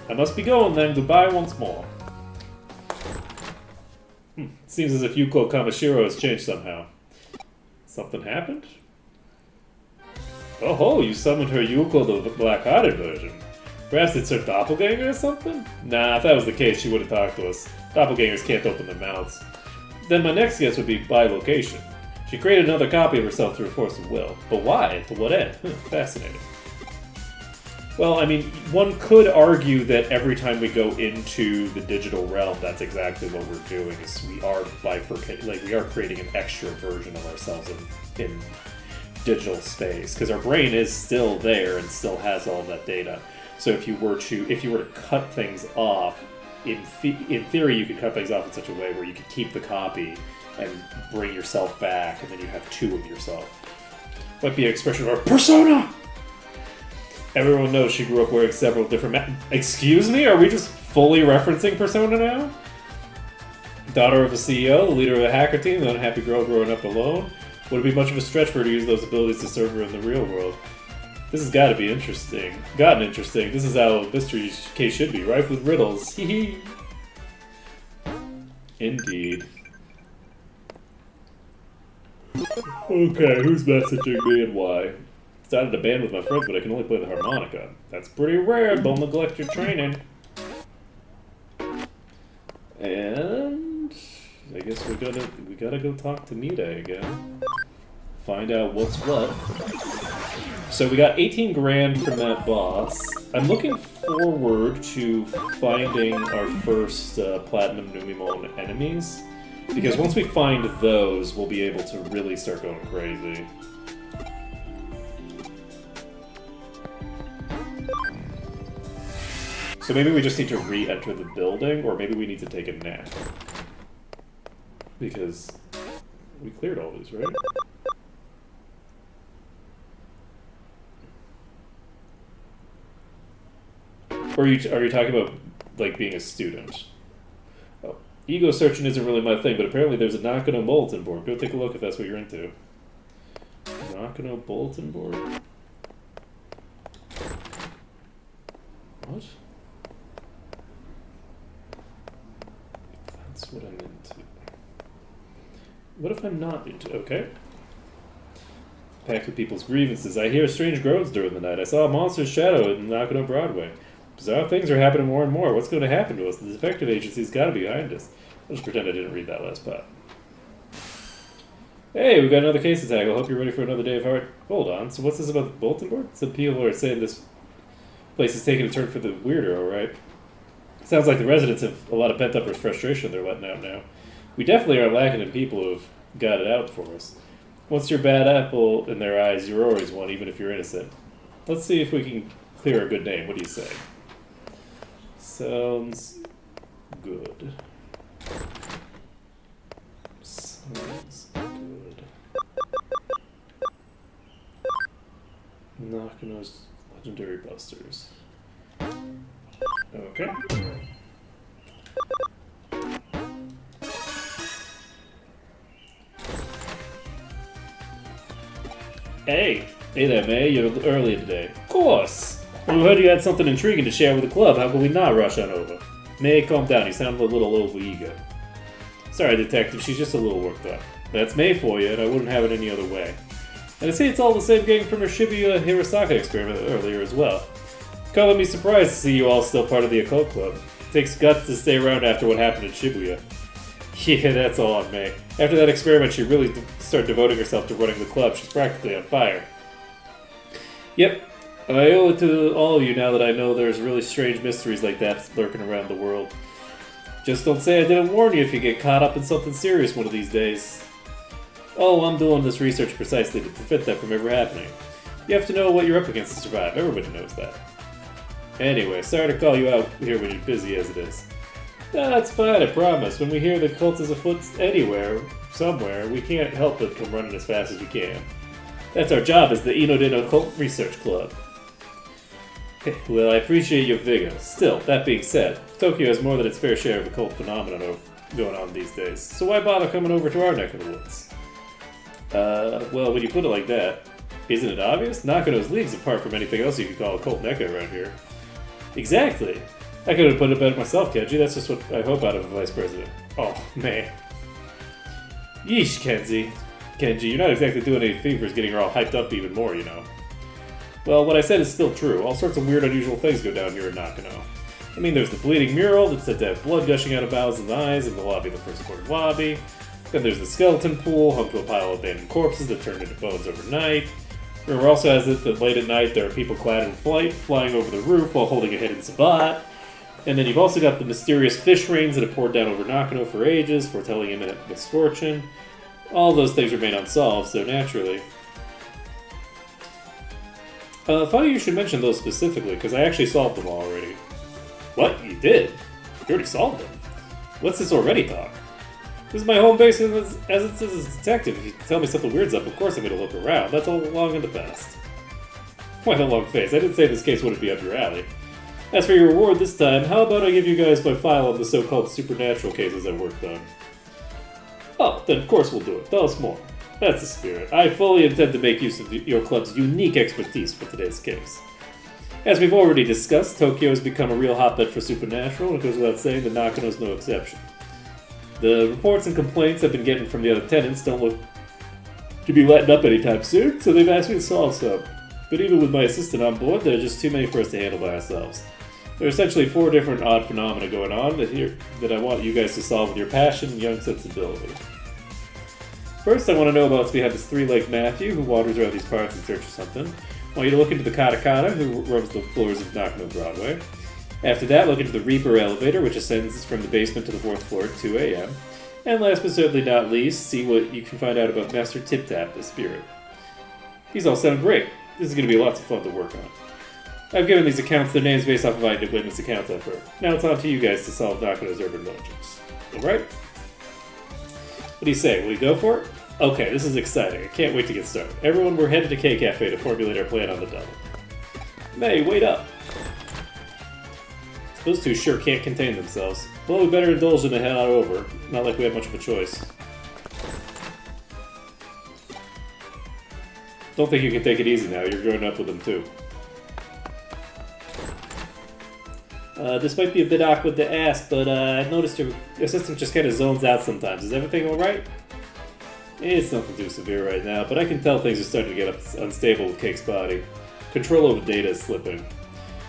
I must be going then. Goodbye once more. Seems as if Yuko Kamashiro has changed somehow. Something happened? Oh, you summoned her Yuko, the black-hearted version. Perhaps it's her doppelganger or something? Nah, if that was the case, she wouldn't talk to us. Doppelgangers can't open their mouths. Then my next guess would be by location. She created another copy of herself through force of will. But why? To what end? Fascinating. Well, I mean, one could argue that every time we go into the digital realm, that's exactly what we're doing. Is we are bifurcating, like we are creating an extra version of ourselves in digital space, because our brain is still there and still has all that data. So if you were to cut things off, in theory, you could cut things off in such a way where you could keep the copy and bring yourself back, and then you have two of yourself. Might be an expression of our persona. Everyone knows she grew up wearing several different Excuse me? Are we just fully referencing Persona now? Daughter of a CEO, the leader of a hacker team, the unhappy girl growing up alone. Would it be much of a stretch for her to use those abilities to serve her in the real world? This has got to be interesting. Gotten interesting. This is how a mystery case should be, rife with riddles. Hee hee. Indeed. Okay, who's messaging me and why? Started a band with my friends, but I can only play the harmonica. That's pretty rare. Don't neglect your training. And I guess we gotta go talk to Mide again. Find out what's what. So we got 18 grand from that boss. I'm looking forward to finding our first Platinum Numemon enemies, because once we find those, we'll be able to really start going crazy. So maybe we just need to re-enter the building, or maybe we need to take a nap. Because we cleared all these, right? Or are you talking about, like, being a student? Oh, ego searching isn't really my thing, but apparently there's a Nakano bulletin board. Go take a look if that's what you're into. Nakano bulletin board? What? That's what I'm into. What if I'm not into? Okay. Packed with people's grievances. I hear strange groans during the night. I saw a monster's shadow in Nakano Broadway. Bizarre things are happening more and more. What's going to happen to us? The detective agency's got to be behind us. I'll just pretend I didn't read that last part. Hey, we've got another case to tackle. Hope you're ready for another day of hard... Hold on. So what's this about the bulletin board? Some people are saying this place is taking a turn for the weirdo, right? Sounds like the residents have a lot of pent-up frustration they're letting out now. We definitely are lacking in people who have got it out for us. Once you're bad apple in their eyes, you're always one, even if you're innocent. Let's see if we can clear a good name. What do you say? Sounds good. Sounds good. Nakano's Legendary Busters. Okay. Hey there, May. You're early today. Of course. We heard you had something intriguing to share with the club. How can we not rush on over? May, calm down. You sound a little over-eager. Sorry, Detective. She's just a little worked up. That's May for you, and I wouldn't have it any other way. And I see it's all the same gang from her Shibuya Hirosaka experiment earlier as well. Calling me surprised to see you all still part of the occult club. Takes guts to stay around after what happened in Shibuya. Yeah, that's all on May. After that experiment, she really started devoting herself to running the club. She's practically on fire. Yep. I owe it to all of you now that I know there's really strange mysteries like that lurking around the world. Just don't say I didn't warn you if you get caught up in something serious one of these days. Oh, I'm doing this research precisely to prevent that from ever happening. You have to know what you're up against to survive. Everybody knows that. Anyway, sorry to call you out here when you're busy as it is. That's fine, I promise. When we hear the cult is afoot anywhere, somewhere, we can't help but come running as fast as we can. That's our job as the Inodin Occult Research Club. Well, I appreciate your vigor. Still, that being said, Tokyo has more than its fair share of occult phenomena going on these days, so why bother coming over to our neck of the woods? Well, when you put it like that, isn't it obvious? Nakano's leagues apart from anything else you could call occult NECA around here. Exactly! I could have put it better myself, Kenji. That's just what I hope out of a vice president. Oh, man. Yeesh, Kenji, you're not exactly doing any favors getting her all hyped up even more, you know. Well, what I said is still true. All sorts of weird, unusual things go down here in Nakano. I mean, there's the bleeding mural that's said to have blood gushing out of mouths and eyes in the lobby of the first floor lobby. Then there's the skeleton pool, home to a pile of abandoned corpses that turned into bones overnight. Rumor also has it that late at night there are people clad in flight, flying over the roof while holding a hidden sabbat. And then you've also got the mysterious fish rains that have poured down over Nakano for ages, foretelling imminent misfortune. All those things remain unsolved, so naturally. Funny you should mention those specifically, because I actually solved them already. What? You did? You already solved them? What's this already talk? This is my home base as it says as a detective. If you tell me something weird's up, of course I'm going to look around. That's all long in the past. Quite a long face. I didn't say this case wouldn't be up your alley. As for your reward this time, how about I give you guys my file on the so-called supernatural cases I worked on? Oh, then of course we'll do it. Tell us more. That's the spirit. I fully intend to make use of your club's unique expertise for today's case. As we've already discussed, Tokyo has become a real hotbed for supernatural, and it goes without saying that Nakano's no exception. The reports and complaints I've been getting from the other tenants don't look to be letting up anytime soon, so they've asked me to solve some. But even with my assistant on board, there are just too many for us to handle by ourselves. There are essentially 4 different odd phenomena going on that I want you guys to solve with your passion and young sensibility. First, I want to know about what's behind this 3-legged Matthew, who wanders around these parts in search of something. I want you to look into the Katakana, who roams the floors of Nakano Broadway. After that, look into the Reaper elevator, which ascends from the basement to the 4th floor at 2 a.m. And last but certainly not least, see what you can find out about Master Tip Tap, the spirit. These all sound great. This is going to be lots of fun to work on. I've given these accounts their names based off of eyewitness accounts I've heard. Now it's on to you guys to solve Nakano's urban legends. Alright? What do you say? Will we go for it? Okay, this is exciting. I can't wait to get started. Everyone, we're headed to K-Cafe to formulate our plan on the double. May, wait up! Those two sure can't contain themselves. Well, we better indulge and head on over. Not like we have much of a choice. Don't think you can take it easy now. You're growing up with them too. This might be a bit awkward to ask, but I've noticed your assistant just kind of zones out sometimes. Is everything alright? It's nothing too severe right now, but I can tell things are starting to get unstable with Cake's body. Control over data is slipping.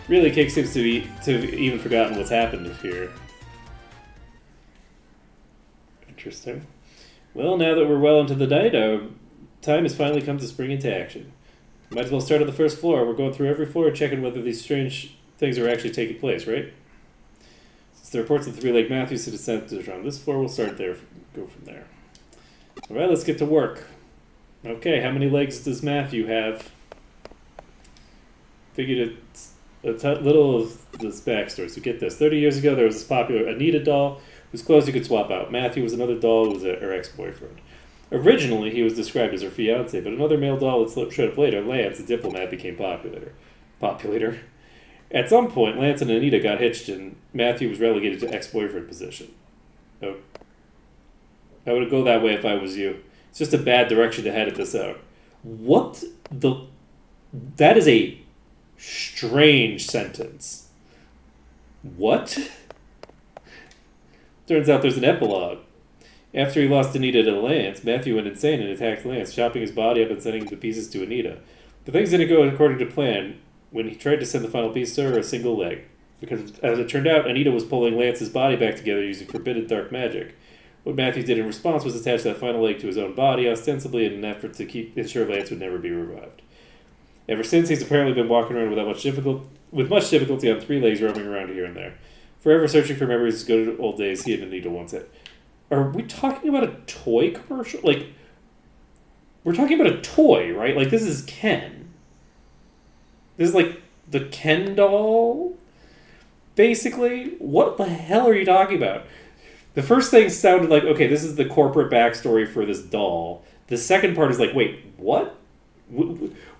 Really, Cake seems to have even forgotten what's happened here. Interesting. Well, now that we're well into the night, our time has finally come to spring into action. Might as well start on the first floor. We're going through every floor and checking whether these strange things are actually taking place, right? Since the reports of the 3-legged Matthews to descent around this floor, we'll start there. Go from there. Alright, let's get to work. Okay, how many legs does Matthew have? Figured little of this backstory. So get this. 30 years ago, there was this popular Anita doll whose clothes you could swap out. Matthew was another doll who was her ex-boyfriend. Originally, he was described as her fiancé, but another male doll that showed up later, Lance, a diplomat, became popular. At some point, Lance and Anita got hitched, and Matthew was relegated to ex-boyfriend position. Oh. I would go that way if I was you. It's just a bad direction to head this out. What the... That is a strange sentence. What? Turns out there's an epilogue. After he lost Anita to Lance, Matthew went insane and attacked Lance, chopping his body up and sending the pieces to Anita. But things didn't go according to plan when he tried to send the final piece to her, a single leg. Because, as it turned out, Anita was pulling Lance's body back together using forbidden dark magic. What Matthew did in response was attach that final leg to his own body, ostensibly in an effort to ensure Lance would never be revived. Ever since, he's apparently been walking around with much difficulty on 3 legs, roaming around here and there. Forever searching for memories of good old days he and Anita once had. Are we talking about a toy commercial? Like, we're talking about a toy, right? Like, this is Ken. This is like the Ken doll, basically. What the hell are you talking about? The first thing sounded like, okay, this is the corporate backstory for this doll. The second part is like, wait, what?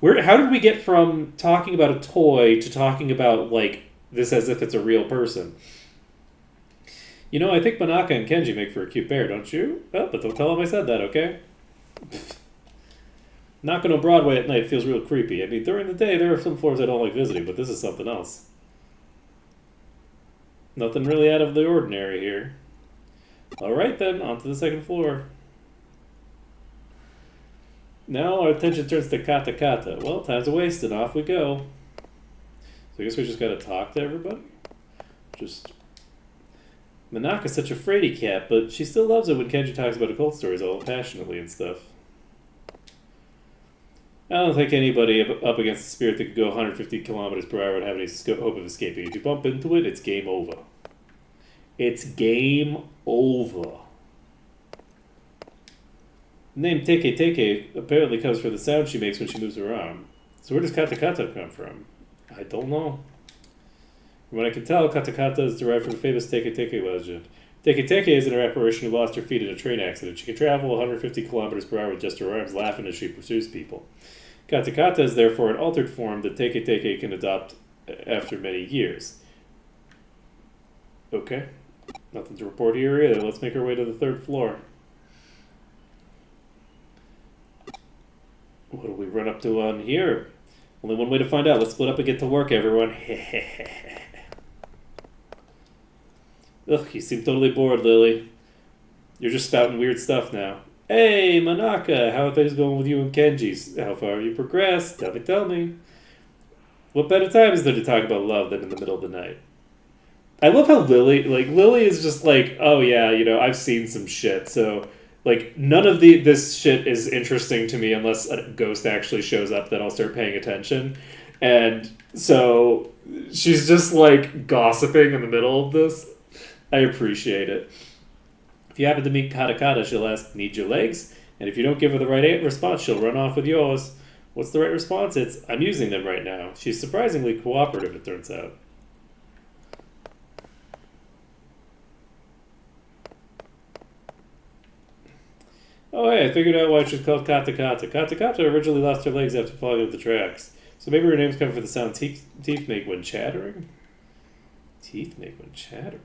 Where? How did we get from talking about a toy to talking about, like, this as if it's a real person? You know, I think Manaka and Kenji make for a cute pair, don't you? Oh, but don't tell them I said that, okay? Nakano Broadway at night feels real creepy. I mean, during the day, there are some floors I don't like visiting, but this is something else. Nothing really out of the ordinary here. Alright then, on to the second floor. Now our attention turns to Kata Kata. Well, time's a wasted. Off we go. So I guess we just gotta talk to everybody? Just... Manaka's such a fraidy cat, but she still loves it when Kenji talks about occult stories all passionately and stuff. I don't think anybody up against the spirit that could go 150 kilometers per hour would have any hope of escaping. If you bump into it, it's game over. It's game over. The name Teke Teke apparently comes from the sound she makes when she moves her arm. So where does Kata Kata come from? I don't know. From what I can tell, Kata Kata is derived from the famous Teke Teke legend. Teke Teke is an apparition who lost her feet in a train accident. She can travel 150 kilometers per hour with just her arms, laughing as she pursues people. Kata Kata is therefore an altered form that Teke Teke can adopt after many years. Okay. Nothing to report here either. Let's make our way to the 3rd floor. What do we run up to on here? Only one way to find out. Let's split up and get to work, everyone. Ugh, you seem totally bored, Lily. You're just spouting weird stuff now. Hey, Manaka, how are things going with you and Kenji's? How far have you progressed? Tell me. What better time is there to talk about love than in the middle of the night? I love how Lily is just like, oh yeah, you know, I've seen some shit, so, like, none of this shit is interesting to me unless a ghost actually shows up, then I'll start paying attention. And so, she's just, like, gossiping in the middle of this. I appreciate it. If you happen to meet Kata Kata, she'll ask, need your legs? And if you don't give her the right response, she'll run off with yours. What's the right response? It's, I'm using them right now. She's surprisingly cooperative, it turns out. Oh hey, I figured out why she's called Kata Kata. Kata Kata originally lost her legs after falling off the tracks. So maybe her name's coming from the sound teeth make when chattering? Teeth make when chattering?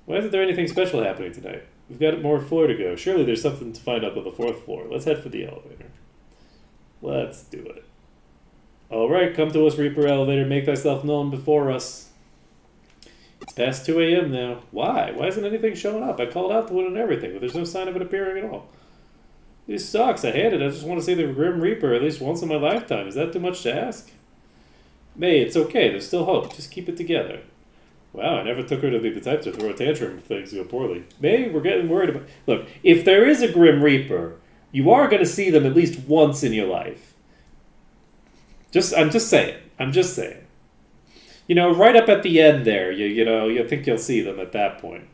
Why isn't there anything special happening tonight? We've got more floor to go. Surely there's something to find out on the 4th floor. Let's head for the elevator. Let's do it. Alright, come to us, Reaper Elevator. Make thyself known before us. It's past 2 a.m. now. Why? Why isn't anything showing up? I called out the one and everything, but there's no sign of it appearing at all. This sucks. I hate it. I just want to see the Grim Reaper at least once in my lifetime. Is that too much to ask? May, it's okay. There's still hope. Just keep it together. Wow, I never took her to be the type to throw a tantrum if things go poorly. May, we're getting worried about... Look, if there is a Grim Reaper, you are going to see them at least once in your life. I'm just saying. You know, right up at the end there, you think you'll see them at that point.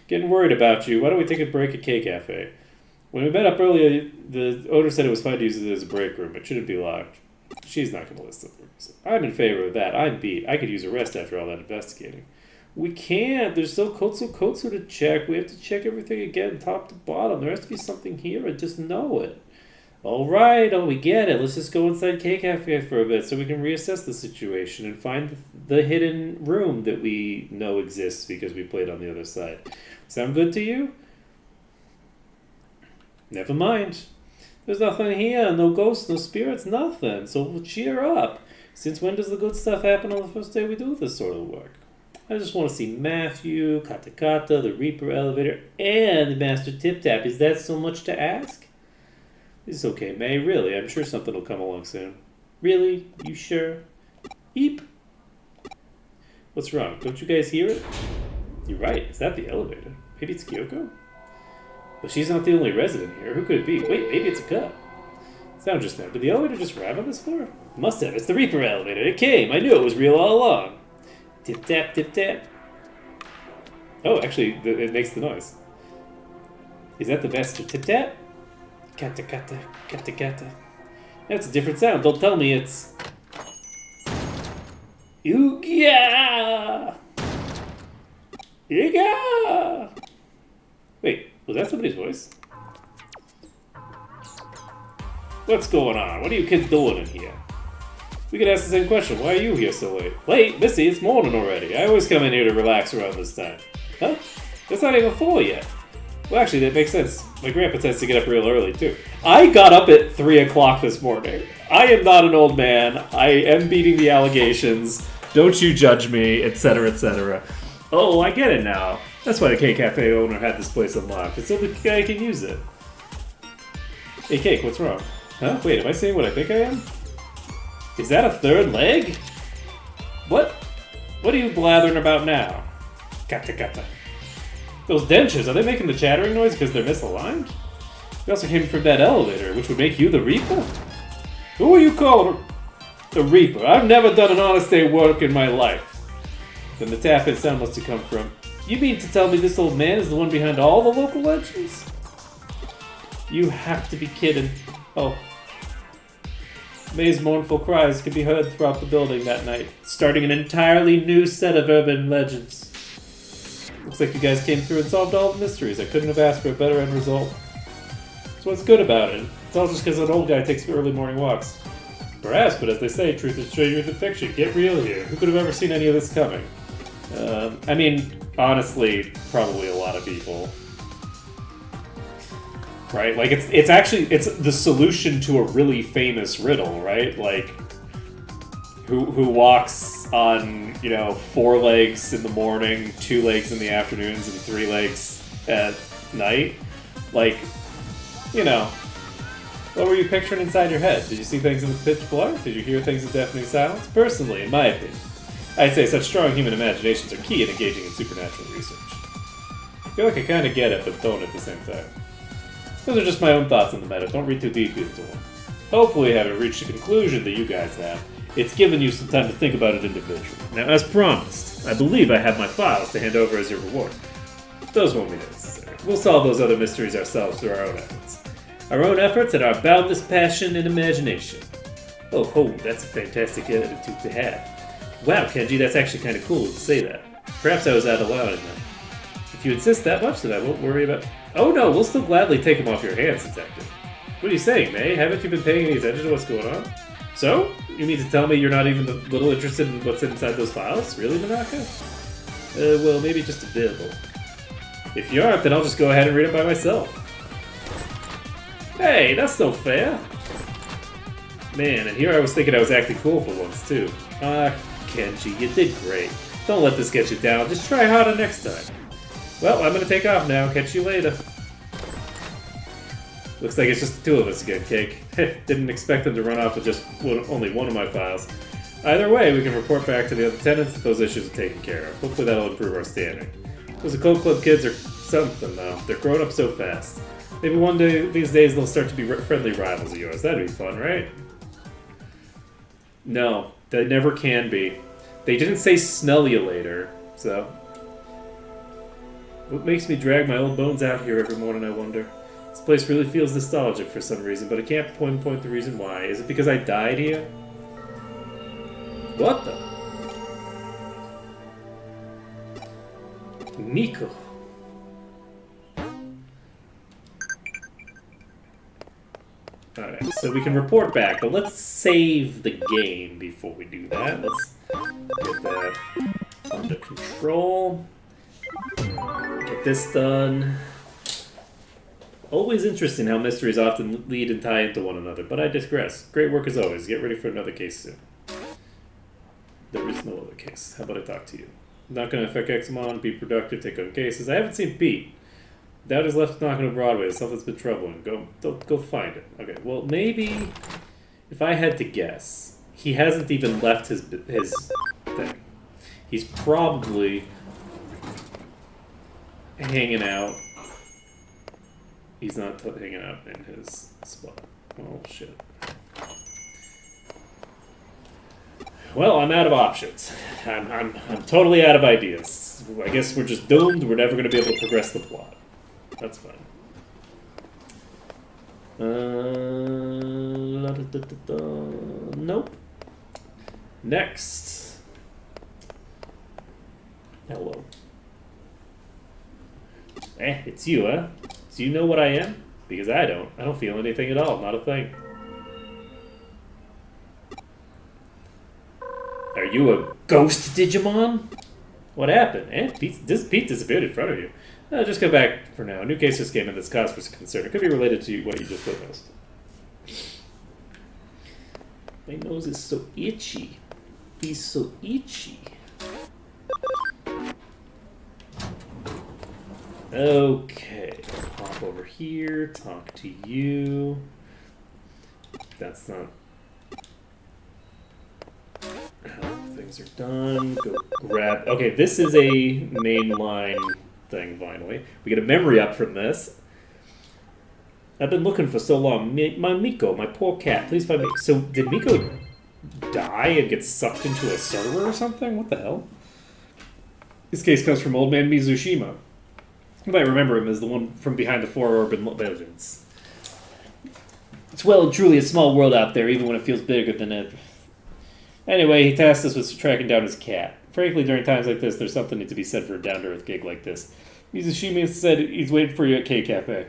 Getting worried about you. Why don't we take a break at K-Cafe? When we met up earlier, the owner said it was fine to use it as a break room. It shouldn't be locked. She's not going to listen to me. I'm in favor of that. I'm beat. I could use a rest after all that investigating. We can't. There's still Kotsu to check. We have to check everything again, top to bottom. There has to be something here. I just know it. All right. Oh, we get it. Let's just go inside K-Cafe for a bit so we can reassess the situation and find the hidden room that we know exists because we played on the other side. Sound good to you? Never mind. There's nothing here. No ghosts, no spirits, nothing. So cheer up. Since when does the good stuff happen on the first day we do this sort of work? I just want to see Matthew, Kata Kata, the Reaper Elevator, and Master Tip Tap. Is that so much to ask? It's okay, May. Really, I'm sure something will come along soon. Really? You sure? Eep. What's wrong? Don't you guys hear it? You're right. Is that the elevator? Maybe it's Kyoko? But she's not the only resident here. Who could it be? Wait, maybe it's a cut. Sound just now. Did the elevator just arrive on this floor? Must have. It's the Reaper Elevator. It came. I knew it was real all along. Tip tap, tip tap. Oh, actually, it makes the noise. Is that the Master Tip Tap? Kata kata, kata kata. That's a different sound. Don't tell me it's... Ooga! Iga! Wait, was that somebody's voice? What's going on? What are you kids doing in here? We could ask the same question. Why are you here so late? Late? Missy, it's morning already. I always come in here to relax around this time. Huh? It's not even 4 yet. Well, actually, that makes sense. My grandpa tends to get up real early, too. I got up at 3 o'clock this morning. I am not an old man. I am beating the allegations. Don't you judge me, etc., etc. Oh, I get it now. That's why the K-Cafe owner had this place unlocked. It's so the guy can use it. Hey, Cake, what's wrong? Huh? Wait, am I saying what I think I am? Is that a third leg? What? What are you blathering about now? Kata. Those dentures, are they making the chattering noise because they're misaligned? We also came from that elevator, which would make you the Reaper? Who are you called the Reaper? I've never done an honest day's work in my life. Then the tap-in sound must have come from... You mean to tell me this old man is the one behind all the local legends? You have to be kidding. Oh. May's mournful cries could be heard throughout the building that night, starting an entirely new set of urban legends. Looks like you guys came through and solved all the mysteries. I couldn't have asked for a better end result. So what's good about it? It's all just because an old guy takes early morning walks. Perhaps, but as they say, truth is stranger than fiction. Get real here. Who could have ever seen any of this coming? I mean, honestly, probably a lot of people. Right? Like, it's actually the solution to a really famous riddle, right? Like, who walks on, 4 legs in the morning, 2 legs in the afternoons, and 3 legs at night? Like, what were you picturing inside your head? Did you see things in the pitch black? Did you hear things in deafening silence? Personally, in my opinion, I'd say such strong human imaginations are key in engaging in supernatural research. I feel like I kind of get it, but don't at the same time. Those are just my own thoughts on the matter. Don't read too deep into them. Hopefully, having reached a conclusion that you guys have, it's given you some time to think about it individually. Now, as promised, I believe I have my files to hand over as your reward. Those won't be necessary. We'll solve those other mysteries ourselves through our own efforts. Our own efforts and our boundless passion and imagination. Oh, that's a fantastic attitude to have. Wow, Kenji, that's actually kind of cool to say that. Perhaps I was out of line in that. If you insist that much, then I won't worry about... Oh no, we'll still gladly take him off your hands, Detective. What are you saying, May? Haven't you been paying any attention to what's going on? So? You mean to tell me you're not even a little interested in what's inside those files? Really, Monaka? Well, maybe just a bit. If you aren't, then I'll just go ahead and read it by myself. Hey, that's no fair. Man, and here I was thinking I was acting cool for once, too. Kenji, you did great. Don't let this get you down. Just try harder next time. Well, I'm gonna take off now. Catch you later. Looks like it's just the two of us again, Cake. Didn't expect them to run off with just only one of my files. Either way, we can report back to the other tenants that those issues are taken care of. Hopefully that'll improve our standing. Those Occult Club kids are something, though. They're growing up so fast. Maybe one day, these days, they'll start to be friendly rivals of yours. That'd be fun, right? No, they never can be. They didn't say smell you later, so... What makes me drag my old bones out here every morning, I wonder? This place really feels nostalgic for some reason, but I can't pinpoint the reason why. Is it because I died here? What the? Nico. Alright, so we can report back, but let's save the game before we do that. Let's get that under control. Get this done. Always interesting how mysteries often lead and tie into one another, but I digress. Great work as always. Get ready for another case soon. There is no other case. How about I talk to you? Not going to affect Examon, be productive, take on cases. I haven't seen Pete. Doubt is left knocking on Broadway. Something's been troubling. Go find it. Okay, well, maybe if I had to guess, he hasn't even left his thing. He's probably hanging out. He's not hanging out in his spot. Oh, shit. Well, I'm out of options. I'm totally out of ideas. I guess we're just doomed. We're never going to be able to progress the plot. That's fine. Nope. Next. Hello. It's you, huh? Do you know what I am? Because I don't. I don't feel anything at all. Not a thing. Are you a ghost Digimon? What happened? Pete disappeared in front of you. Just come back for now. A new case just came in that's cause for concern. It could be related to what you just witnessed. My nose is so itchy. He's so itchy. Okay, pop over here, talk to you. That's not how things are done. Go grab. Okay, this is a mainline thing, finally. We get a memory up from this. I've been looking for so long. My Miko, my poor cat, please find me. So, did Miko die and get sucked into a server or something? What the hell? This case comes from Old Man Mizushima. You might remember him as the one from behind the four urban legends. It's well and truly a small world out there, even when it feels bigger than ever. Anyway, he tasked us with tracking down his cat. Frankly, during times like this, there's something to be said for a down-to-earth gig like this. Mizushima said he's waiting for you at K Cafe.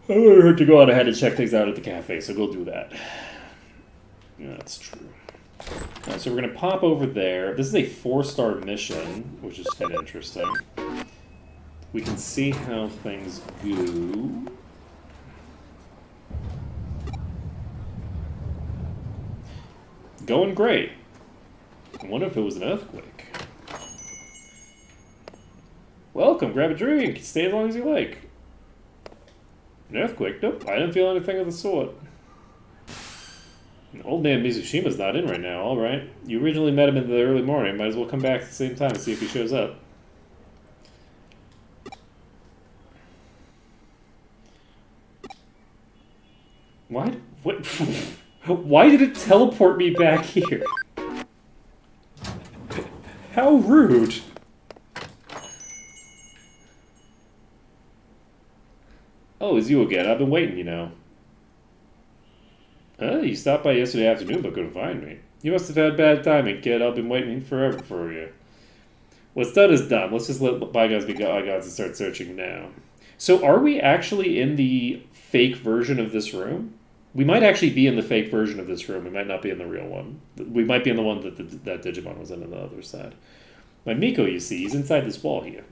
I would hurt to go out ahead and check things out at the cafe, so go do that. Yeah, that's true. So we're going to pop over there. This is a 4-star mission, which is kind of interesting. We can see how things go. Going great. I wonder if it was an earthquake. Welcome, grab a drink. Stay as long as you like. An earthquake? Nope, I didn't feel anything of the sort. Old man Mizushima's not in right now, alright. You originally met him in the early morning. Might as well come back at the same time and see if he shows up. Why? What? Why did it teleport me back here? How rude. Oh, it's you again. I've been waiting, you know. You stopped by yesterday afternoon but couldn't find me. You must have had bad timing, kid. I've been waiting forever for you. What's done is done. Let's just let bygones be bygones and start searching now. So are we actually in the fake version of this room? We might actually be in the fake version of this room. We might not be in the real one. We might be in the one that that Digimon was in on the other side. My Miko, you see, he's inside this wall here.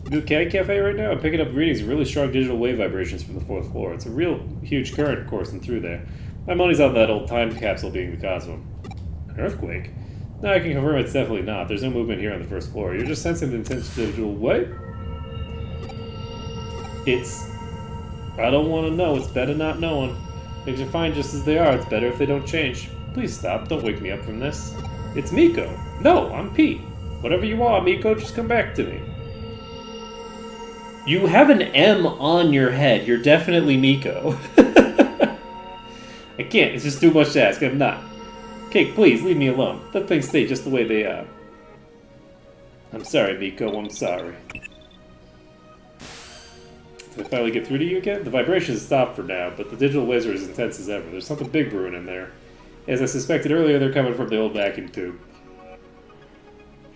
The Cat Cafe right now, I'm picking up readings of really strong digital wave vibrations from the 4th floor. It's a real huge current coursing through there. My money's on that old time capsule being the cause of them. An earthquake? No, I can confirm it's definitely not. There's no movement here on the 1st floor. You're just sensing the intense digital what? It's... I don't want to know. It's better not knowing. Things are fine just as they are. It's better if they don't change. Please stop. Don't wake me up from this. It's Miko. No, I'm Pete. Whatever you are, Miko, just come back to me. You have an M on your head. You're definitely Miko. I can't. It's just too much to ask. I'm not. Cake, please, leave me alone. Let things stay just the way they are. I'm sorry, Miko. I'm sorry. Did I finally get through to you again? The vibrations stopped for now, but the digital waves are as intense as ever. There's something big brewing in there. As I suspected earlier, they're coming from the old vacuum tube.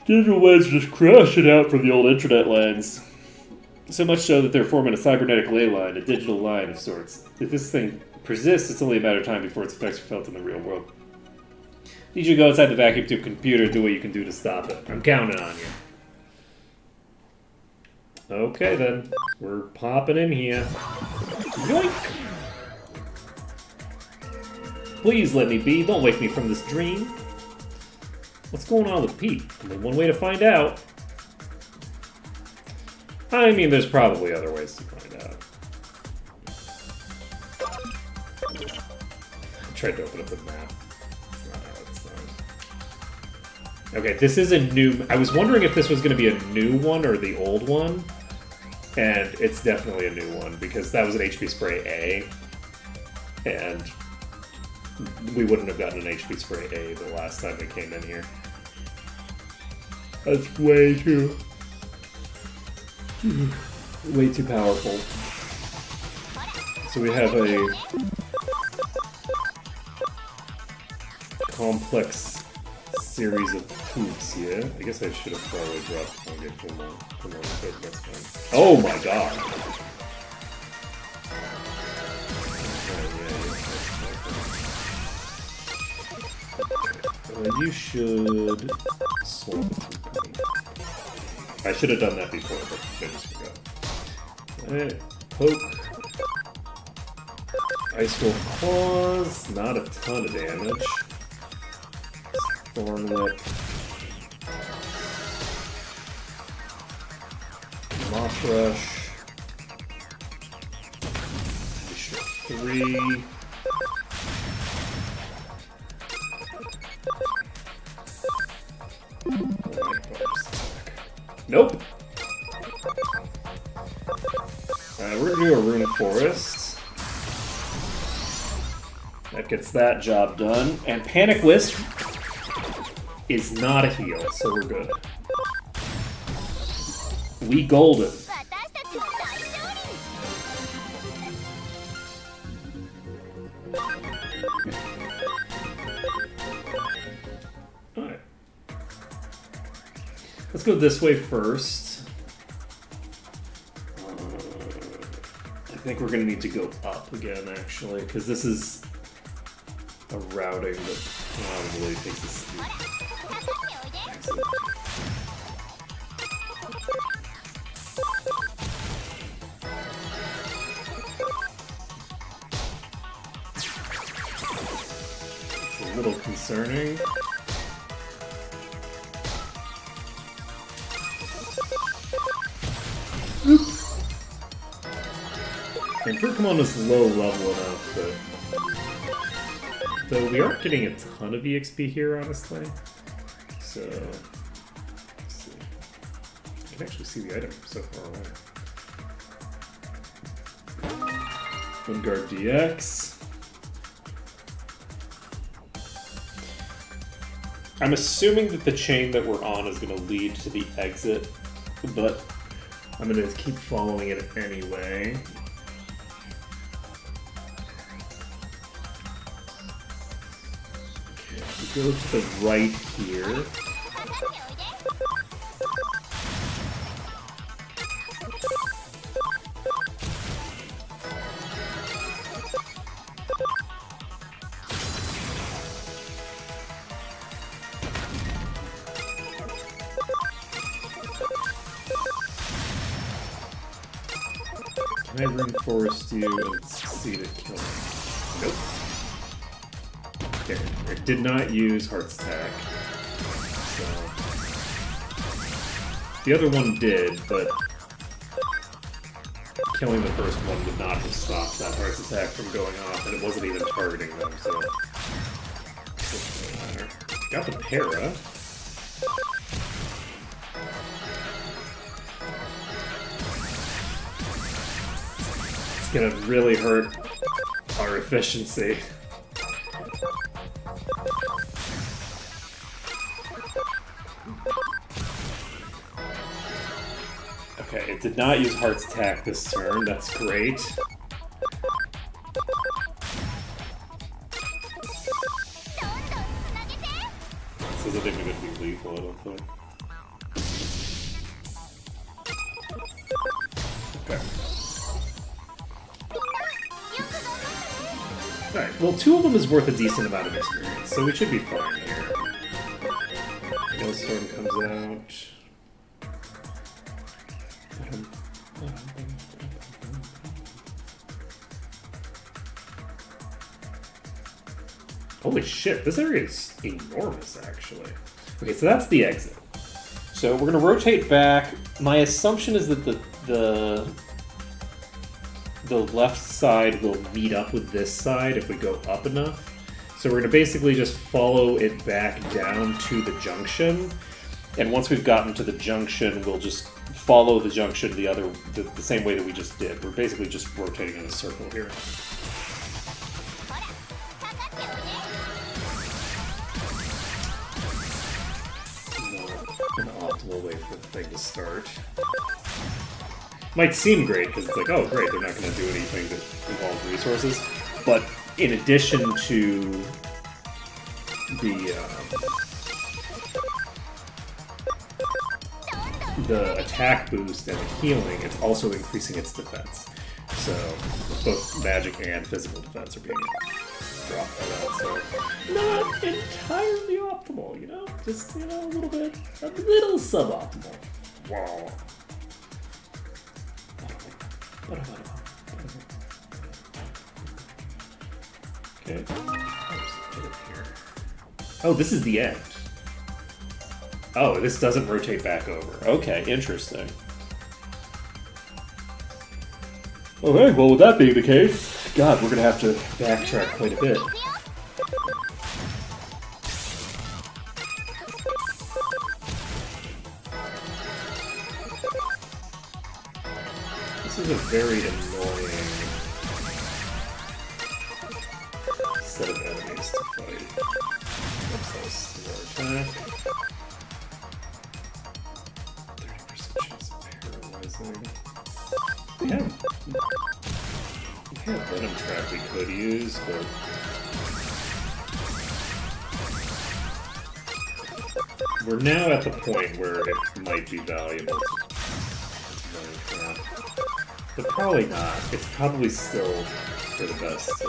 Digital waves are just crashing out from the old intranet lines. So much so that they're forming a cybernetic ley line, a digital line of sorts. If this thing persists, it's only a matter of time before its effects are felt in the real world. Need you to go inside the vacuum tube computer and do what you can do to stop it. I'm counting on you. Okay then, we're popping in here. Yoink! Please let me be, don't wake me from this dream. What's going on with Pete? Only one way to find out. I mean, there's probably other ways to find out. I tried to open up the map. That's not how it sounds. Okay, this is a new... I was wondering if this was going to be a new one or the old one. And it's definitely a new one, because that was an HP Spray A. And we wouldn't have gotten an HP Spray A the last time it came in here. That's way too powerful. So we have a complex series of poops here. I guess I should have probably dropped. I'll get two more. That's fine. Oh my god! You should swap. I should have done that before, but I just forgot. Alright, poke. Ice Wolf Claws, not a ton of damage. Thorn Whip. Moth Rush. 3. Nope. We're gonna do a Rune Forest. That gets that job done. And Panic Wisp is not a heal, so we're good. We golden. Alright. Let's go this way first. I think we're going to need to go up again, actually, because this is a routing that probably takes us. It's a little concerning. And Pokemon is low level enough that... Though we aren't getting a ton of EXP here, honestly. So... Let's see. I can actually see the item so far away. Vanguard DX. I'm assuming that the chain that we're on is going to lead to the exit, but I'm going to keep following it anyway. Go to the right here. Can I Rune Forest you and succeed at killing? Nope. Okay, it did not use Heart's Attack. So. The other one did, but killing the first one would not have stopped that Heart's Attack from going off, and it wasn't even targeting them, so. Doesn't matter. Got the Para. It's gonna really hurt our efficiency. Okay, it did not use Heart's Attack this turn, that's great. This isn't even going to be lethal, I don't think. Okay. Alright, well, 2 of them is worth a decent amount of experience, so we should be fine here. Hailstorm comes out. Holy shit, this area is enormous, actually. Okay, so that's the exit. So we're going to rotate back. My assumption is that the left side will meet up with this side if we go up enough. So we're going to basically just follow it back down to the junction. And once we've gotten to the junction, we'll just follow the junction the same way that we just did. We're basically just rotating in a circle here. Not an optimal way for the thing to start. Might seem great because it's like, oh great, they're not going to do anything that involves resources. But in addition to the attack boost and the healing, it's also increasing its defense. So both magic and physical defense are being dropped by that. So not entirely optimal, you know? Just, you know, a little suboptimal. Wow. Okay. Oh, this is the end. Oh, this doesn't rotate back over. Okay, interesting. Okay, well, with that being the case, God, we're gonna have to backtrack quite a bit. This is a very annoying set of enemies to fight. Oops, that was slow attack. 30% chance of paralyzing. We have Venom Trap we could use, but we're now at the point where it might be valuable to Venom Trap. But probably not. It's probably still for the best to...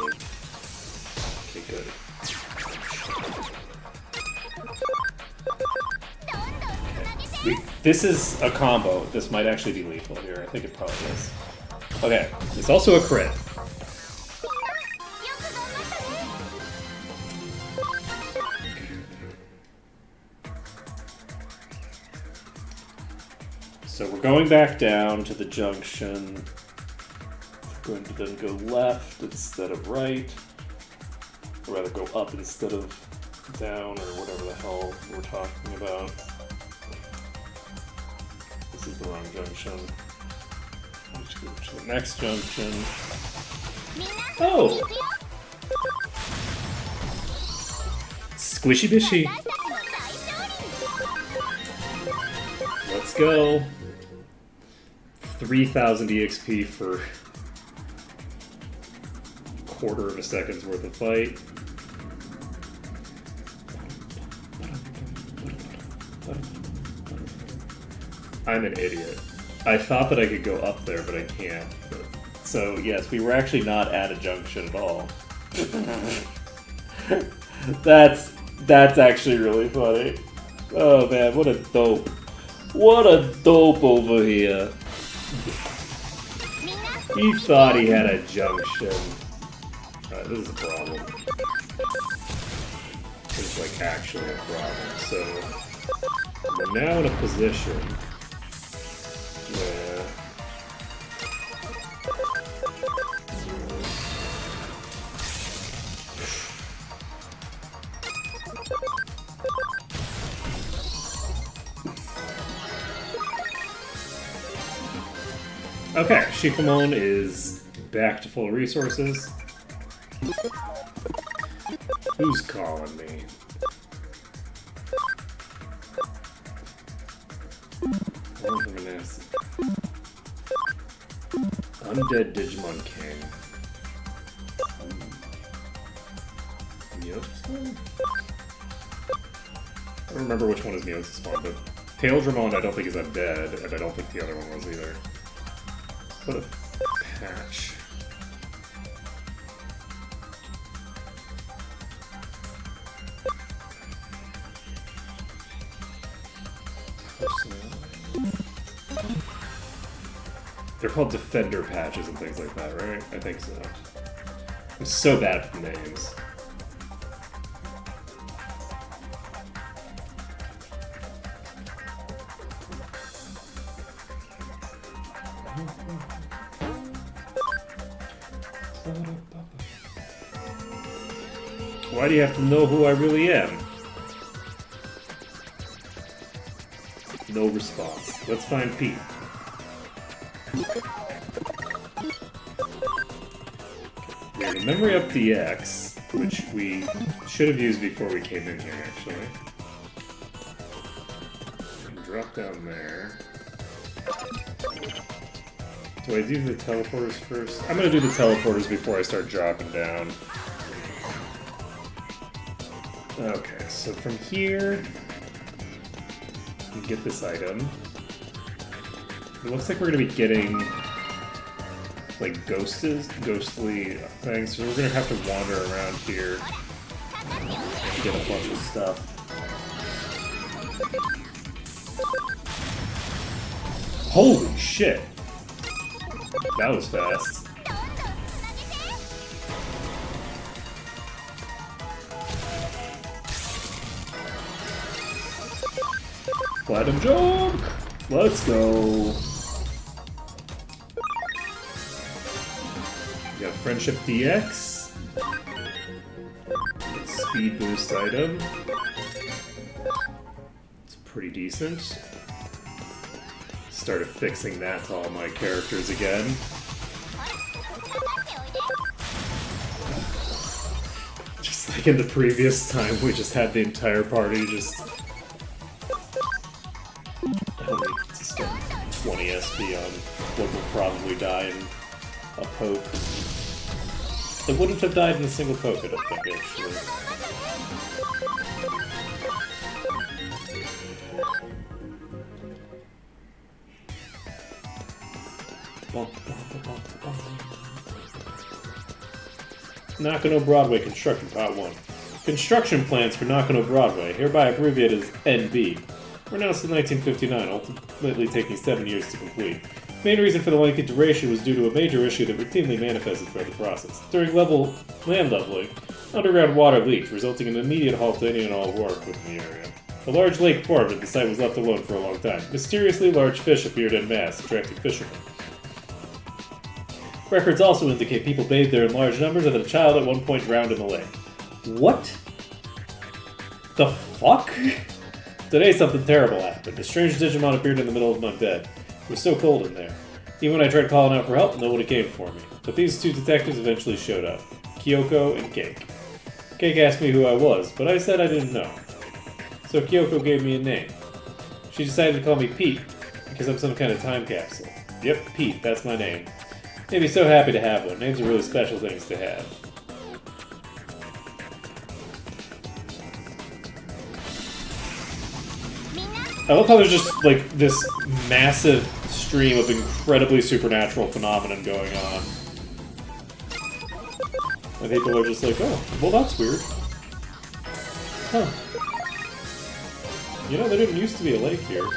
Okay, good. This is a combo. This might actually be lethal here. I think it probably is. Okay, it's also a crit. So we're going back down to the junction. We're going to then go left instead of right. Or rather go up instead of down, or whatever the hell we're talking about. This is the wrong junction. Let's go to the next junction. Oh! Squishy Bishy! Let's go! 3,000 EXP for a quarter of a second's worth of fight. I'm an idiot. I thought that I could go up there, but I can't. So, yes, we were actually not at a junction at all. That's actually really funny. Oh man, what a dope. What a dope over here. He thought he had a junction. This is a problem. It's like actually a problem. So, we're now in a position where okay, Shifamon is back to full resources. Who's calling me? Undead Digimon King. Miyoshi? I don't remember which one is Miyoshi spawn, but Paildramon I don't think is undead, and I don't think the other one was either. What a patch. They're called Defender patches and things like that, right? I think so. I'm so bad at the names. Why do you have to know who I really am? No response. Let's find Pete. We have a Memory Up DX, which we should have used before we came in here, actually. And drop down there. Do I do the teleporters first? I'm gonna do the teleporters before I start dropping down. Okay, so from here, we get this item. It looks like we're gonna be getting like ghostly things, so we're gonna have to wander around here and get a bunch of stuff. Holy shit! That was fast. Platinum jump! Let's go! Friendship DX. Speed boost item. It's pretty decent. Started fixing that to all my characters again. Just like in the previous time, we just had the entire party just... I don't need to spend 20 SP on what will probably die in a poke. It wouldn't have died in a single poke, I don't think, actually. Nakano Broadway Construction Part 1. Construction plans for Nakano Broadway, hereby abbreviated as NB, were announced in 1959, ultimately taking 7 years to complete. The main reason for the lengthy duration was due to a major issue that routinely manifested throughout the process. During land leveling, underground water leaked, resulting in an immediate halt to any and all work within the area. A large lake formed and the site was left alone for a long time. Mysteriously, large fish appeared en masse, attracting fishermen. Records also indicate people bathed there in large numbers and that a child at one point drowned in the lake. What? The fuck? Today something terrible happened. A strange Digimon appeared in the middle of my bed. It was so cold in there. Even when I tried calling out for help, nobody came for me. But these two detectives eventually showed up. Kyoko and Cake. Cake asked me who I was, but I said I didn't know. So Kyoko gave me a name. She decided to call me Pete, because I'm some kind of time capsule. Yep, Pete, that's my name. Made me so happy to have one. Names are really special things to have. I love how there's just, like, this massive stream of incredibly supernatural phenomenon going on. And people are just like, oh, well that's weird. Huh. You know, there didn't used to be a lake here.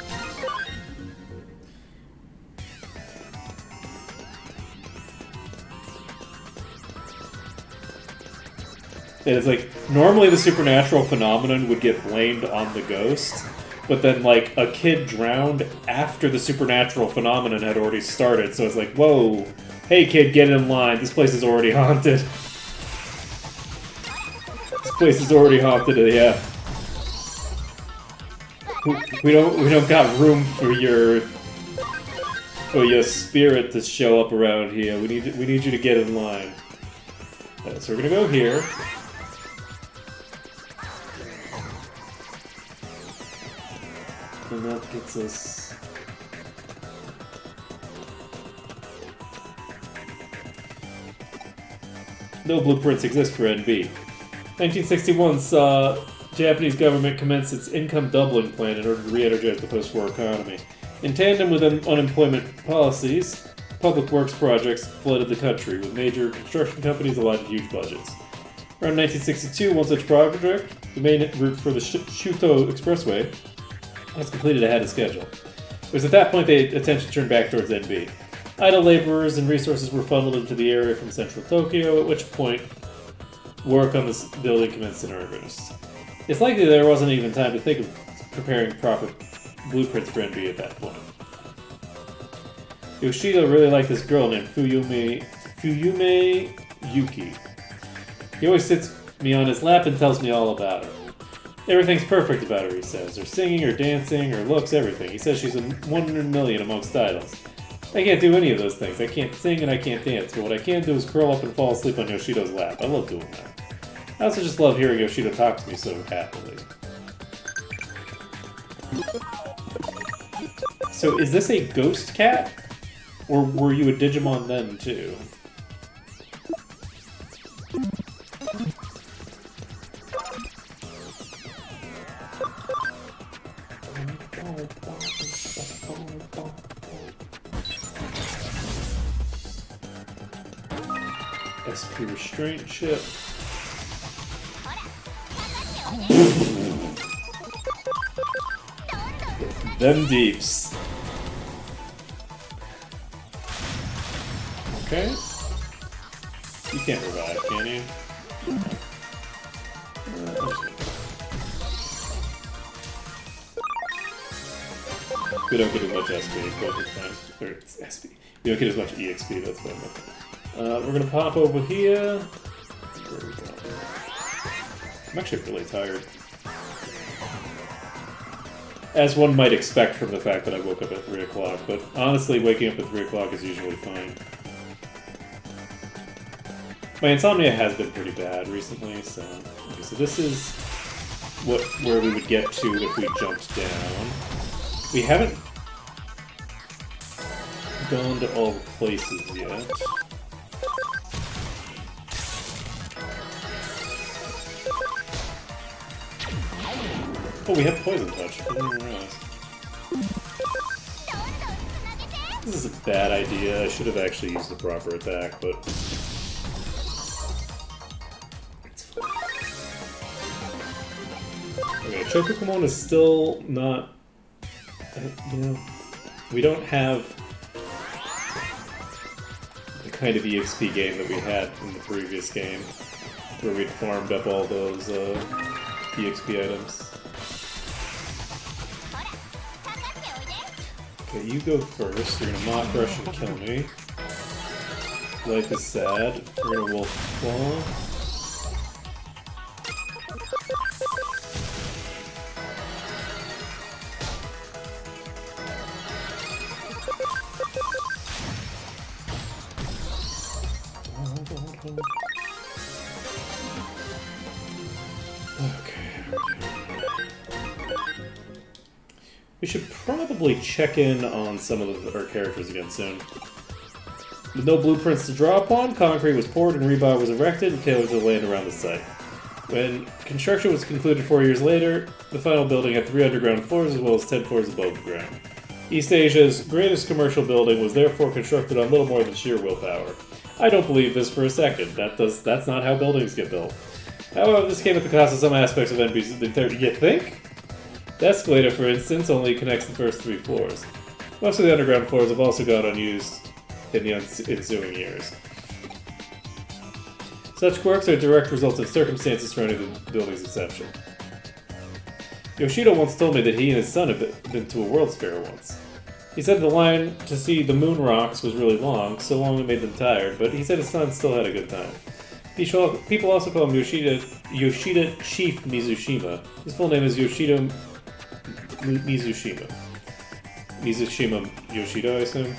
And it's like, normally the supernatural phenomenon would get blamed on the ghost, but then, like, a kid drowned after the supernatural phenomenon had already started, so it's like, whoa, hey kid, get in line, this place is already haunted. This place is already haunted, yeah. We don't got room for your spirit to show up around here. We need you to get in line. So we're gonna go here. And that gets us... No blueprints exist for NB. 1961 saw Japanese government commence its income doubling plan in order to re-energize the post-war economy. In tandem with unemployment policies, public works projects flooded the country, with major construction companies allotted huge budgets. Around 1962, one such project, the main route for the Shuto Expressway, was completed ahead of schedule. It was at that point the attention turned back towards NB. Idle laborers and resources were funneled into the area from central Tokyo, at which point work on this building commenced in earnest. It's likely there wasn't even time to think of preparing proper blueprints for NB at that point. Yoshido really liked this girl named Fuyume Yuki. He always sits me on his lap and tells me all about her. Everything's perfect about her, he says. Her singing, her dancing, her looks, everything. He says she's a 1 in a million amongst idols. I can't do any of those things. I can't sing and I can't dance, but what I can do is curl up and fall asleep on Yoshido's lap. I love doing that. I also just love hearing Yoshido talk to me so happily. So is this a ghost cat? Or were you a Digimon then, too? SP restraint chip. Them deeps. Okay. You can't revive, can you? We don't get as much SP, but it's fine. Or it's SP. You don't get as much EXP, that's fine. We're gonna pop over here. Where are we going? I'm actually really tired. As one might expect from the fact that I woke up at 3 o'clock, but honestly, waking up at 3 o'clock is usually fine. My insomnia has been pretty bad recently, so... Okay, so this is where we would get to if we jumped down. We haven't gone to all the places yet. Oh, we have Poison Touch. I didn't even realize. This is a bad idea. I should have actually used the proper attack, but... it's fine. Okay, Chocokumon is still not... you know, we don't have the kind of EXP game that we had in the previous game, where we'd farmed up all those EXP items. Okay, you go first. You're gonna Mach Rush and kill me. Life is sad. We're gonna Wolf Claw. We should probably check in on some of our characters again soon. With no blueprints to draw upon, concrete was poured and rebar was erected and tailored to the land around the site. When construction was concluded 4 years later, the final building had 3 underground floors as well as 10 floors above the ground. East Asia's greatest commercial building was therefore constructed on little more than sheer willpower. I don't believe this for a second. That's not how buildings get built. However, this came at the cost of some aspects of NPC. You think? The escalator, for instance, only connects the first 3 floors. Most of the underground floors have also gone unused in the ensuing years. Such quirks are direct results of circumstances surrounding the building's inception. Yoshido once told me that he and his son had been to a World's Fair once. He said the line to see the moon rocks was really long, so long it made them tired, but he said his son still had a good time. People also call him Yoshida Chief Mizushima. His full name is Yoshida Mizushima. Mizushima Yoshida, I assume.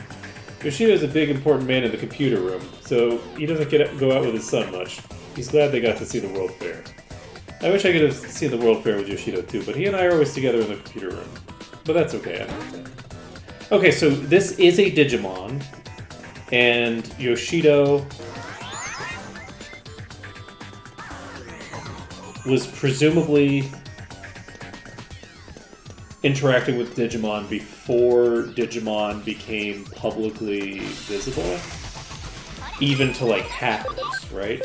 Yoshida is a big, important man in the computer room, so he doesn't go out with his son much. He's glad they got to see the World Fair. I wish I could have seen the World Fair with Yoshida too, but he and I are always together in the computer room. But that's okay, I understand. Okay, so this is a Digimon, and Yoshido was presumably interacting with Digimon before Digimon became publicly visible, even to like hackers, right?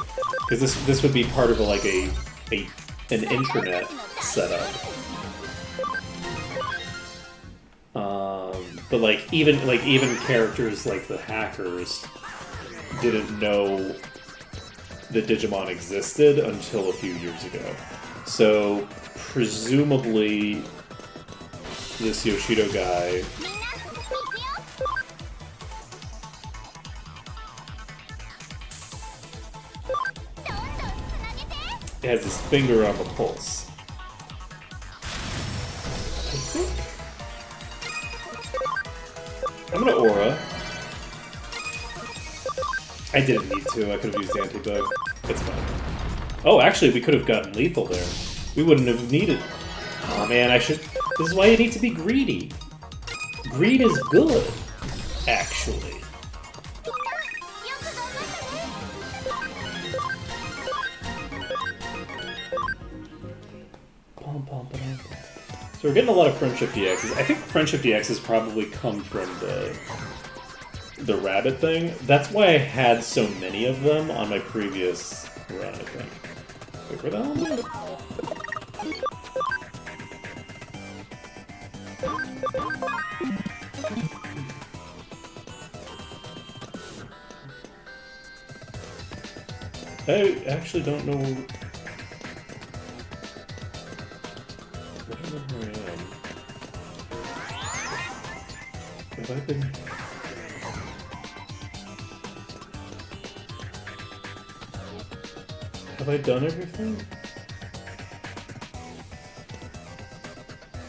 Because this would be part of an intranet setup. But even characters like the hackers didn't know that Digimon existed until a few years ago. So presumably this Yoshido guy has his finger on the pulse. I think I'm gonna Aura. I didn't need to. I could have used Anti-Bug. It's fine. Oh, actually, we could have gotten lethal there. We wouldn't have needed... Oh man, I should... This is why you need to be greedy. Greed is good, actually. So we're getting a lot of Friendship DXs. I think Friendship DXs probably come from the rabbit thing. That's why I had so many of them on my previous run, I think. Wait, where the hell am I? I actually don't know where I am. Have I been... Have I done everything?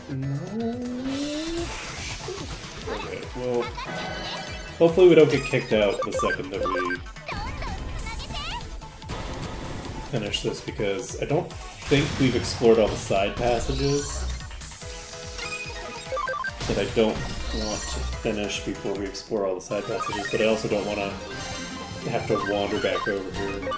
No. Okay, well, hopefully we don't get kicked out the second that we finish this, because I don't think we've explored all the side passages that I don't want to finish before we explore all the side passages, but I also don't want to have to wander back over here.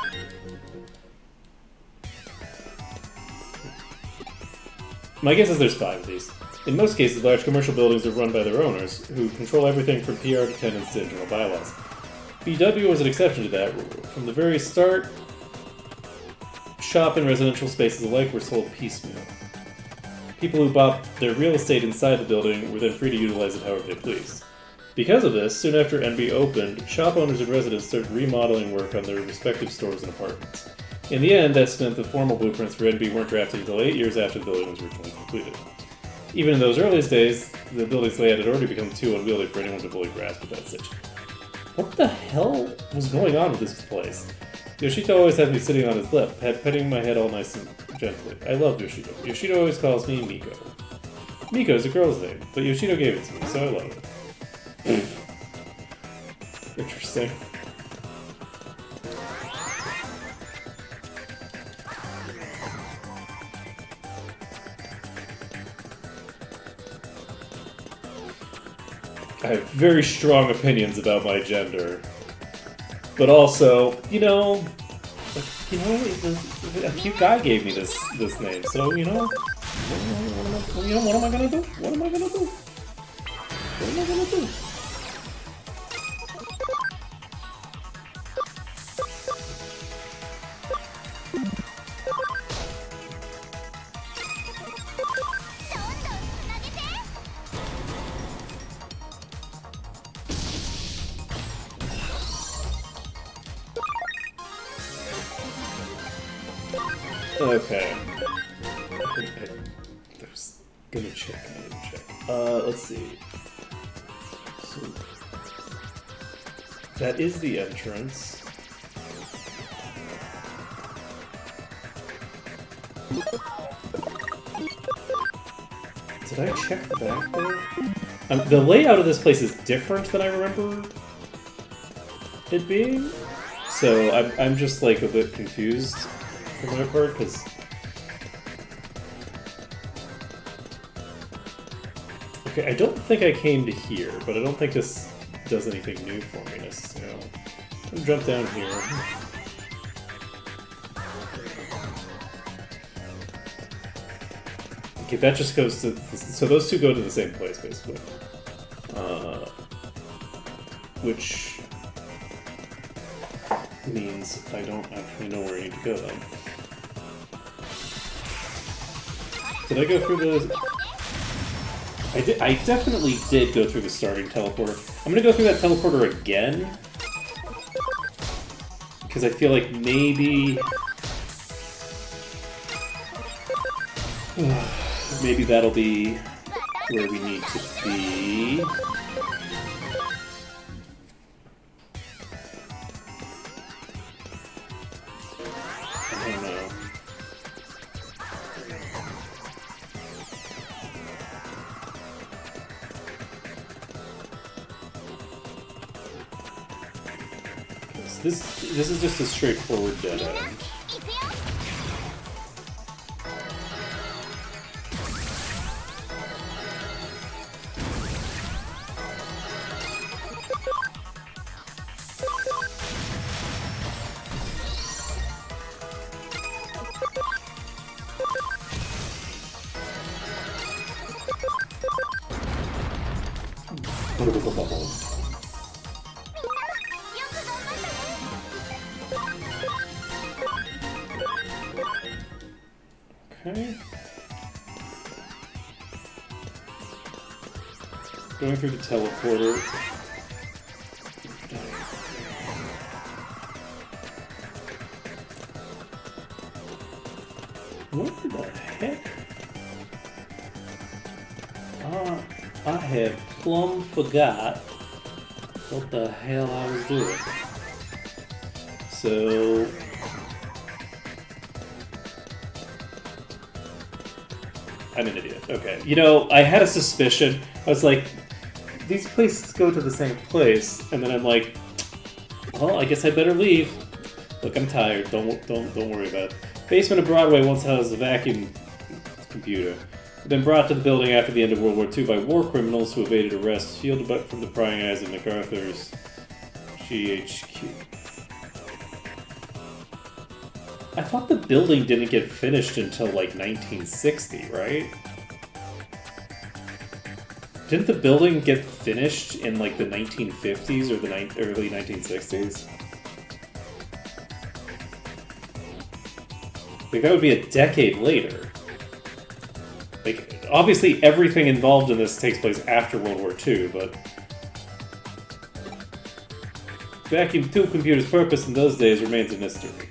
My guess is there's 5 of these. In most cases, large commercial buildings are run by their owners, who control everything from PR to tenants to internal bylaws. BW was an exception to that rule. From the very start, shop and residential spaces alike were sold piecemeal. People who bought their real estate inside the building were then free to utilize it however they pleased. Because of this, soon after NB opened, shop owners and residents started remodeling work on their respective stores and apartments. In the end, that meant the formal blueprints for NB weren't drafted until 8 years after the building was originally completed. Even in those earliest days, the building's layout had already become too unwieldy for anyone to fully grasp at that stage. What the hell was going on with this place? Yoshito always had me sitting on his lap, petting my head all nice and gently. I love Yoshito. Yoshito always calls me Miko. Miko is a girl's name, but Yoshito gave it to me, so I love it. Interesting. I have very strong opinions about my gender, but also, a cute guy gave me this name, so what am I gonna do? What am I gonna do? What am I gonna do? Okay. I was gonna check. I didn't check. Let's see. So that is the entrance. Did I check the back there? The layout of this place is different than I remember it being, so I'm just like a bit confused for my part, because okay, I don't think I came to here, but I don't think this does anything new for me necessarily. I'm gonna jump down here. Okay, that just goes to... So those two go to the same place, basically. Which means I don't actually know where I need to go then. Did I go through the... I definitely did go through the starting teleporter. I'm gonna go through that teleporter again, because I feel like maybe... maybe that'll be where we need to be. I don't know. This is just a straightforward dead end. Okay. Going through the teleporter. What the heck? I have plumb forgot what the hell I was doing. So I'm an idiot. Okay. You know, I had a suspicion. I was like, these places go to the same place, and then I'm like, well, I guess I better leave. Look, I'm tired. Don't worry about it. Basement of Broadway once housed a vacuum computer. It had been brought to the building after the end of World War II by war criminals who evaded arrest, shielded from the prying eyes of MacArthur's GHQ. I thought the building didn't get finished until like 1960, right? Didn't the building get finished in like the 1950s or the early 1960s? Like that would be a decade later. Like, obviously everything involved in this takes place after World War II, but... Vacuum tube computer's purpose in those days remains a mystery.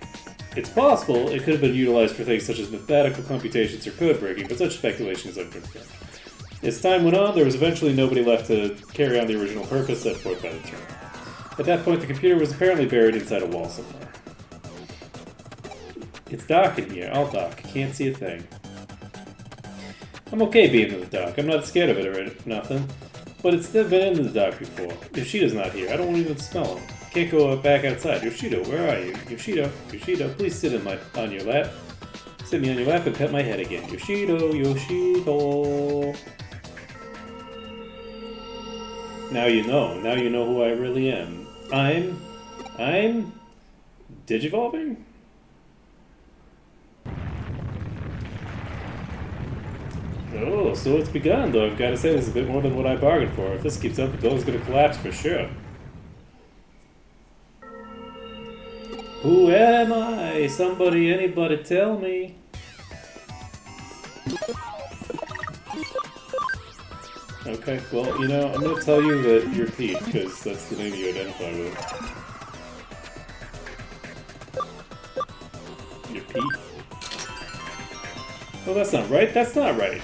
It's possible it could have been utilized for things such as mathematical computations or code breaking, but such speculation is unconfirmed. As time went on, there was eventually nobody left to carry on the original purpose set forth by the term. At that point, the computer was apparently buried inside a wall somewhere. It's dark in here. I'll dock. Can't see a thing. I'm okay being in the dark. I'm not scared of it or nothing. But it's never been in the dark before. Yoshida's not here. I don't even smell him. Can't go back outside. Yoshido, where are you? Yoshido, please sit on your lap. Sit me on your lap and pet my head again. Yoshido. Now you know. Now you know who I really am. I'm Digivolving? Oh, so it's begun, though I've got to say this is a bit more than what I bargained for. If this keeps up, the building's gonna collapse for sure. Who am I? Somebody, anybody tell me? Okay, well, you know, I'm gonna tell you that you're Pete, because that's the name you identify with. You're Pete? Oh, that's not right? That's not right.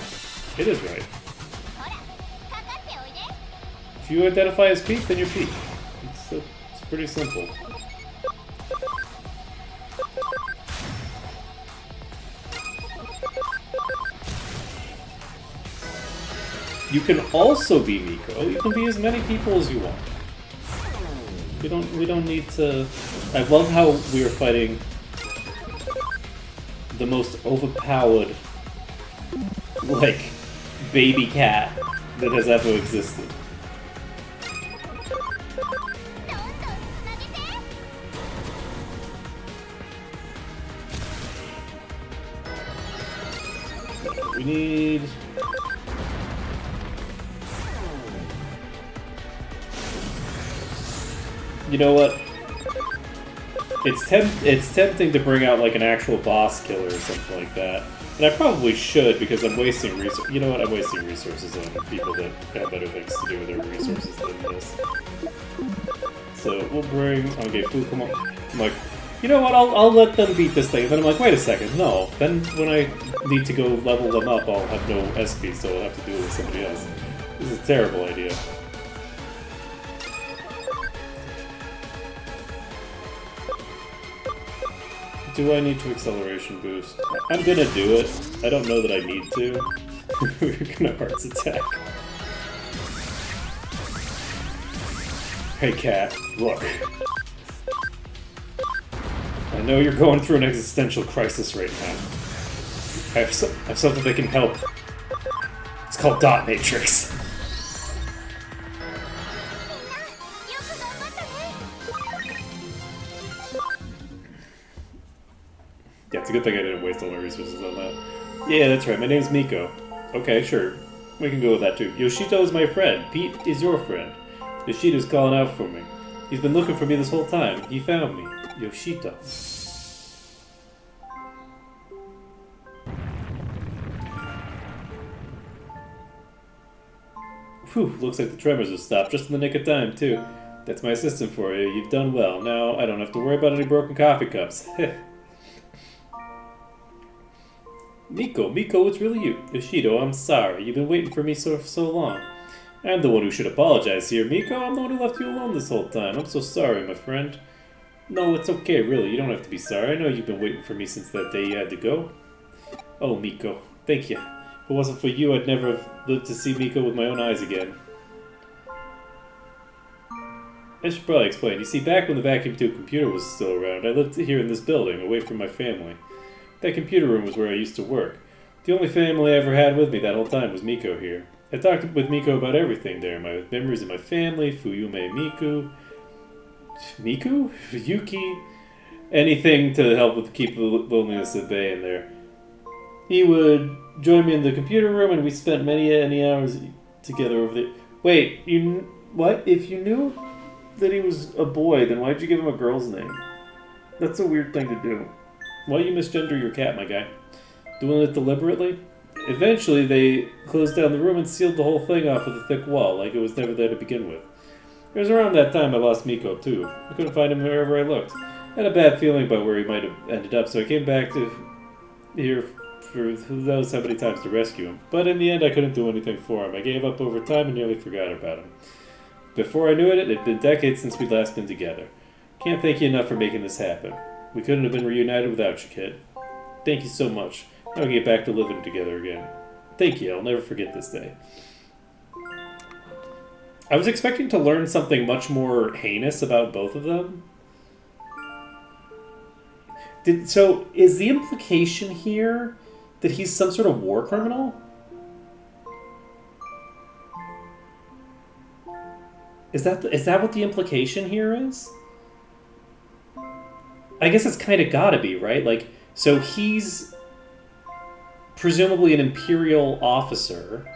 It is right. If you identify as Pete, then you're Pete. It's pretty simple. You can also be Miko. You can be as many people as you want. We don't need to... I love how we are fighting the most overpowered, like, baby cat that has ever existed. We need... You know what? It's tempting to bring out like an actual boss killer or something like that. And I probably should because I'm wasting resources. You know what? I'm wasting resources on people that have better things to do with their resources than this. So we'll bring... Okay, Fukumon. I'm like, you know what? I'll let them beat this thing. And then I'm like, wait a second. No. Then when I need to go level them up, I'll have no SP, so I'll have to do it with somebody else. This is a terrible idea. Do I need to acceleration boost? I'm gonna do it. I don't know that I need to. We're gonna hearts attack. Hey cat, look. I know you're going through an existential crisis right now. I have something that can help. It's called Dot Matrix. Yeah, it's a good thing I didn't waste all my resources on that. Yeah, that's right. My name's Miko. Okay, sure. We can go with that too. Yoshito is my friend. Pete is your friend. Yoshito's calling out for me. He's been looking for me this whole time. He found me. Yoshito. Whew, looks like the tremors have stopped just in the nick of time, too. That's my assistant for you. You've done well. Now, I don't have to worry about any broken coffee cups. Miko, it's really you. Yoshido, I'm sorry. You've been waiting for me so long. I'm the one who should apologize here. Miko, I'm the one who left you alone this whole time. I'm so sorry, my friend. No, it's okay, really. You don't have to be sorry. I know you've been waiting for me since that day you had to go. Oh, Miko, thank you. If it wasn't for you, I'd never have lived to see Miko with my own eyes again. I should probably explain. You see, back when the vacuum tube computer was still around, I lived here in this building, away from my family. That computer room was where I used to work. The only family I ever had with me that whole time was Miko here. I talked with Miko about everything there. My memories of my family, Fuyume Miku, Yuki, anything to help with keep the loneliness at bay in there. He would join me in the computer room, and we spent many hours together over there. Wait, what? If you knew that he was a boy, then why'd you give him a girl's name? That's a weird thing to do. Why you misgender your cat, my guy? Doing it deliberately? Eventually, they closed down the room and sealed the whole thing off with a thick wall, like it was never there to begin with. It was around that time I lost Miko, too. I couldn't find him wherever I looked. I had a bad feeling about where he might have ended up, so I came back to here for who knows how many times to rescue him. But in the end, I couldn't do anything for him. I gave up over time and nearly forgot about him. Before I knew it, it had been decades since we'd last been together. Can't thank you enough for making this happen. We couldn't have been reunited without you, kid. Thank you so much. Now we can get back to living together again. Thank you. I'll never forget this day. I was expecting to learn something much more heinous about both of them. So, is the implication here that he's some sort of war criminal? Is that what the implication here is? I guess it's kind of gotta be, right? Like, so he's presumably an Imperial officer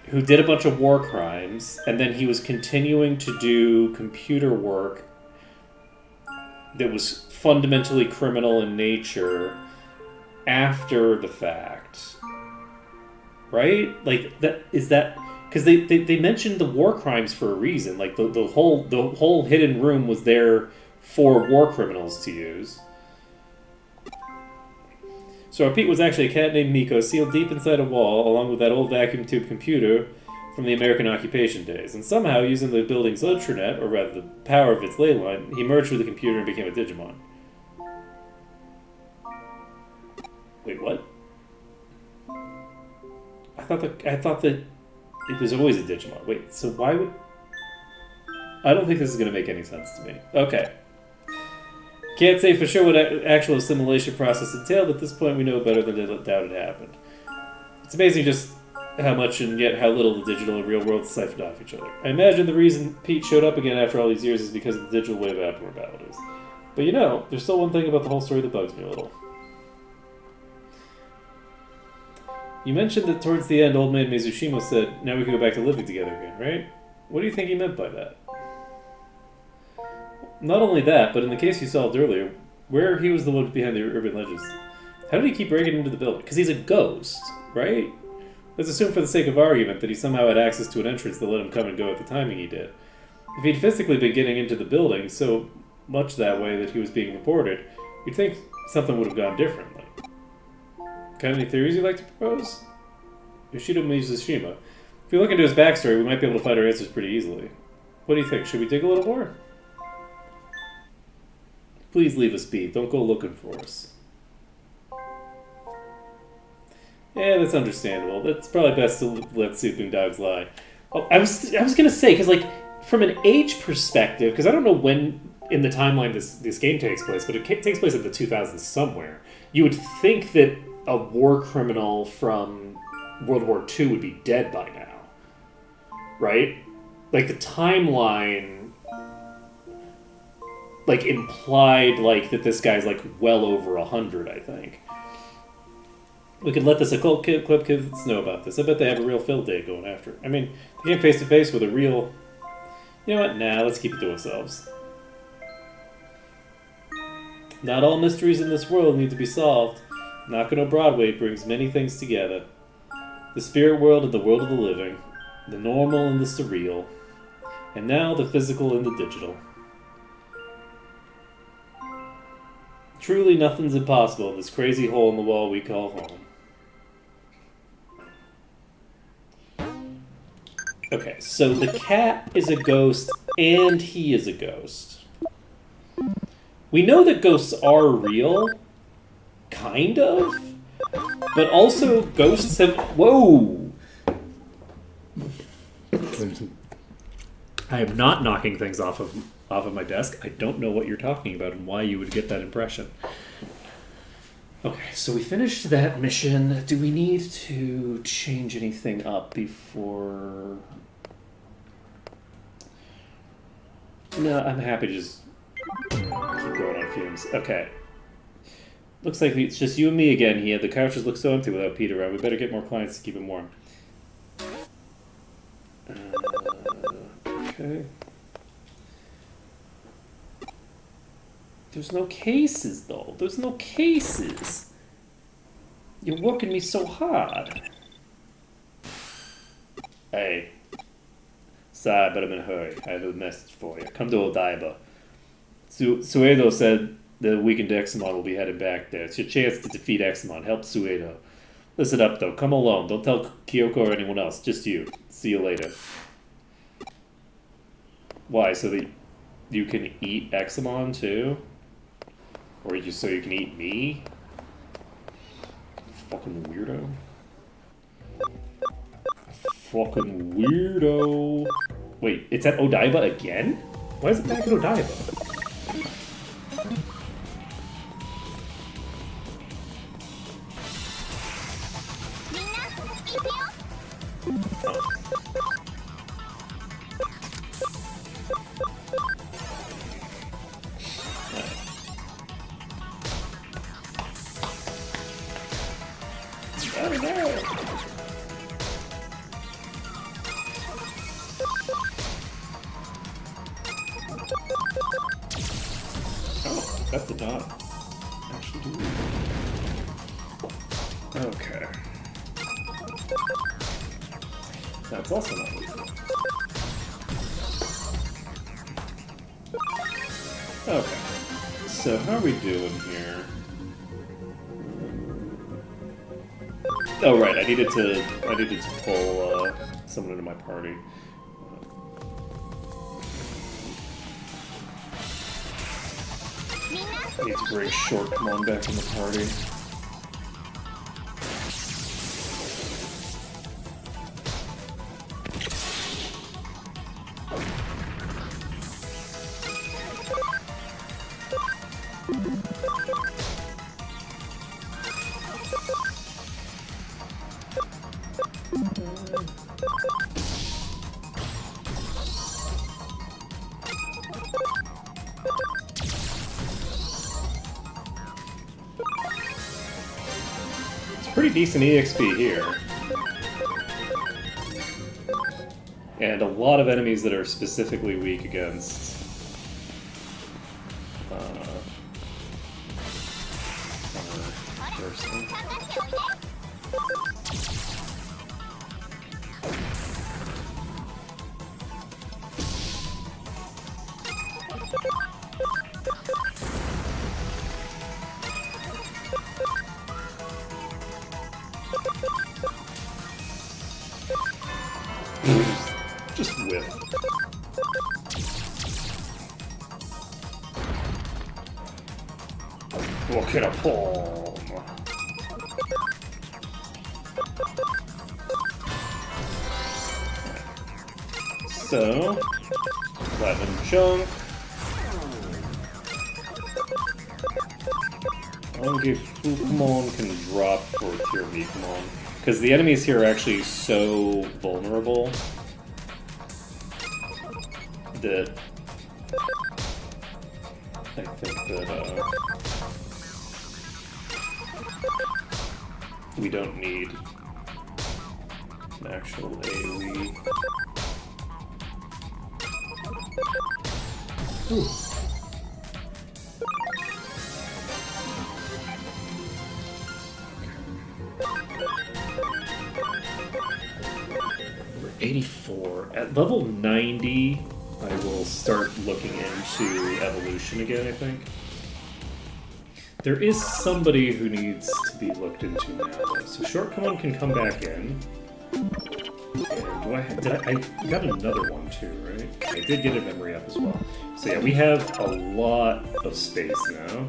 who did a bunch of war crimes, and then he was continuing to do computer work that was fundamentally criminal in nature after the fact. Right? Like, that is that... Because they mentioned the war crimes for a reason. Like, the whole hidden room was there for war criminals to use. So our Pete was actually a cat named Miko, sealed deep inside a wall, along with that old vacuum tube computer from the American occupation days. And somehow, using the building's intranet, or rather the power of its ley line, he merged with the computer and became a Digimon. Wait, what? I thought that it was always a Digimon. Wait, so why would... I don't think this is going to make any sense to me. Okay. Can't say for sure what actual assimilation process entailed. At this point, we know better than to doubt it happened. It's amazing just how much and yet how little the digital and real world siphoned off each other. I imagine the reason Pete showed up again after all these years is because of the digital wave abnormalities. But you know, there's still one thing about the whole story that bugs me a little. You mentioned that towards the end, Old Man Mizushima said, now we can go back to living together again, right? What do you think he meant by that? Not only that, but in the case you solved earlier, where he was the one behind the urban legends, how did he keep breaking into the building? Because he's a ghost, right? Let's assume for the sake of argument that he somehow had access to an entrance that let him come and go at the timing he did. If he'd physically been getting into the building so much that way that he was being reported, you'd think something would have gone differently. Got any theories you'd like to propose? Yoshido Mizushima. If we look into his backstory, we might be able to find our answers pretty easily. What do you think? Should we dig a little more? Please leave us be. Don't go looking for us. Yeah, that's understandable. That's probably best to let sleeping dogs lie. Oh, I was gonna say, because like from an age perspective, because I don't know when in the timeline this game takes place, but it takes place in the 2000s somewhere. You would think that a war criminal from World War II would be dead by now, right? Like the timeline, like implied like that this guy's like well over 100, I think. We could let this occult clip kids know about this. I bet they have a real field day going after it. I mean, they came face to face with a real... You know what? Nah, let's keep it to ourselves. Not all mysteries in this world need to be solved. Nakano Broadway brings many things together. The spirit world and the world of the living. The normal and the surreal. And now the physical and the digital. Truly nothing's impossible in this crazy hole in the wall we call home. Okay, so the cat is a ghost and he is a ghost. We know that ghosts are real, kind of, But also, ghosts have... Whoa! I am not knocking things off of my desk. I don't know what you're talking about and why you would get that impression. Okay, so we finished that mission. Do we need to change anything up before... No, I'm happy to just keep going on fumes. Okay. Looks like it's just you and me again here. The couches look so empty without Pete around. We better get more clients to keep him warm. Okay. There's no cases, though. There's no cases. You're working me so hard. Hey. Sorry, but I'm in a hurry. I have a message for you. Come to Odaiba. Suedo said the weakened Examon will be headed back there. It's your chance to defeat Examon. Help Suedo. Listen up, though. Come alone. Don't tell Kyoko or anyone else. Just you. See you later. Why? So that you can eat Examon, too? Or just so you can eat me? Fucking weirdo. Fucking weirdo. Wait, it's at Odaiba again? Why is it back at Odaiba? That did not actually do it. Okay. That's also not lethal. Okay. So how are we doing here? Oh right, I needed to pull someone into my party. I need to bring Short Come on back in the party. Pretty decent EXP here. And a lot of enemies that are specifically weak against person. Just whip. Look at a palm. So, platinum junk. Only Fukumon can drop for tier Mikumon. Because the enemies here are actually so vulnerable that I think that we don't need an actual AoE. Ooh. 84. At level 90, I will start looking into evolution again, I think. There is somebody who needs to be looked into now, though. So Shortcomb can come back in. And do I got another one too, right? I did get a memory up as well. So yeah, we have a lot of space now.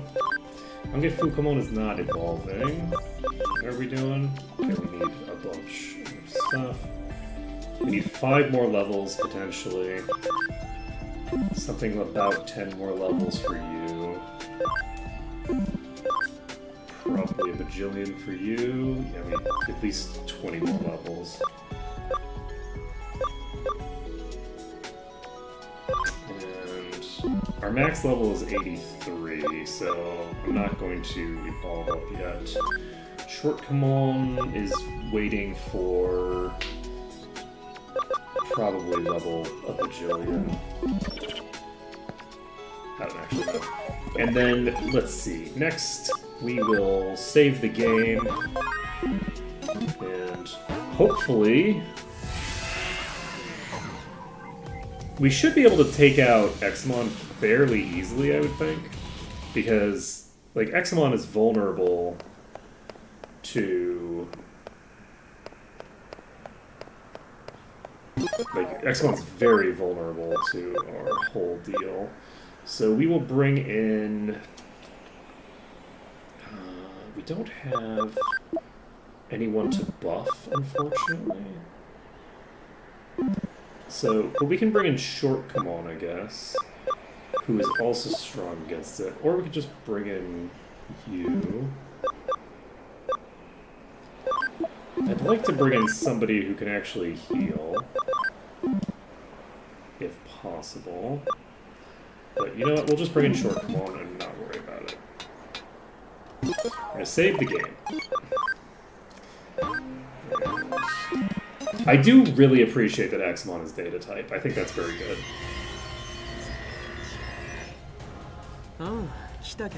Ange Fukamon is not evolving. What are we doing? Okay, we need a bunch of stuff. We need 5 more levels, potentially. Something about 10 more levels for you. Probably a bajillion for you. Yeah, I mean, at least 20 more levels. And our max level is 83, so I'm not going to evolve up yet. Shortcomon is waiting for probably level a bajillion. I don't actually know. And then, let's see. Next, we will save the game. And hopefully, we should be able to take out Examon fairly easily, I would think. Because, like, Examon is vulnerable to... Like, Examon's very vulnerable to our whole deal. So we will bring in... we don't have anyone to buff, unfortunately. So, but we can bring in Shortcomon, I guess, who is also strong against it. Or we could just bring in you. I'd like to bring in somebody who can actually heal, if possible. But you know what, we'll just bring in Shortcomon and not worry about it. I'm gonna save the game. I do really appreciate that Examon is data type. I think that's very good. ああ、来たか。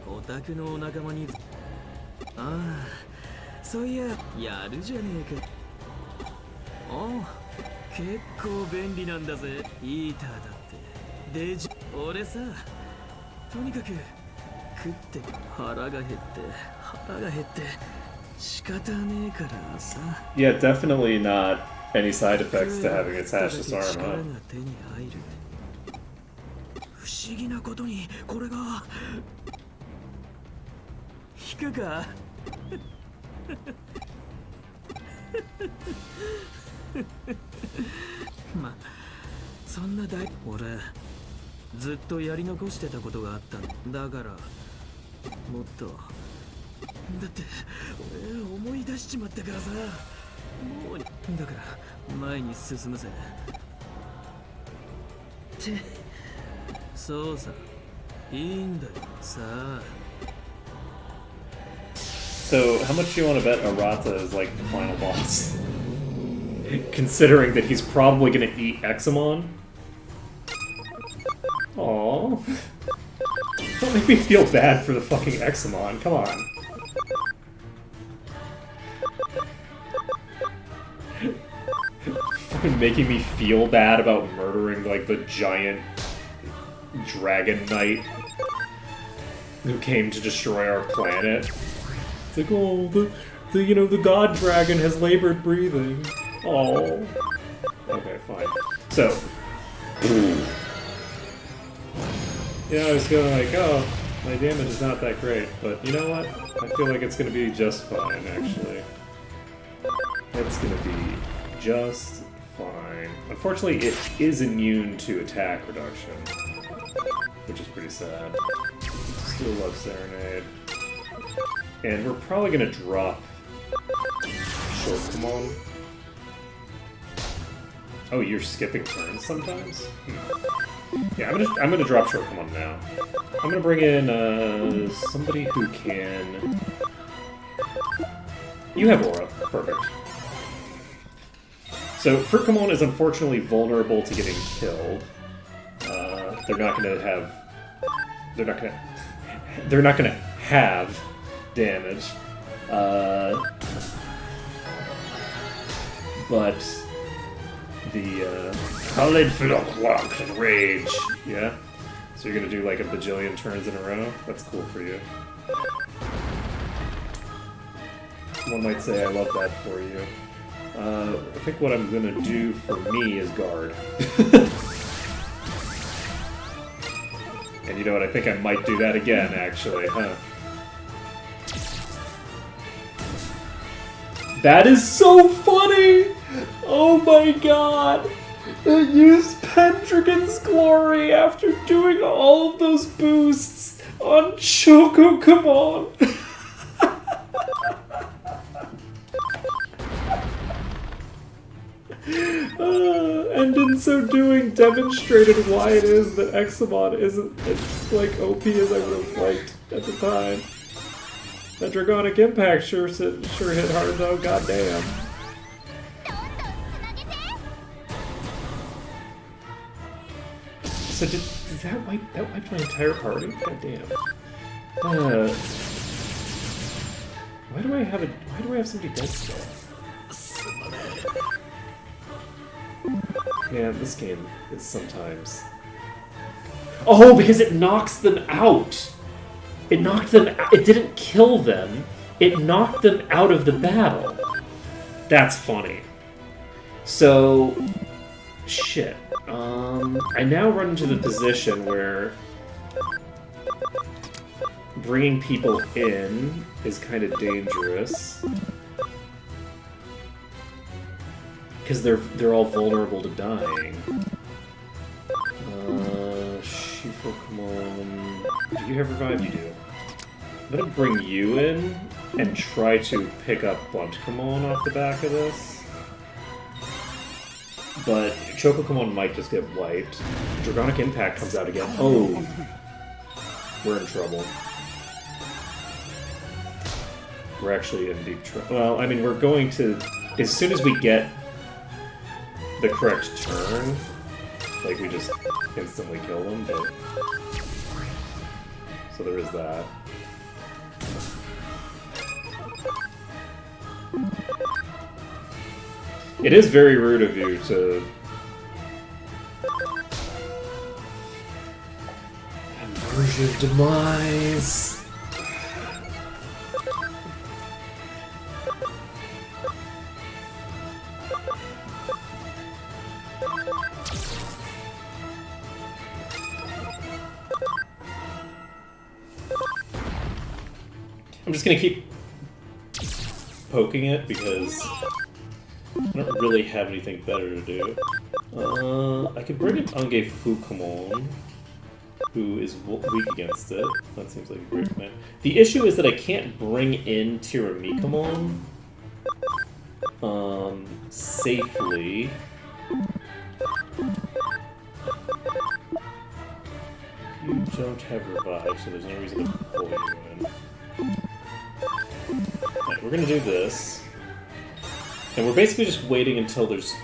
オタクのお仲間に。ああ、そういや、やるじゃねえか。ああ、結構便利なんだぜ。イーターだって。デジ、俺さ、とにかく食って腹が減って腹が減って仕方ねえからさ。Yeah, definitely not any side effects to having attached this arm, huh? 力が手に入る。不思議なことにこれが引くかま、そんな大俺ずっとやり残してたことがあったんだからもっとだって俺思い出しちまったからさもうだから前に進むぜってそうさいいんだよさあ So, how much do you want to bet Arata is like the final boss? Considering that he's probably gonna eat Examon? Aww. Don't make me feel bad for the fucking Examon, come on. Fucking making me feel bad about murdering, like, the giant dragon knight who came to destroy our planet. It's like, oh, the god dragon has labored breathing. Oh. Okay, fine. So. Yeah, I was going like, oh, my damage is not that great, but you know what? I feel like it's gonna be just fine, actually. It's gonna be just fine. Unfortunately, it is immune to attack reduction, which is pretty sad. Still love Serenade. And we're probably gonna drop Shortcomon. Oh, you're skipping turns sometimes? Yeah, I'm gonna drop Shortcomon now. I'm gonna bring in somebody who can. You have Aura, perfect. So Fruitcomon is unfortunately vulnerable to getting killed. They're not gonna have damage. But the Khalid Flockwalk Rage. Yeah? So you're gonna do like a bajillion turns in a row? That's cool for you. One might say I love that for you. I think what I'm gonna do for me is guard. And you know what? I think I might do that again, actually, huh? That is so funny! Oh my god! It used Pendragon's Glory after doing all of those boosts on Chococamon! And in so doing, demonstrated why it is that Examon isn't as like OP as I would have liked at the time. That Dragonic Impact sure hit hard though, goddamn. So did that wiped my entire party? Goddamn. Why do I have somebody dead still? Man, this game is sometimes... Oh, because it knocks them out! It knocked them out. It didn't kill them. It knocked them out of the battle. That's funny. So... Shit. I now run into the position where... bringing people in is kind of dangerous. Because they're all vulnerable to dying. Shifocomon... Do you have revive? You do. I'm gonna bring you in and try to pick up Bluntcomon off the back of this. But Chococamon might just get wiped. Dragonic Impact comes out again. Oh! We're in trouble. We're actually in deep trouble. Well, I mean, we're going to... As soon as we get the correct turn, like, we just instantly kill them, but... So there is that. It is very rude of you to... Ambrosia Demise! I'm just gonna keep poking it because I don't really have anything better to do. I could bring in Angefukamon, who is weak against it. That seems like a great plan. The issue is that I can't bring in Tiramikamon safely. You don't have revive, so there's no reason to pull you in. Right, we're gonna do this. And we're basically just waiting until there's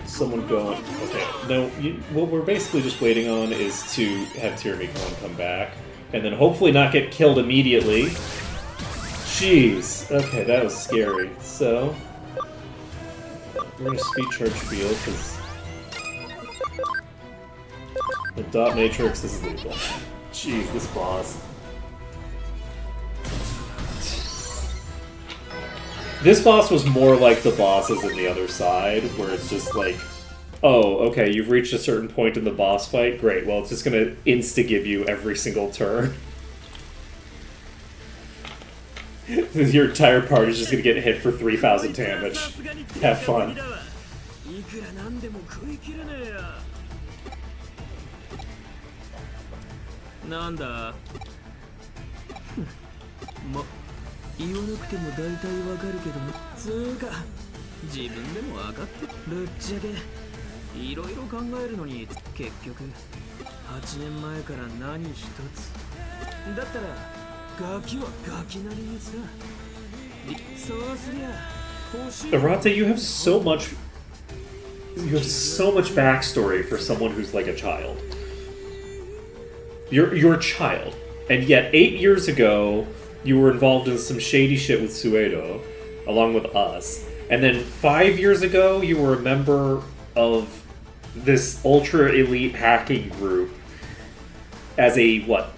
someone going... Okay, no, what we're basically just waiting on is to have Tiramikamon come back. And then hopefully not get killed immediately. Jeez. Okay, that was scary. So... we're gonna speed charge field, because... the Dot Matrix, this is lethal. Jeez, this boss. This boss was more like the bosses in the other side, where it's just like, oh, okay, you've reached a certain point in the boss fight, great, well, it's just gonna insta-give you every single turn. Your entire party's just gonna get hit for 3,000 damage. Have fun. Nanda? 言わなくても大体わかるけどもつーか自分でもわかってぶっちゃけいろいろ考えるのに結局8年前から何一つだったらガキはガキなりにさそうすりゃ Arate, you have so much backstory for someone who's like a child. You're a child, and yet 8 years ago you were involved in some shady shit with Suedo, along with us. And then 5 years ago, you were a member of this ultra-elite hacking group as a, what?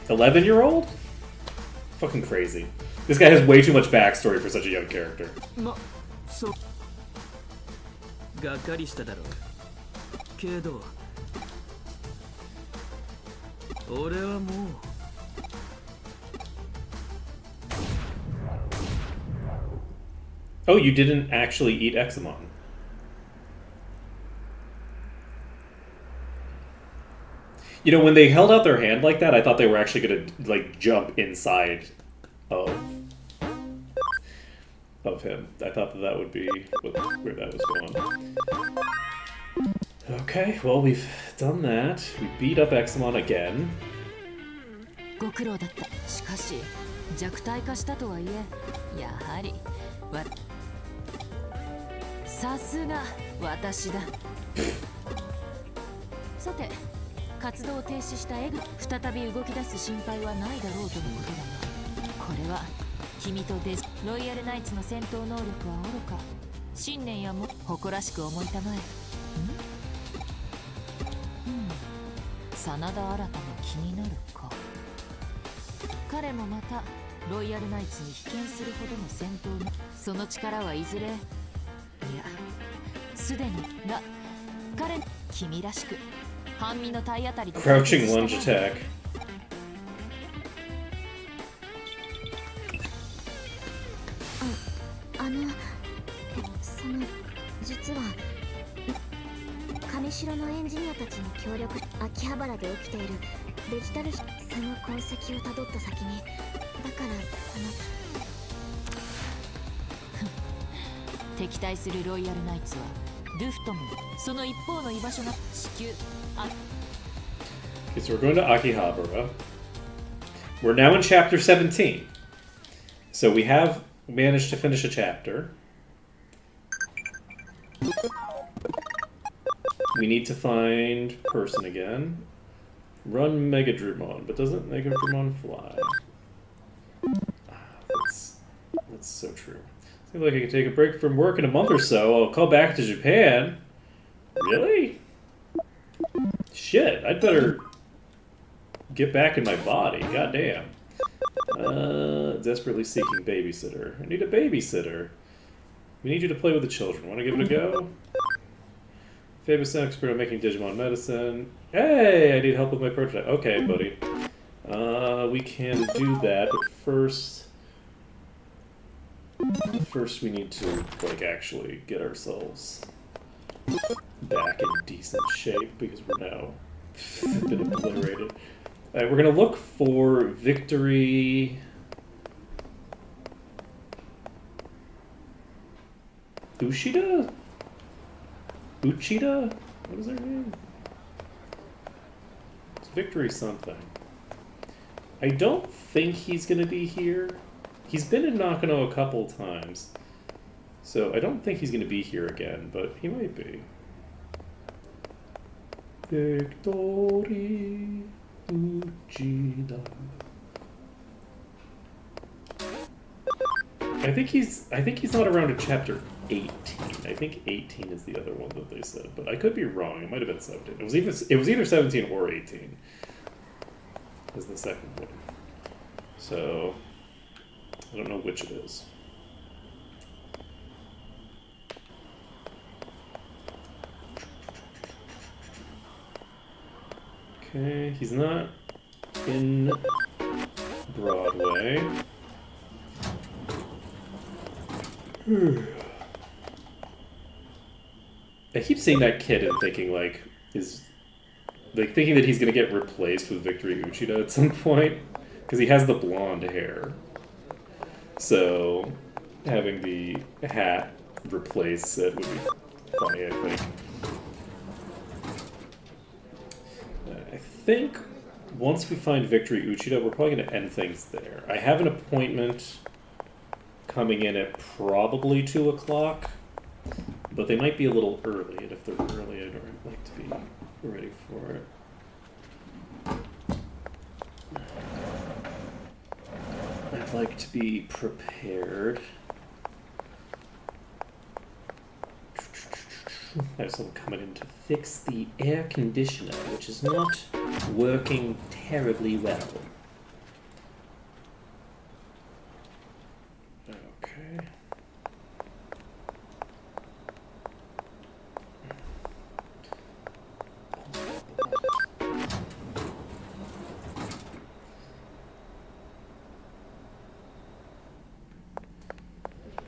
11-year-old? Fucking crazy. This guy has way too much backstory for such a young character. がっかりしただろうけど俺はもう Oh, you didn't actually eat Examon. You know, when they held out their hand like that, I thought they were actually gonna like jump inside of him. I thought that would be where that was going. Okay, well we've done that. We beat up Examon again. ご苦労だった。しかし弱体化したとはいえ、やはりさすが私だ。さて、活動を停止したエグ、再び動き出す心配はないだろうとのことだが、これは君とデスロイヤルナイツの戦闘能力はおろか、信念やも誇らしく思いたまえ。真田新も気になるか。彼もまたロイヤルナイツに被験するほどの戦闘のその力はいずれ、いやすでにが彼君らしく半身の体当たりで Crouching lunge attack. その実は上城のエンジニアたちに協力、秋葉原で起きているデジタルその痕跡をたどった先に、だから敵対するロイヤルナイツはルフトム、その一方の居場所が地球Okay, so we're going to Akihabara. We're now in chapter 17. So we have managed to finish a chapter. We need to find person again. Run Megadrumon, but doesn't Megadrumon fly? That's so true. Seems like I can take a break from work in a month or so. I'll come back to Japan. Really? Shit, I'd better get back in my body. Goddamn. Desperately seeking babysitter. I need a babysitter. We need you to play with the children. Want to give it a go? Famous expert at making Digimon medicine. Hey, I need help with my prototype. Okay, buddy. We can do that, but first we need to like actually get ourselves back in decent shape because we're now a bit obliterated. Alright, we're gonna look for Victory. Uchida? Uchida? What is her name? It's Victory something. I don't think he's gonna be here. He's been in Nakano a couple times. So I don't think he's gonna be here again, but he might be. Victory Uchida. I think he's not around in chapter 18. I think 18 is the other one that they said, but I could be wrong. It might have been 17. It was either 17 or 18. Is the second one. So I don't know which it is. Okay, he's not in Broadway. I keep seeing that kid and thinking thinking that he's gonna get replaced with Victory Uchida at some point because he has the blonde hair. So having the hat replace it would be funny, I think. I think once we find Victory Uchida, we're probably going to end things there. I have an appointment coming in at probably 2 o'clock, but they might be a little early, and if they're early, I'd like to be ready for it. I'd like to be prepared. I have someone coming in to fix the air conditioner, which is not working terribly well. Okay.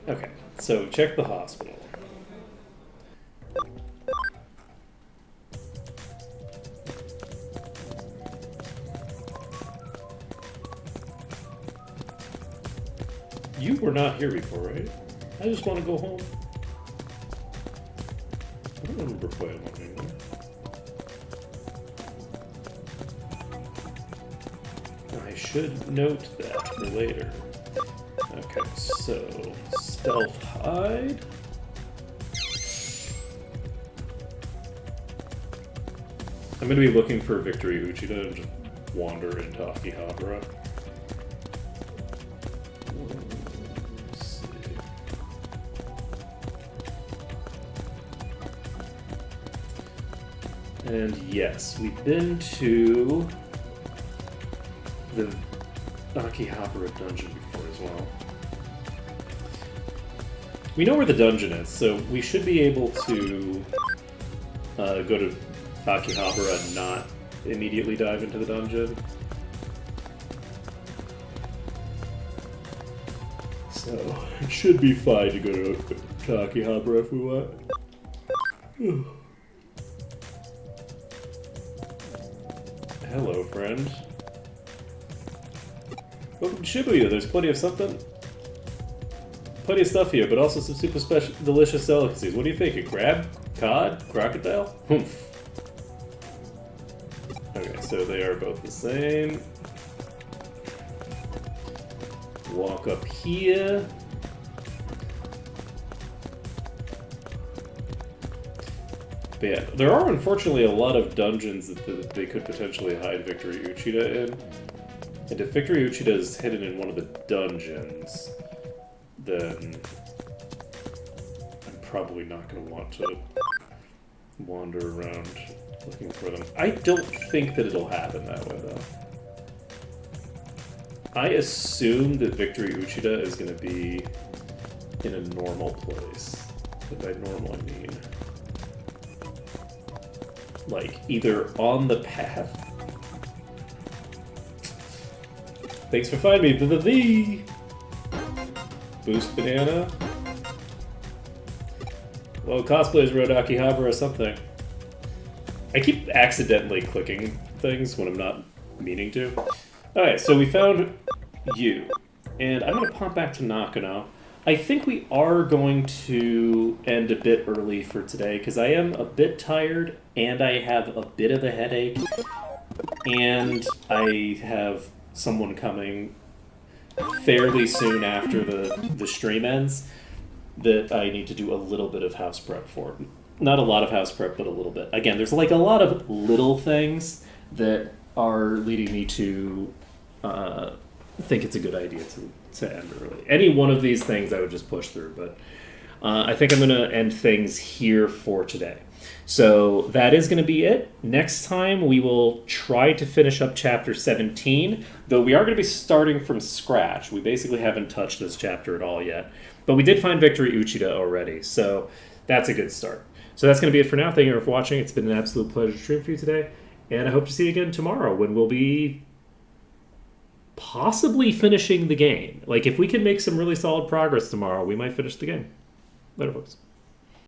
Okay, so check the hospital. You were not here before, right? I just want to go home. I don't remember playing one anymore. I should note that for later. Okay, so stealth hide. I'm going to be looking for Victory Uchida and just wander into Akihabara. Let's see. And yes, we've been to the Akihabara dungeon before as well. We know where the dungeon is, so we should be able to go to Akihabara and not immediately dive into the dungeon. So it should be fine to go to Akihabara if we want. Hello, friend. Welcome to Shibuya. There's plenty of something. Plenty of stuff here, but also some super special, delicious delicacies. What do you think? A crab? Cod? Crocodile? Humph. Okay, so they are both the same. Walk up here. But yeah, there are unfortunately a lot of dungeons that they could potentially hide Victory Uchida in. And if Victory Uchida is hidden in one of the dungeons, then I'm probably not going to want to wander around looking for them. I don't think that it'll happen that way, though. I assume that Victory Uchida is going to be in a normal place. And by normal, I mean like either on the path. Thanks for finding me, the Boost Banana. Well, cosplayers wrote Akihabara or something. I keep accidentally clicking things when I'm not meaning to. Alright, so we found you. And I'm going to pop back to Nakano. I think we are going to end a bit early for today, because I am a bit tired, and I have a bit of a headache, and I have someone coming fairly soon after the stream ends that I need to do a little bit of house prep for. Not a lot of house prep, but a little bit. Again, there's like a lot of little things that are leading me to think it's a good idea to end early. Any one of these things I would just push through, but I think I'm going to end things here for today. So that is going to be it. Next time we will try to finish up chapter 17, though we are going to be starting from scratch. We basically haven't touched this chapter at all yet, but we did find Victory Uchida already, so that's a good start. So that's going to be it for now. Thank you for watching. It's been an absolute pleasure to stream for you today, and I hope to see you again tomorrow when we'll be possibly finishing the game. Like, if we can make some really solid progress tomorrow, we might finish the game. Later, folks.